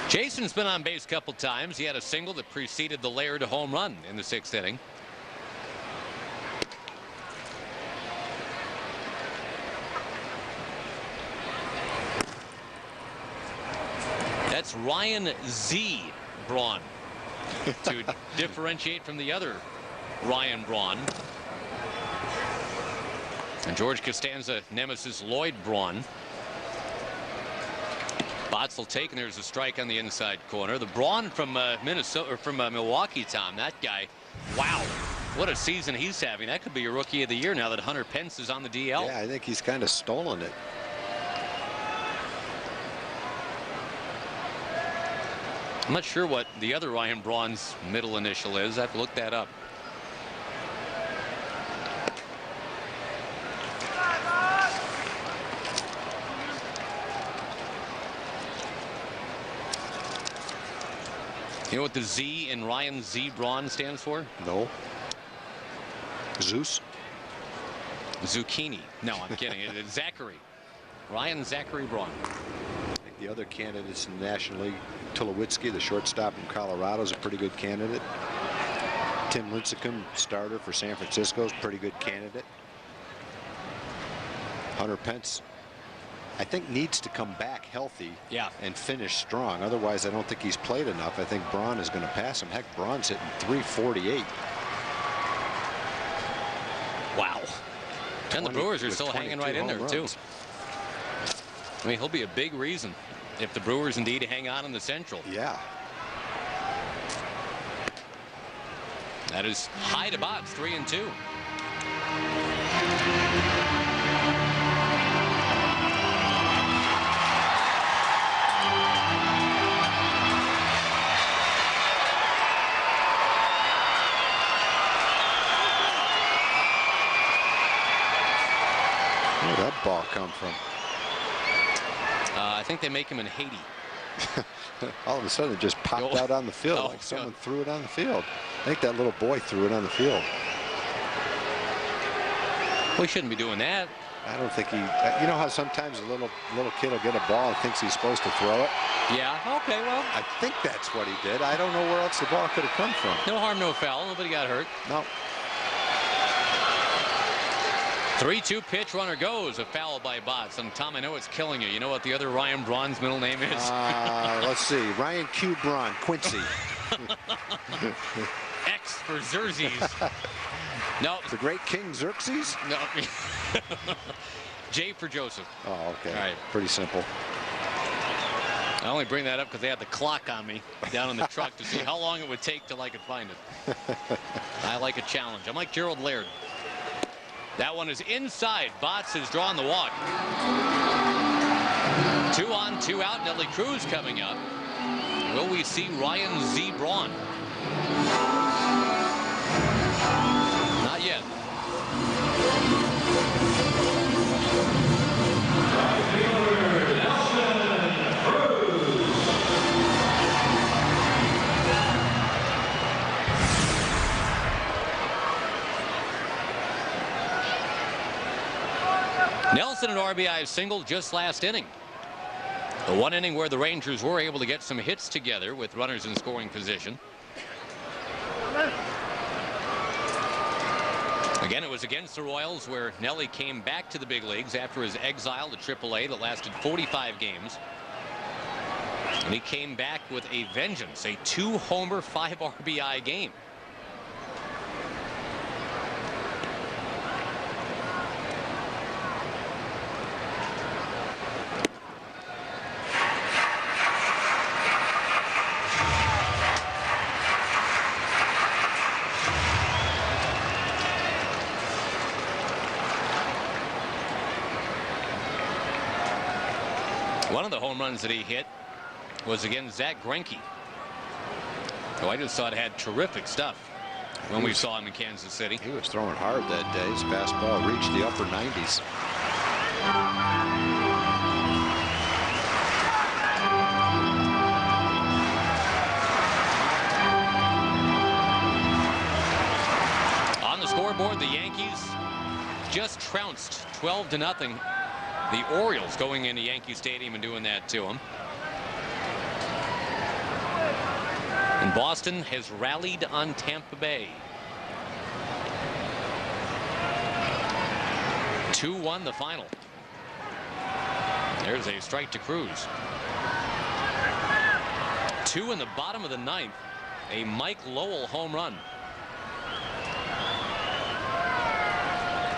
[SPEAKER 1] Jason's been on base a couple times. He had a single that preceded the Laird home run in the 6th inning. That's Ryan Z. Braun to differentiate from the other Ryan Braun. And George Costanza nemesis Lloyd Braun. Botts will take, and there's a strike on the inside corner. The Braun from Minnesota, or from Milwaukee, Tom, that guy, wow, what a season he's having. That could be a rookie of the year now that Hunter Pence is on the DL.
[SPEAKER 2] Yeah, I think he's kind of stolen it.
[SPEAKER 1] I'm not sure what the other Ryan Braun's middle initial is. I have to look that up. You know what the Z in Ryan Z. Braun stands for?
[SPEAKER 2] No. Zeus?
[SPEAKER 1] Zucchini. No, I'm kidding. It's Zachary. Ryan Zachary Braun.
[SPEAKER 2] I think the other candidates in the National League, Tulowitzki, the shortstop from Colorado, is a pretty good candidate. Tim Lincecum, starter for San Francisco, is a pretty good candidate. Hunter Pence, I think, needs to come back healthy and finish strong. Otherwise, I don't think he's played enough. I think Braun is going to pass him. Heck, Braun's hitting .348.
[SPEAKER 1] Wow. And the Brewers are still hanging right in there, too. I mean, he'll be a big reason if the Brewers indeed hang on in the Central.
[SPEAKER 2] Yeah.
[SPEAKER 1] That is high to Botts, 3-2.
[SPEAKER 2] Where'd that ball come from?
[SPEAKER 1] I think they make him in Haiti.
[SPEAKER 2] All of a sudden it just popped out on the field like someone threw it on the field. I think that little boy threw it on the field.
[SPEAKER 1] We shouldn't be doing that.
[SPEAKER 2] I don't think he, you know how sometimes a little kid will get a ball and thinks he's supposed to throw it?
[SPEAKER 1] Yeah, okay, well.
[SPEAKER 2] I think that's what he did. I don't know where else the ball could have come from.
[SPEAKER 1] No harm, no foul. Nobody got hurt.
[SPEAKER 2] No.
[SPEAKER 1] 3-2 pitch, runner goes. A foul by Botts. And Tom, I know it's killing you. You know what the other Ryan Braun's middle name is?
[SPEAKER 2] Let's see. Ryan Q. Braun, Quincy.
[SPEAKER 1] X for Xerxes. No.
[SPEAKER 2] The great King Xerxes?
[SPEAKER 1] No. J for Joseph.
[SPEAKER 2] Oh, okay.
[SPEAKER 1] All right.
[SPEAKER 2] Pretty simple.
[SPEAKER 1] I only bring that up because they had the clock on me down in the truck to see how long it would take till I could find it. I like a challenge. I'm like Gerald Laird. That one is inside. Botts has drawn the walk. 2 on, 2 out. Nelly Cruz coming up. Will we see Ryan Z. Braun? Not yet. Nelson and RBI single just last inning. The one inning where the Rangers were able to get some hits together with runners in scoring position. Again, it was against the Royals where Nelly came back to the big leagues after his exile to AAA that lasted 45 games. And he came back with a vengeance, a 2-homer, 5 RBI game. One of the home runs that he hit was against Zach Greinke. Oh, I just thought it had terrific stuff when we saw him in Kansas City.
[SPEAKER 2] He was throwing hard that day. His fastball reached the upper 90s.
[SPEAKER 1] On the scoreboard, the Yankees just trounced 12-0 the Orioles, going into Yankee Stadium and doing that to them. And Boston has rallied on Tampa Bay. 2-1 the final. There's a strike to Cruz. 2 in the bottom of the 9th. A Mike Lowell home run.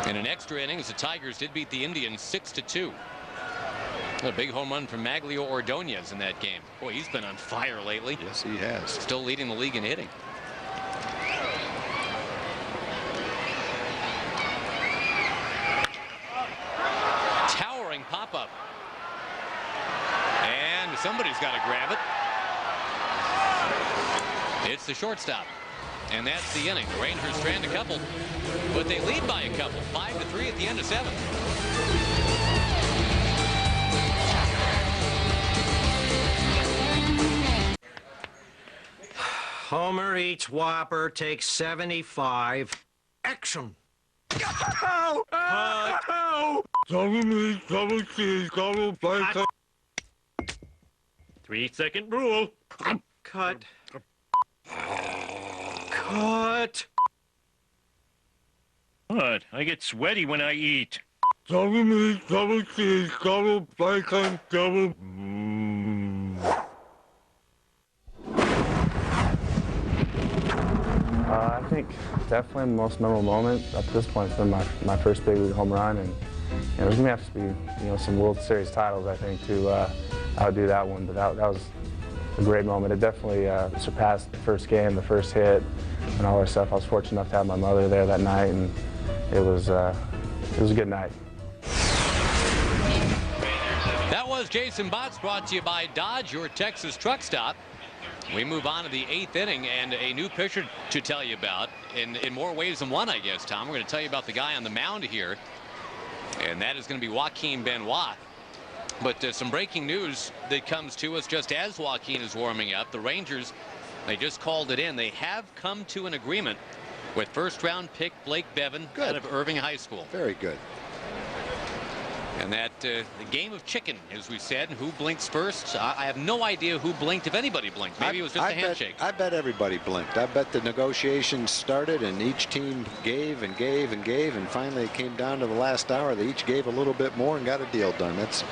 [SPEAKER 1] In an extra innings, the Tigers did beat the Indians 6-2. A big home run from Maglio Ordonez in that game. Boy, he's been on fire lately.
[SPEAKER 2] Yes, he has.
[SPEAKER 1] Still leading the league in hitting. Towering pop-up. And somebody's got to grab it. It's the shortstop. And that's the inning. The Rangers strand a couple, but they lead by a couple. 5-3 at the end of 7.
[SPEAKER 8] Homer eats Whopper, takes 75. Action.
[SPEAKER 9] Ow! Ow! Double meat, double cheese, double bacon.
[SPEAKER 13] 3-second rule.
[SPEAKER 8] Cut. Cut.
[SPEAKER 13] What? I get sweaty when I eat.
[SPEAKER 9] Double meat, double cheese, double bacon, double...
[SPEAKER 7] I think definitely the most memorable moment up to this point has been my first big league home run, and there's gonna have to be some World Series titles, I think, to outdo that one. But that was a great moment. It definitely surpassed the first game, the first hit, and all that stuff. I was fortunate enough to have my mother there that night, and it was a good night.
[SPEAKER 1] That was Jason Botts, brought to you by Dodge, your Texas truck stop. We move on to the 8th inning, and a new pitcher to tell you about in more ways than one, I guess, Tom. We're going to tell you about the guy on the mound here, and that is going to be Joaquin Benoit. But some breaking news that comes to us just as Joaquin is warming up. The Rangers, they just called it in. They have come to an agreement with first-round pick Blake Bevan out of Irving High School.
[SPEAKER 2] Very good.
[SPEAKER 1] And that the game of chicken, as we said, who blinks first? I have no idea who blinked, if anybody blinked. Maybe it was just a handshake.
[SPEAKER 2] I bet everybody blinked. I bet the negotiations started and each team gave and gave and gave, and finally it came down to the last hour. They each gave a little bit more and got a deal done. That's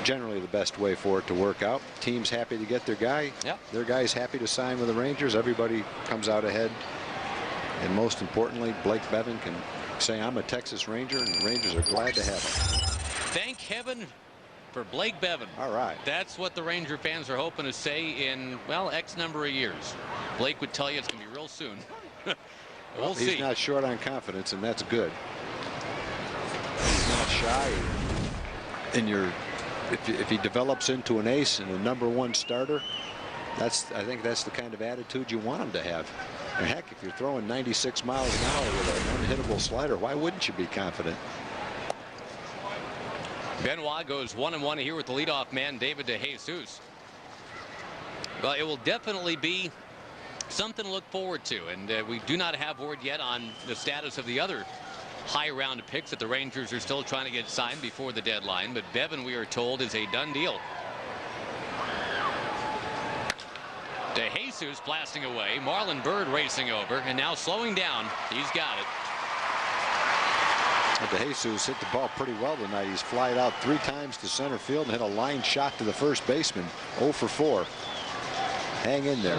[SPEAKER 2] generally the best way for it to work out. Team's happy to get their guy.
[SPEAKER 1] Yep.
[SPEAKER 2] Their guy's happy to sign with the Rangers. Everybody comes out ahead. And most importantly, Blake Bevan can say, I'm a Texas Ranger, and the Rangers are glad to have him.
[SPEAKER 1] Thank heaven for Blake Bevan.
[SPEAKER 2] All right.
[SPEAKER 1] That's what the Ranger fans are hoping to say in, well, X number of years. Blake would tell you it's going to be real soon. We'll see.
[SPEAKER 2] He's not short on confidence, and that's good. He's not shy. And if he develops into an ace and a #1 starter, I think that's the kind of attitude you want him to have. And heck, if you're throwing 96 miles an hour with an unhittable slider, why wouldn't you be confident?
[SPEAKER 1] Benoit goes 1-1 here with the leadoff man, David DeJesus. Well, it will definitely be something to look forward to, and we do not have word yet on the status of the other high-round picks that the Rangers are still trying to get signed before the deadline. But Bevan, we are told, is a done deal. DeJesus blasting away. Marlon Byrd racing over, and now slowing down. He's got it.
[SPEAKER 2] DeJesus hit the ball pretty well tonight. He's flied out 3 times to center field and hit a line shot to the first baseman. 0 for 4. Hang in there.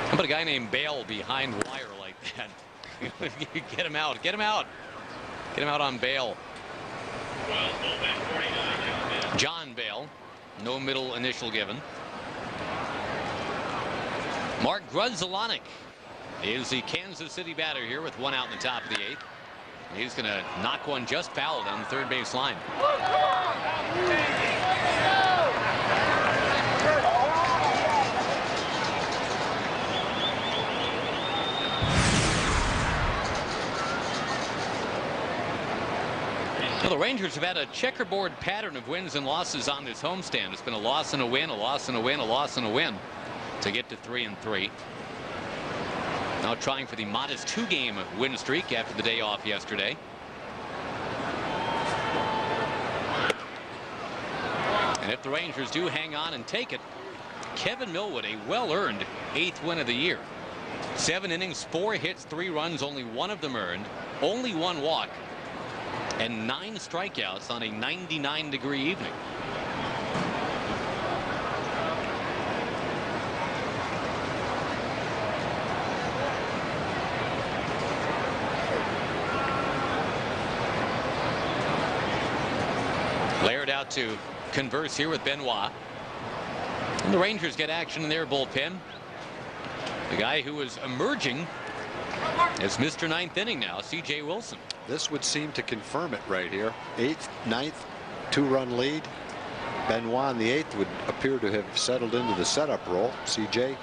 [SPEAKER 1] How about a guy named Bale behind wire like that? Get him out. Get him out. Get him out on Bale. John Bale, no middle initial given. Mark Grudzielanek is the Kansas City batter here with 1 out in the top of the 8th. He's going to knock one just foul down the third base line. Well, the Rangers have had a checkerboard pattern of wins and losses on this homestand. It's been a loss and a win, a loss and a win, a loss and a win to get to 3-3. Now trying for the modest 2-game win streak after the day off yesterday. And if the Rangers do hang on and take it, Kevin Millwood, a well-earned 8th win of the year. 7 innings, 4 hits, 3 runs, only 1 of them earned, only 1 walk, and 9 strikeouts on a 99-degree evening. Laird out to converse here with Benoit. And the Rangers get action in their bullpen. The guy who is emerging as Mr. 9th inning now, C.J. Wilson.
[SPEAKER 2] This would seem to confirm it right here. 8th, 9th, 2-run lead. Benoit in the 8th would appear to have settled into the setup role. C.J.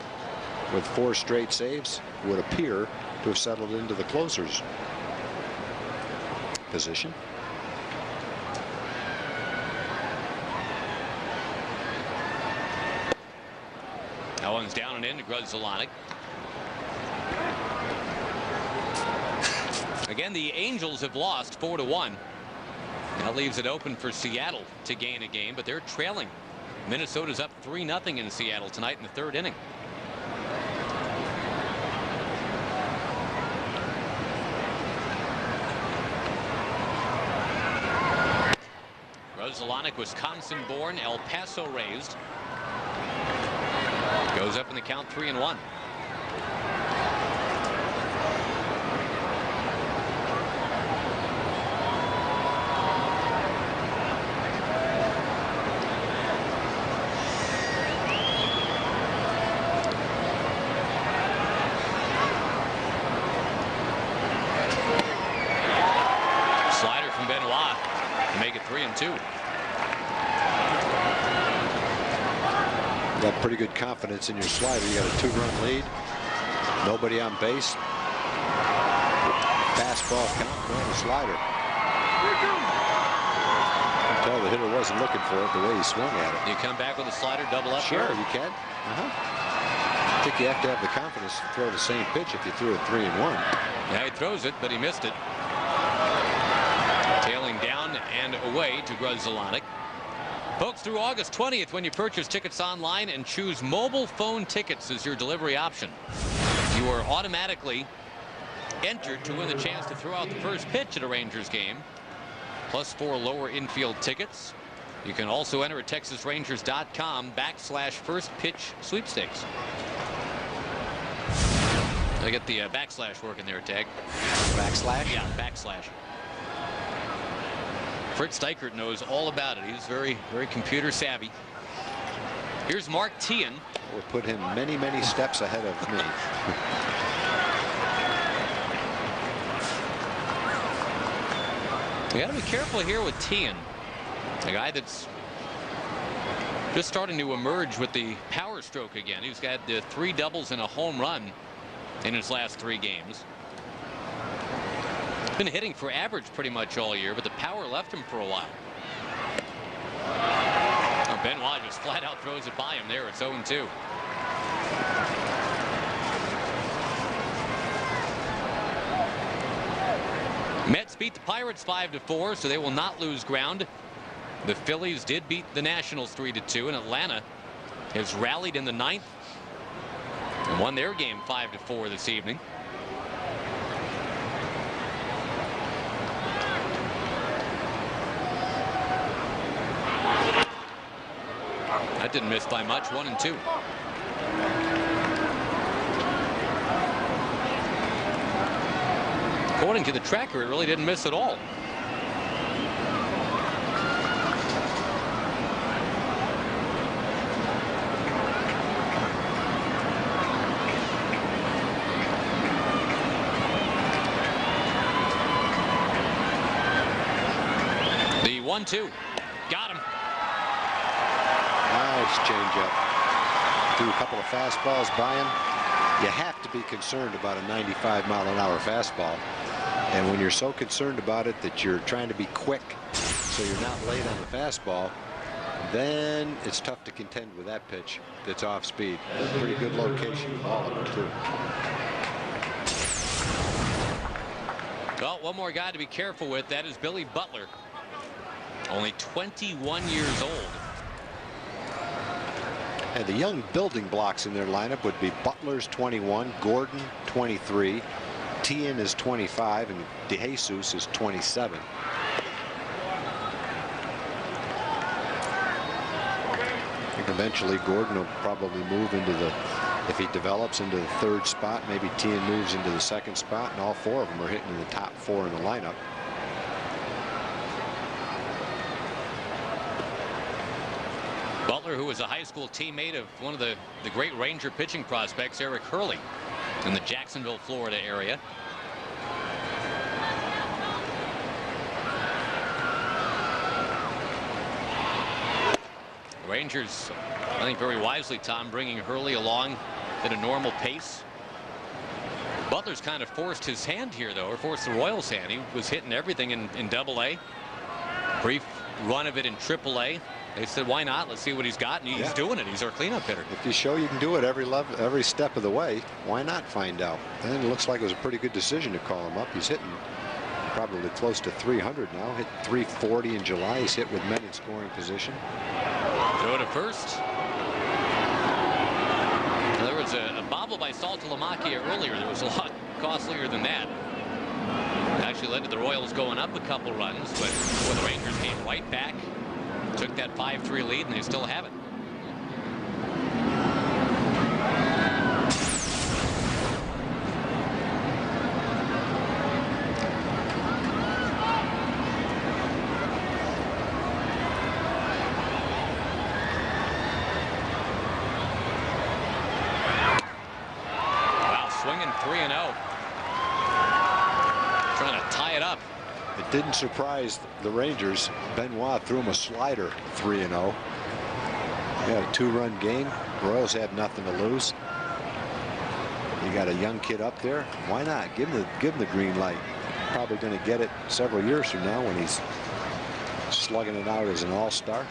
[SPEAKER 2] with 4 straight saves would appear to have settled into the closer's position.
[SPEAKER 1] That one's down and in to Grudzielanek. Again, the Angels have lost 4-1. That leaves it open for Seattle to gain a game, but they're trailing. Minnesota's up 3-0 in Seattle tonight in the 3rd inning. Grudzielanek, Wisconsin-born, El Paso raised. Goes up in the count 3-1. Slider from Benoit to make it 3-2.
[SPEAKER 2] You got pretty good confidence in your slider. You got a 2-run lead. Nobody on base. Fastball count, going to slider. You can tell the hitter wasn't looking for it the way he swung at it.
[SPEAKER 1] You come back with a slider, double up.
[SPEAKER 2] Sure,
[SPEAKER 1] here.
[SPEAKER 2] you can. I think you have to have the confidence to throw the same pitch if you threw it 3-1.
[SPEAKER 1] Yeah, he throws it, but he missed it. Tailing down and away to Grudzielanek. Folks, through August 20th, when you purchase tickets online and choose mobile phone tickets as your delivery option, you are automatically entered to win the chance to throw out the first pitch at a Rangers game, plus 4 lower infield tickets. You can also enter at TexasRangers.com/first pitch sweepstakes. I get the backslash working there, Tag.
[SPEAKER 2] Backslash?
[SPEAKER 1] Yeah, backslash. Fritz Dykert knows all about it. He's very, very computer savvy. Here's Mark Teahen.
[SPEAKER 2] Will put him many, many steps ahead of me.
[SPEAKER 1] You got to be careful here with Teahen, a guy that's just starting to emerge with the power stroke again. He's got 3 doubles and a home run in his last 3 games. Been hitting for average pretty much all year, but the power left him for a while. Oh, Benoit just flat out throws it by him there. It's 0-2. Mets beat the Pirates 5-4, so they will not lose ground. The Phillies did beat the Nationals 3-2, and Atlanta has rallied in the 9th and won their game 5-4 this evening. That didn't miss by much. 1-2. According to the tracker, it really didn't miss at all. 1-2. Got him.
[SPEAKER 2] Nice changeup. Threw a couple of fastballs by him. You have to be concerned about a 95-mile-an-hour fastball. And when you're so concerned about it that you're trying to be quick so you're not late on the fastball, then it's tough to contend with that pitch that's off speed. Pretty good location, all of them, too.
[SPEAKER 1] Well, one more guy to be careful with. That is Billy Butler. Only 21 years old.
[SPEAKER 2] And the young building blocks in their lineup would be Butler's 21, Gordon 23, Tien is 25, and DeJesus is 27. I think eventually Gordon will probably move into the, if he develops, into the third spot. Maybe Tien moves into the second spot, and all four of them are hitting in the top four in the lineup.
[SPEAKER 1] Butler, who was a high school teammate of one of the great Ranger pitching prospects, Eric Hurley, in the Jacksonville, Florida area. The Rangers, I think very wisely, Tom, bringing Hurley along at a normal pace. Butler's kind of forced his hand here, though, or forced the Royals' hand. He was hitting everything in Double-A. Brief run of it in Triple-A. They said, why not? Let's see what he's got. And he's doing it. He's our cleanup hitter.
[SPEAKER 2] If you show you can do it every step of the way, why not find out? And it looks like it was a pretty good decision to call him up. He's hitting probably close to 300 now. Hit 340 in July. He's hit with men in scoring position.
[SPEAKER 1] Throw to first. There was a bobble by Saltalamacchia earlier that was a lot costlier than that. It actually led to the Royals going up a couple runs, but the Rangers came right back. Took that 5-3 lead, and they still have it. Wow, swinging 3-0. Trying to tie it up.
[SPEAKER 2] It didn't surprise the Rangers. Benoit threw him a slider, 3-0. He had a 2-run game. Royals had nothing to lose. You got a young kid up there. Why not? Give him the green light. Probably going to get it several years from now when he's slugging it out as an all-star.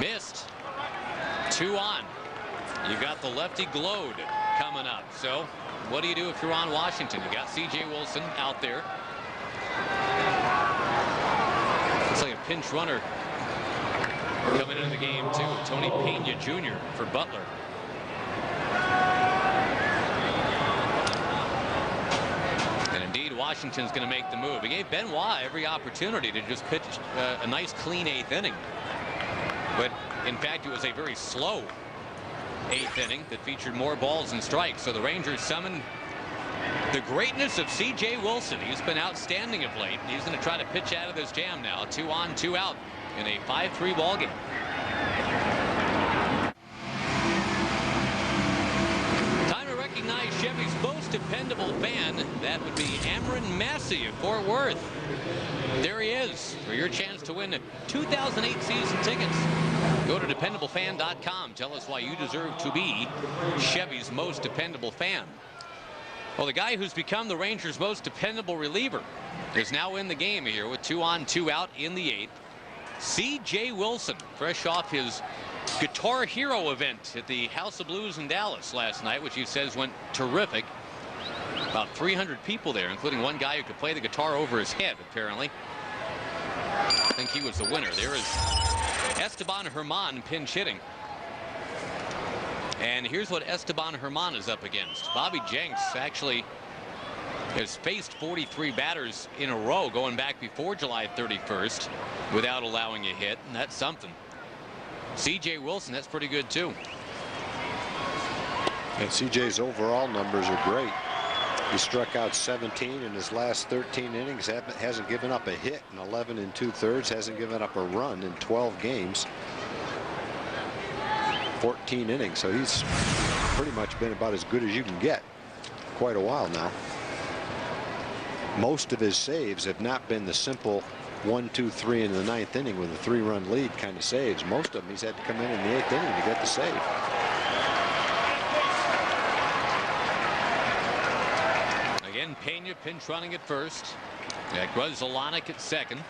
[SPEAKER 1] Missed. 2 on. You got the lefty Glode coming up. So what do you do if you're on Washington? You got C.J. Wilson out there. Looks like a pinch runner coming into the game, too. Tony Pena Jr. for Butler. And indeed, Washington's going to make the move. He gave Benoit every opportunity to just pitch a nice, clean 8th inning. But, in fact, it was a very slow 8th inning that featured more balls and strikes. So the Rangers summoned the greatness of C.J. Wilson. He's been outstanding of late. He's going to try to pitch out of this jam now. 2 on, 2 out in a 5-3 ball game. Time to recognize Chevy's most dependable fan. That would be Amron Massey of Fort Worth. There he is for your chance to win 2008 season tickets. Go to DependableFan.com. Tell us why you deserve to be Chevy's most dependable fan. Well, the guy who's become the Rangers' most dependable reliever is now in the game here with 2 on, 2 out in the 8th. C.J. Wilson, fresh off his Guitar Hero event at the House of Blues in Dallas last night, which he says went terrific. About 300 people there, including one guy who could play the guitar over his head, apparently. I think he was the winner. There is Esteban Herman pinch hitting. And here's what Esteban Herman is up against. Bobby Jenks actually has faced 43 batters in a row going back before July 31st without allowing a hit, and that's something. C.J. Wilson, that's pretty good too.
[SPEAKER 2] And C.J.'s overall numbers are great. He struck out 17 in his last 13 innings. Hasn't given up a hit in 11 2/3. Hasn't given up a run in 12 games. 14 innings. So he's pretty much been about as good as you can get. Quite a while now. most of his saves have not been the simple 1, 2, 3 in the 9th inning with a 3-run lead kind of saves. Most of them he's had to come in the 8th inning to get the save.
[SPEAKER 1] Again, Pena pinch running at first. Grzelcyk at second.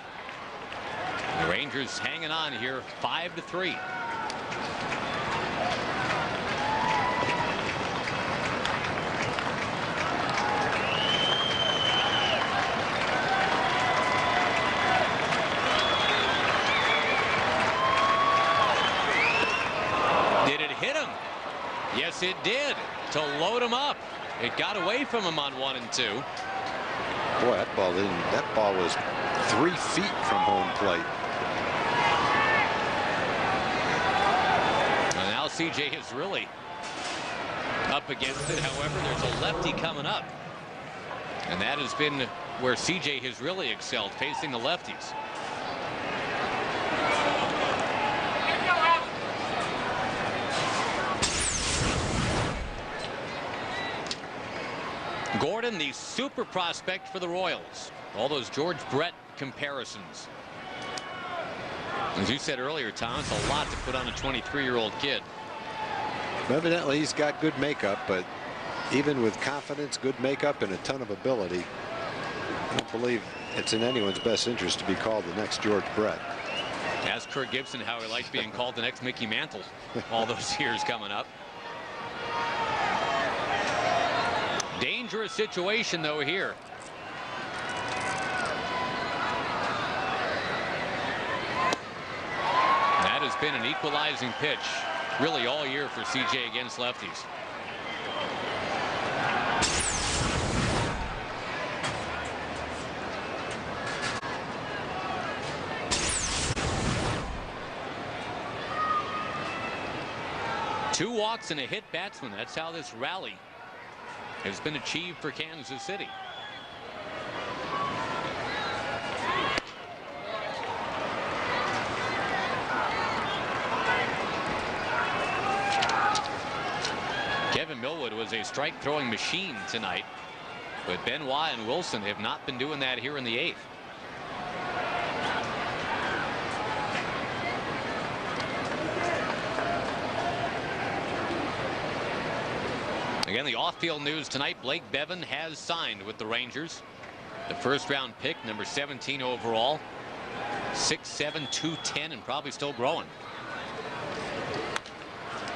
[SPEAKER 1] The Rangers hanging on here 5-3. Did it hit him? Yes, it did. To load him up. It got away from him on 1 and 2.
[SPEAKER 2] Boy, that ball was 3 feet from home plate.
[SPEAKER 1] And now CJ is really up against it. However, there's a lefty coming up. And that has been where CJ has really excelled, facing the lefties. Gordon, the super prospect for the Royals. All those George Brett comparisons. As you said earlier, Tom, it's a lot to put on a 23-year-old kid.
[SPEAKER 2] Evidently, he's got good makeup, but even with confidence, good makeup, and a ton of ability, I don't believe it's in anyone's best interest to be called the next George Brett.
[SPEAKER 1] Ask Kirk Gibson how he liked being called the next Mickey Mantle all those years coming up. Dangerous situation, though, here. That has been an equalizing pitch really all year for CJ against lefties. Two walks and a hit batsman. That's how this rally has been achieved for Kansas City. Kevin Millwood was a strike throwing machine tonight, but Benoit and Wilson have not been doing that here in the 8th. Again, the off-field news tonight, Blake Bevan has signed with the Rangers. The first-round pick, number 17 overall. 6'7", 210, and probably still growing.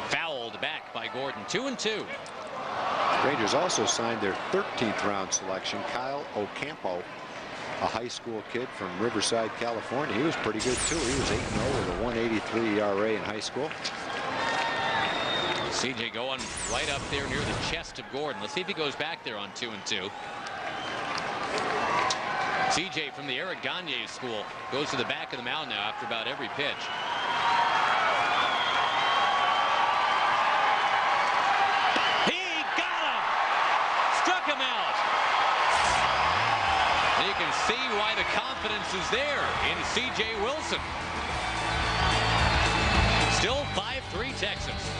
[SPEAKER 1] Fouled back by Gordon. 2-2.
[SPEAKER 2] Rangers also signed their 13th round selection, Kyle Ocampo, a high school kid from Riverside, California. He was pretty good, too. He was 8-0 with a 183 ERA in high school.
[SPEAKER 1] CJ going right up there near the chest of Gordon. Let's see if he goes back there on 2-2. CJ from the Eric Gagne school goes to the back of the mound now after about every pitch. He got him! Struck him out! And you can see why the confidence is there in CJ Wilson. Still 5-3 Texans.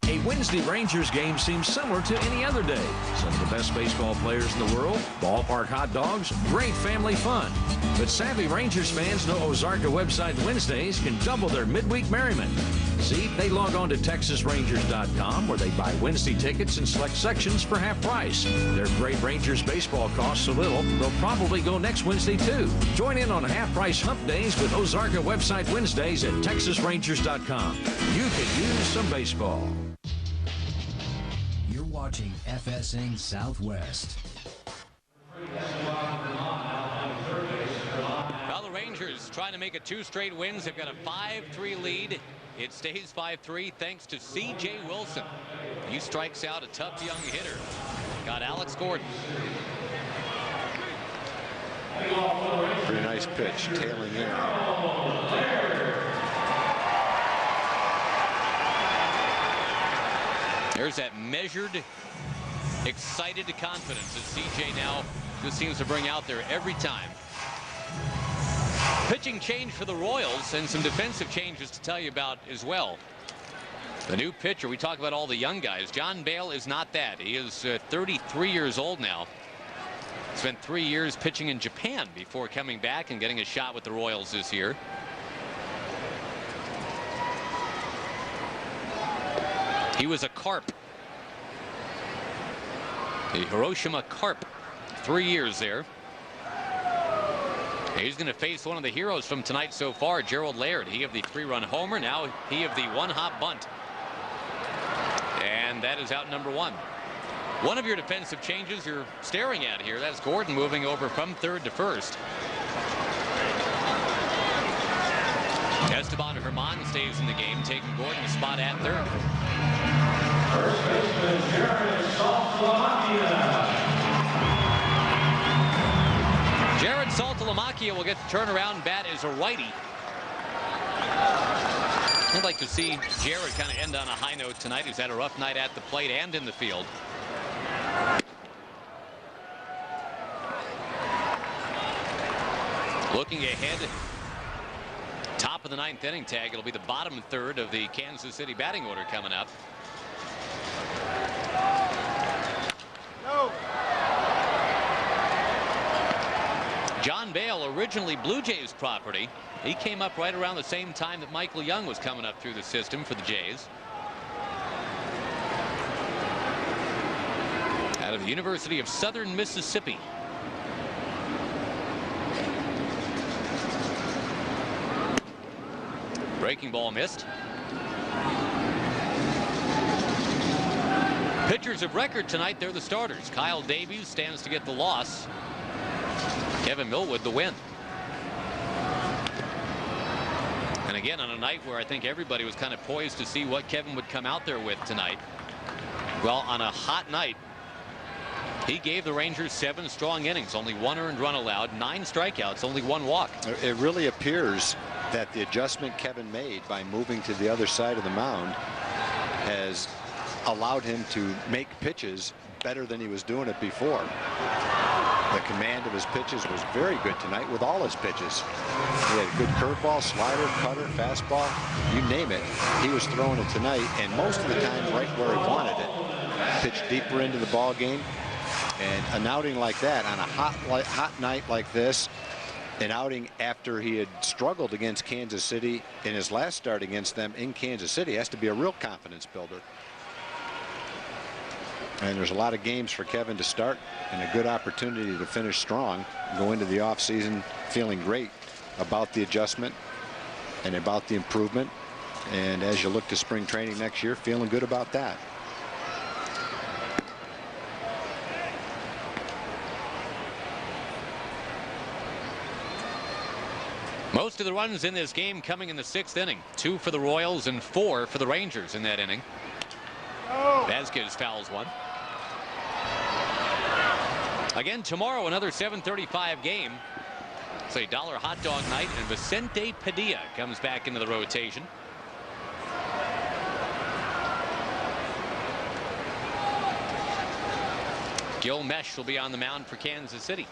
[SPEAKER 10] A Wednesday Rangers game seems similar to any other day. Some of the best baseball players in the world, ballpark hot dogs, great family fun. But savvy Rangers fans know Ozarka website Wednesdays can double their midweek merriment. See, they log on to TexasRangers.com where they buy Wednesday tickets and select sections for half price. Their great Rangers baseball costs so little, they'll probably go next Wednesday too. Join in on half price hump days with Ozarka website Wednesdays at TexasRangers.com. You can use some baseball.
[SPEAKER 11] You're watching FSN Southwest.
[SPEAKER 1] Well, the Rangers trying to make it 2 straight wins. They've got a 5-3 lead. It stays 5-3 thanks to C.J. Wilson. He strikes out a tough young hitter. Got Alex Gordon.
[SPEAKER 2] Pretty nice pitch, tailing in.
[SPEAKER 1] There's that measured, excited confidence that C.J. now just seems to bring out there every time. Pitching change for the Royals and some defensive changes to tell you about as well. The new pitcher, we talk about all the young guys. John Bale is not that. He is 33 years old now. Spent 3 years pitching in Japan before coming back and getting a shot with the Royals this year. He was a Carp. The Hiroshima Carp. 3 years there. He's going to face one of the heroes from tonight so far, Gerald Laird. He of the 3-run homer, now he of the 1-hop bunt. And that is out number 1. One of your defensive changes you're staring at here, that's Gordon moving over from third to first. Esteban Herman stays in the game, taking Gordon's spot at third.
[SPEAKER 5] First baseman Jared Saltalamacchia.
[SPEAKER 1] Jared Saltalamacchia will get the turnaround bat as a righty. I'd like to see Jared kind of end on a high note tonight. He's had a rough night at the plate and in the field. Looking ahead, top of the 9th inning tag. It'll be the bottom third of the Kansas City batting order coming up.
[SPEAKER 5] No.
[SPEAKER 1] John Bale, originally Blue Jays property. He came up right around the same time that Michael Young was coming up through the system for the Jays. Out of the University of Southern Mississippi. Breaking ball missed. Pitchers of record tonight, they're the starters. Kyle Davies stands to get the loss. Kevin Millwood the win. And again, on a night where I think everybody was kind of poised to see what Kevin would come out there with tonight. Well, on a hot night, he gave the Rangers 7 strong innings, only 1 earned run allowed, 9 strikeouts, only 1 walk.
[SPEAKER 2] It really appears that the adjustment Kevin made by moving to the other side of the mound has allowed him to make pitches better than he was doing it before. The command of his pitches was very good tonight with all his pitches. He had a good curveball, slider, cutter, fastball, you name it. He was throwing it tonight, and most of the time right where he wanted it. Pitched deeper into the ball game, and an outing like that on a hot night like this, an outing after he had struggled against Kansas City in his last start against them in Kansas City, has to be a real confidence builder. And there's a lot of games for Kevin to start and a good opportunity to finish strong, go into the offseason feeling great about the adjustment and about the improvement. And as you look to spring training next year, feeling good about that.
[SPEAKER 1] Most of the runs in this game coming in the 6th inning. 2 for the Royals and 4 for the Rangers in that inning. Vasquez fouls one. Again tomorrow, another 7:35 game. It's a $1 hot dog night, and Vicente Padilla comes back into the rotation. Gil Mesh will be on the mound for Kansas City.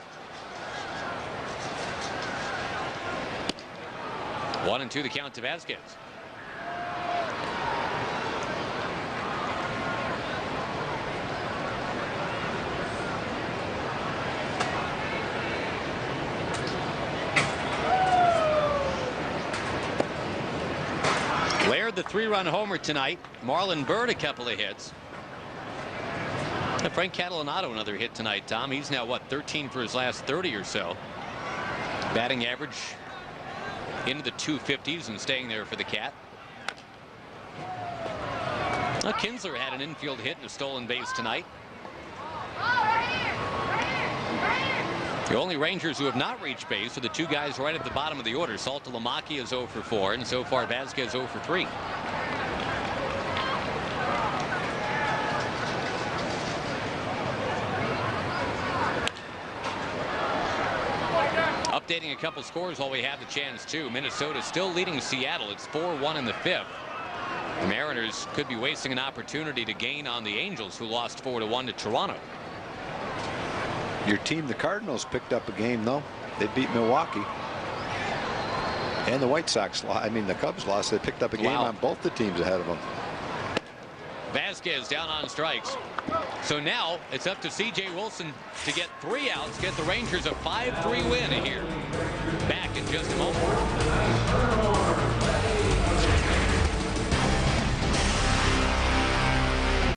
[SPEAKER 1] 1-2 the count to Vasquez. Laird the 3-run homer tonight. Marlon Byrd a couple of hits. And Frank Catalanato another hit tonight, Tom. He's now what, 13 for his last 30 or so. Batting average into the 250s and staying there for the Cat. Now, Kinsler had an infield hit and a stolen base tonight. The only Rangers who have not reached base are the 2 guys right at the bottom of the order. Saltalamacchia is 0 for 4, and so far Vasquez 0 for 3. Updating a couple scores while we have the chance to. Minnesota still leading Seattle. It's 4-1 in the 5th. The Mariners could be wasting an opportunity to gain on the Angels, who lost 4-1 to Toronto.
[SPEAKER 2] Your team, the Cardinals, picked up a game, though. They beat Milwaukee. And the White Sox, I mean, the Cubs lost. They picked up a game on both the teams ahead of them.
[SPEAKER 1] Vasquez down on strikes. So now it's up to C.J. Wilson to get 3 outs, get the Rangers a 5-3 win here. Back in just a moment.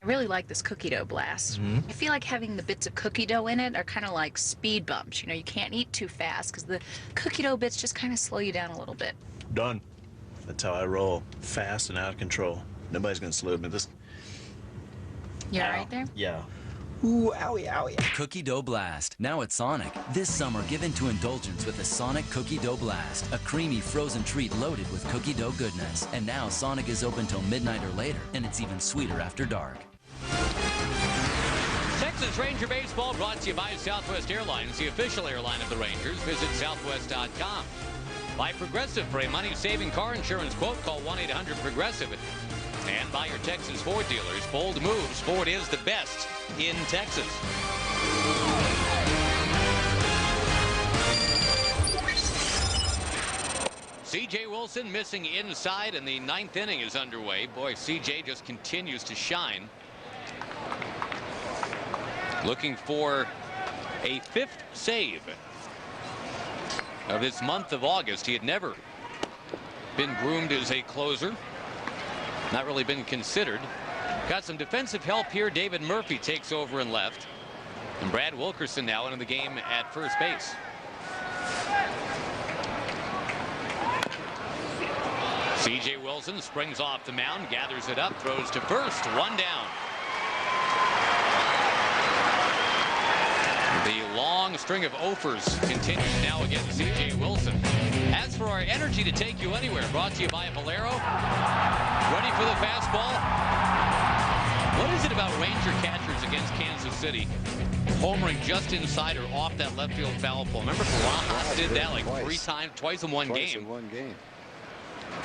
[SPEAKER 12] I really like this cookie dough blast. I feel like having the bits of cookie dough in it are kind of like speed bumps. You know, you can't eat too fast because the cookie dough bits just kind of slow you down a little bit.
[SPEAKER 14] Done. That's how I roll. Fast and out of control. Nobody's gonna slow me. This.
[SPEAKER 12] You all right there?
[SPEAKER 14] Yeah.
[SPEAKER 15] Ooh, owie, owie. Cookie Dough Blast. Now at Sonic. This summer, give in to indulgence with the Sonic Cookie Dough Blast. A creamy frozen treat loaded with cookie dough goodness. And now Sonic is open till midnight or later, and it's even sweeter after dark.
[SPEAKER 1] Texas Ranger Baseball brought to you by Southwest Airlines, the official airline of the Rangers. Visit southwest.com. By Progressive, for a money-saving car insurance quote, call 1-800-PROGRESSIVE. And by your Texas Ford dealers. Bold moves. Ford is the best in Texas. C.J. Wilson missing inside, and the 9th inning is underway. Boy, C.J. just continues to shine. Looking for a 5th save of this month of August. He had never been groomed as a closer. Not really been considered. Got some defensive help here. David Murphy takes over in left. And Brad Wilkerson now into the game at first base. C.J. Wilson springs off the mound, gathers it up, throws to first. 1 down. The long string of offers continues now against C.J. Wilson. As for our energy to take you anywhere, brought to you by Valero. Ready for the fastball? What is it about Ranger catchers against Kansas City? Homering just inside or off that left field foul pole. Remember Barajas did that like twice in one game.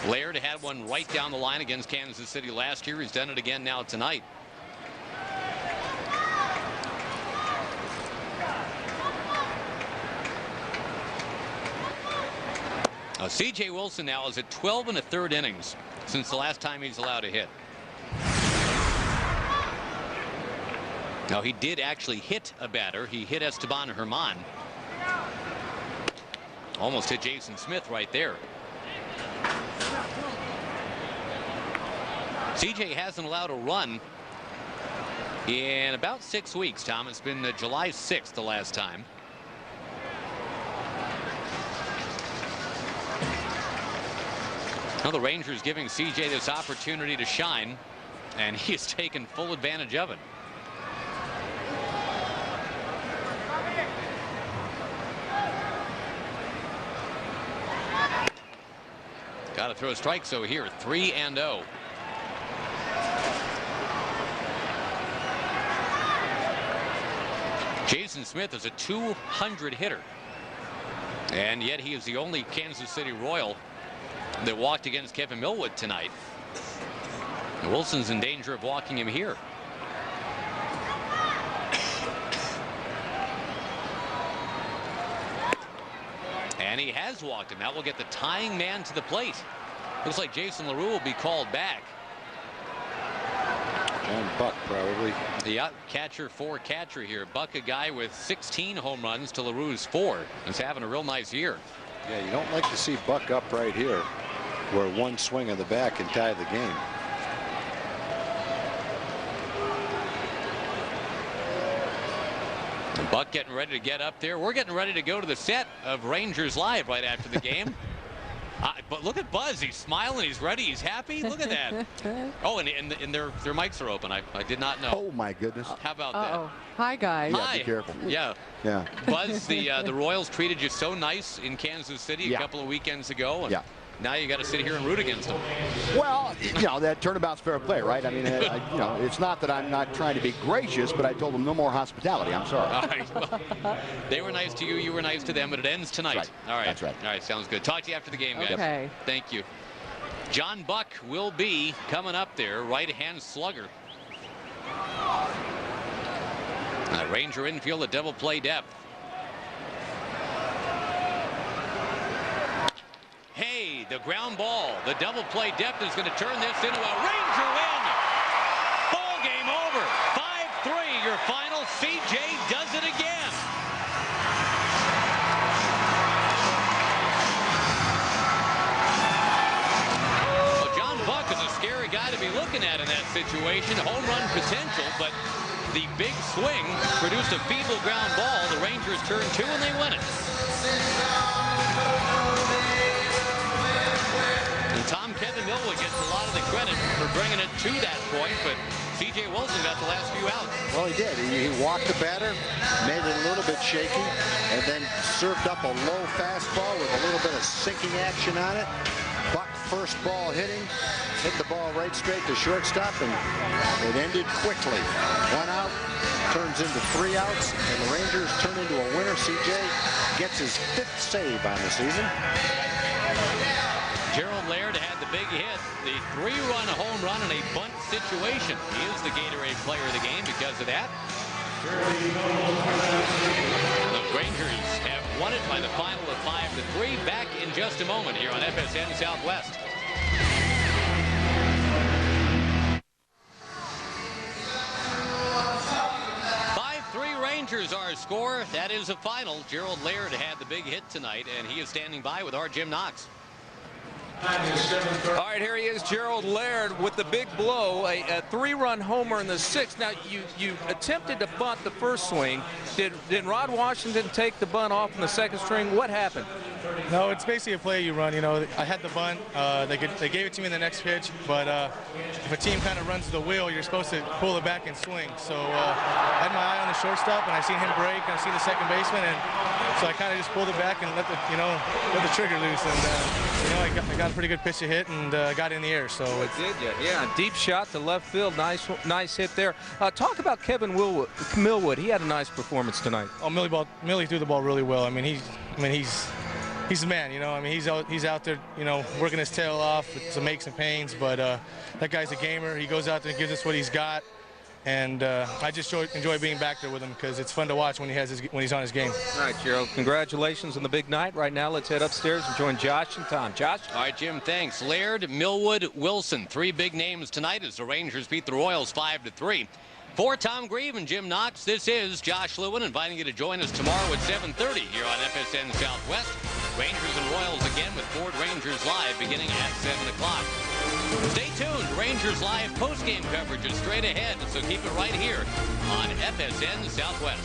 [SPEAKER 1] Laird had one right down the line against Kansas City last year. He's done it again now tonight. C.J. Wilson now is at 12 1/3 innings since the last time he's allowed a hit. Now, he did actually hit a batter. He hit Esteban Herman. Almost hit Jason Smith right there. C.J. hasn't allowed a run in about 6 weeks, Tom. It's been July 6th the last time. Now the Rangers giving C.J. this opportunity to shine, and he has taken full advantage of it. Got to throw strikes over here. 3-0. Jason Smith is a 200 hitter, and yet he is the only Kansas City Royal that walked against Kevin Millwood tonight. And Wilson's in danger of walking him here. And he has walked him. That will get the tying man to the plate. Looks like Jason LaRue will be called back.
[SPEAKER 2] And Buck probably.
[SPEAKER 1] Yeah, catcher for catcher here. Buck, a guy with 16 home runs to LaRue's 4. Is having a real nice year.
[SPEAKER 2] Yeah, you don't like to see Buck up right here, where one swing of the bat can tie the game.
[SPEAKER 1] And Buck getting ready to get up there. We're getting ready to go to the set of Rangers Live right after the game. But look at Buzz. He's smiling. He's ready. He's happy. Look at that. Oh, and their mics are open. I did not know.
[SPEAKER 18] Oh, my goodness.
[SPEAKER 1] How about that?
[SPEAKER 25] Hi, guys.
[SPEAKER 1] Hi.
[SPEAKER 18] Yeah, be careful.
[SPEAKER 1] Yeah.
[SPEAKER 18] Yeah.
[SPEAKER 1] Buzz, the Royals treated you so nice in Kansas City a couple of weekends ago. And now you got to sit here and root against them.
[SPEAKER 18] Well, you know, that turnabout's fair play, right? I mean, you know, it's not that I'm not trying to be gracious, but I told them no more hospitality. I'm sorry.
[SPEAKER 1] All right. Well, they were nice to you. You were nice to them, but it ends tonight.
[SPEAKER 18] That's right.
[SPEAKER 1] All right.
[SPEAKER 18] That's right.
[SPEAKER 1] All right. Sounds good. Talk to you after the game, guys.
[SPEAKER 25] Okay.
[SPEAKER 1] Thank you. John Buck will be coming up there, right-hand slugger. Ranger infield, a double play depth. Hey, the ground ball, the double play depth is going to turn this into a Ranger win. situation, home run potential, but the big swing produced a feeble ground ball. The Rangers turn 2 and they win it. And Kevin Millwood gets a lot of the credit for bringing it to that point, but C.J. Wilson got the last few outs.
[SPEAKER 2] Well, he did. He walked the batter, made it a little bit shaky, and then served up a low fastball with a little bit of sinking action on it. Buck first ball hitting, hit the ball right straight to shortstop, and it ended quickly. 1 out turns into 3 outs, and the Rangers turn into a winner. C.J. gets his 5th save on the season.
[SPEAKER 1] Gerald Laird had the big hit, the 3-run home run in a bunt situation. He is the Gatorade player of the game because of that. The Rangers have won it by the final of 5-3. Back in just a moment here on FSN Southwest. 5-3 Rangers our score. That is a final. Gerald Laird had the big hit tonight, and he is standing by with our Jim Knox.
[SPEAKER 3] All right, here he is, Gerald Laird, with the big blow, a 3-run homer in the 6th. Now, you attempted to bunt the first swing. Did Rod Washington take the bunt off in the 2nd string? What happened?
[SPEAKER 4] No, it's basically a play you run. You know, I had the bunt. They gave it to me in the next pitch, but if a team kind of runs the wheel, you're supposed to pull it back and swing. So I had my eye on the shortstop, and I seen him break, and I seen the second baseman, and so I kind of just pulled it back and let the trigger loose, and I got a pretty good pitch to hit and got in the air. So
[SPEAKER 3] it did, yeah. Deep shot to left field. Nice hit there. Talk about Kevin Millwood. He had a nice performance tonight.
[SPEAKER 4] Oh, Millie threw the ball really well. I mean, he's the man, you know. I mean, he's out there, you know, working his tail off with some aches and pains. But that guy's a gamer. He goes out there and gives us what he's got. And I just enjoy being back there with him because it's fun to watch when he's on his game.
[SPEAKER 3] All right, Gerald, congratulations on the big night. Right now, let's head upstairs and join Josh and Tom. Josh?
[SPEAKER 1] All right, Jim, thanks. Laird, Millwood, Wilson, 3 big names tonight as the Rangers beat the Royals 5-3. For Tom Grieve and Jim Knox, this is Josh Lewin inviting you to join us tomorrow at 7:30 here on FSN Southwest. Rangers and Royals again with Ford Rangers Live beginning at 7 o'clock. Stay tuned. Rangers Live postgame coverage is straight ahead, so keep it right here on FSN Southwest.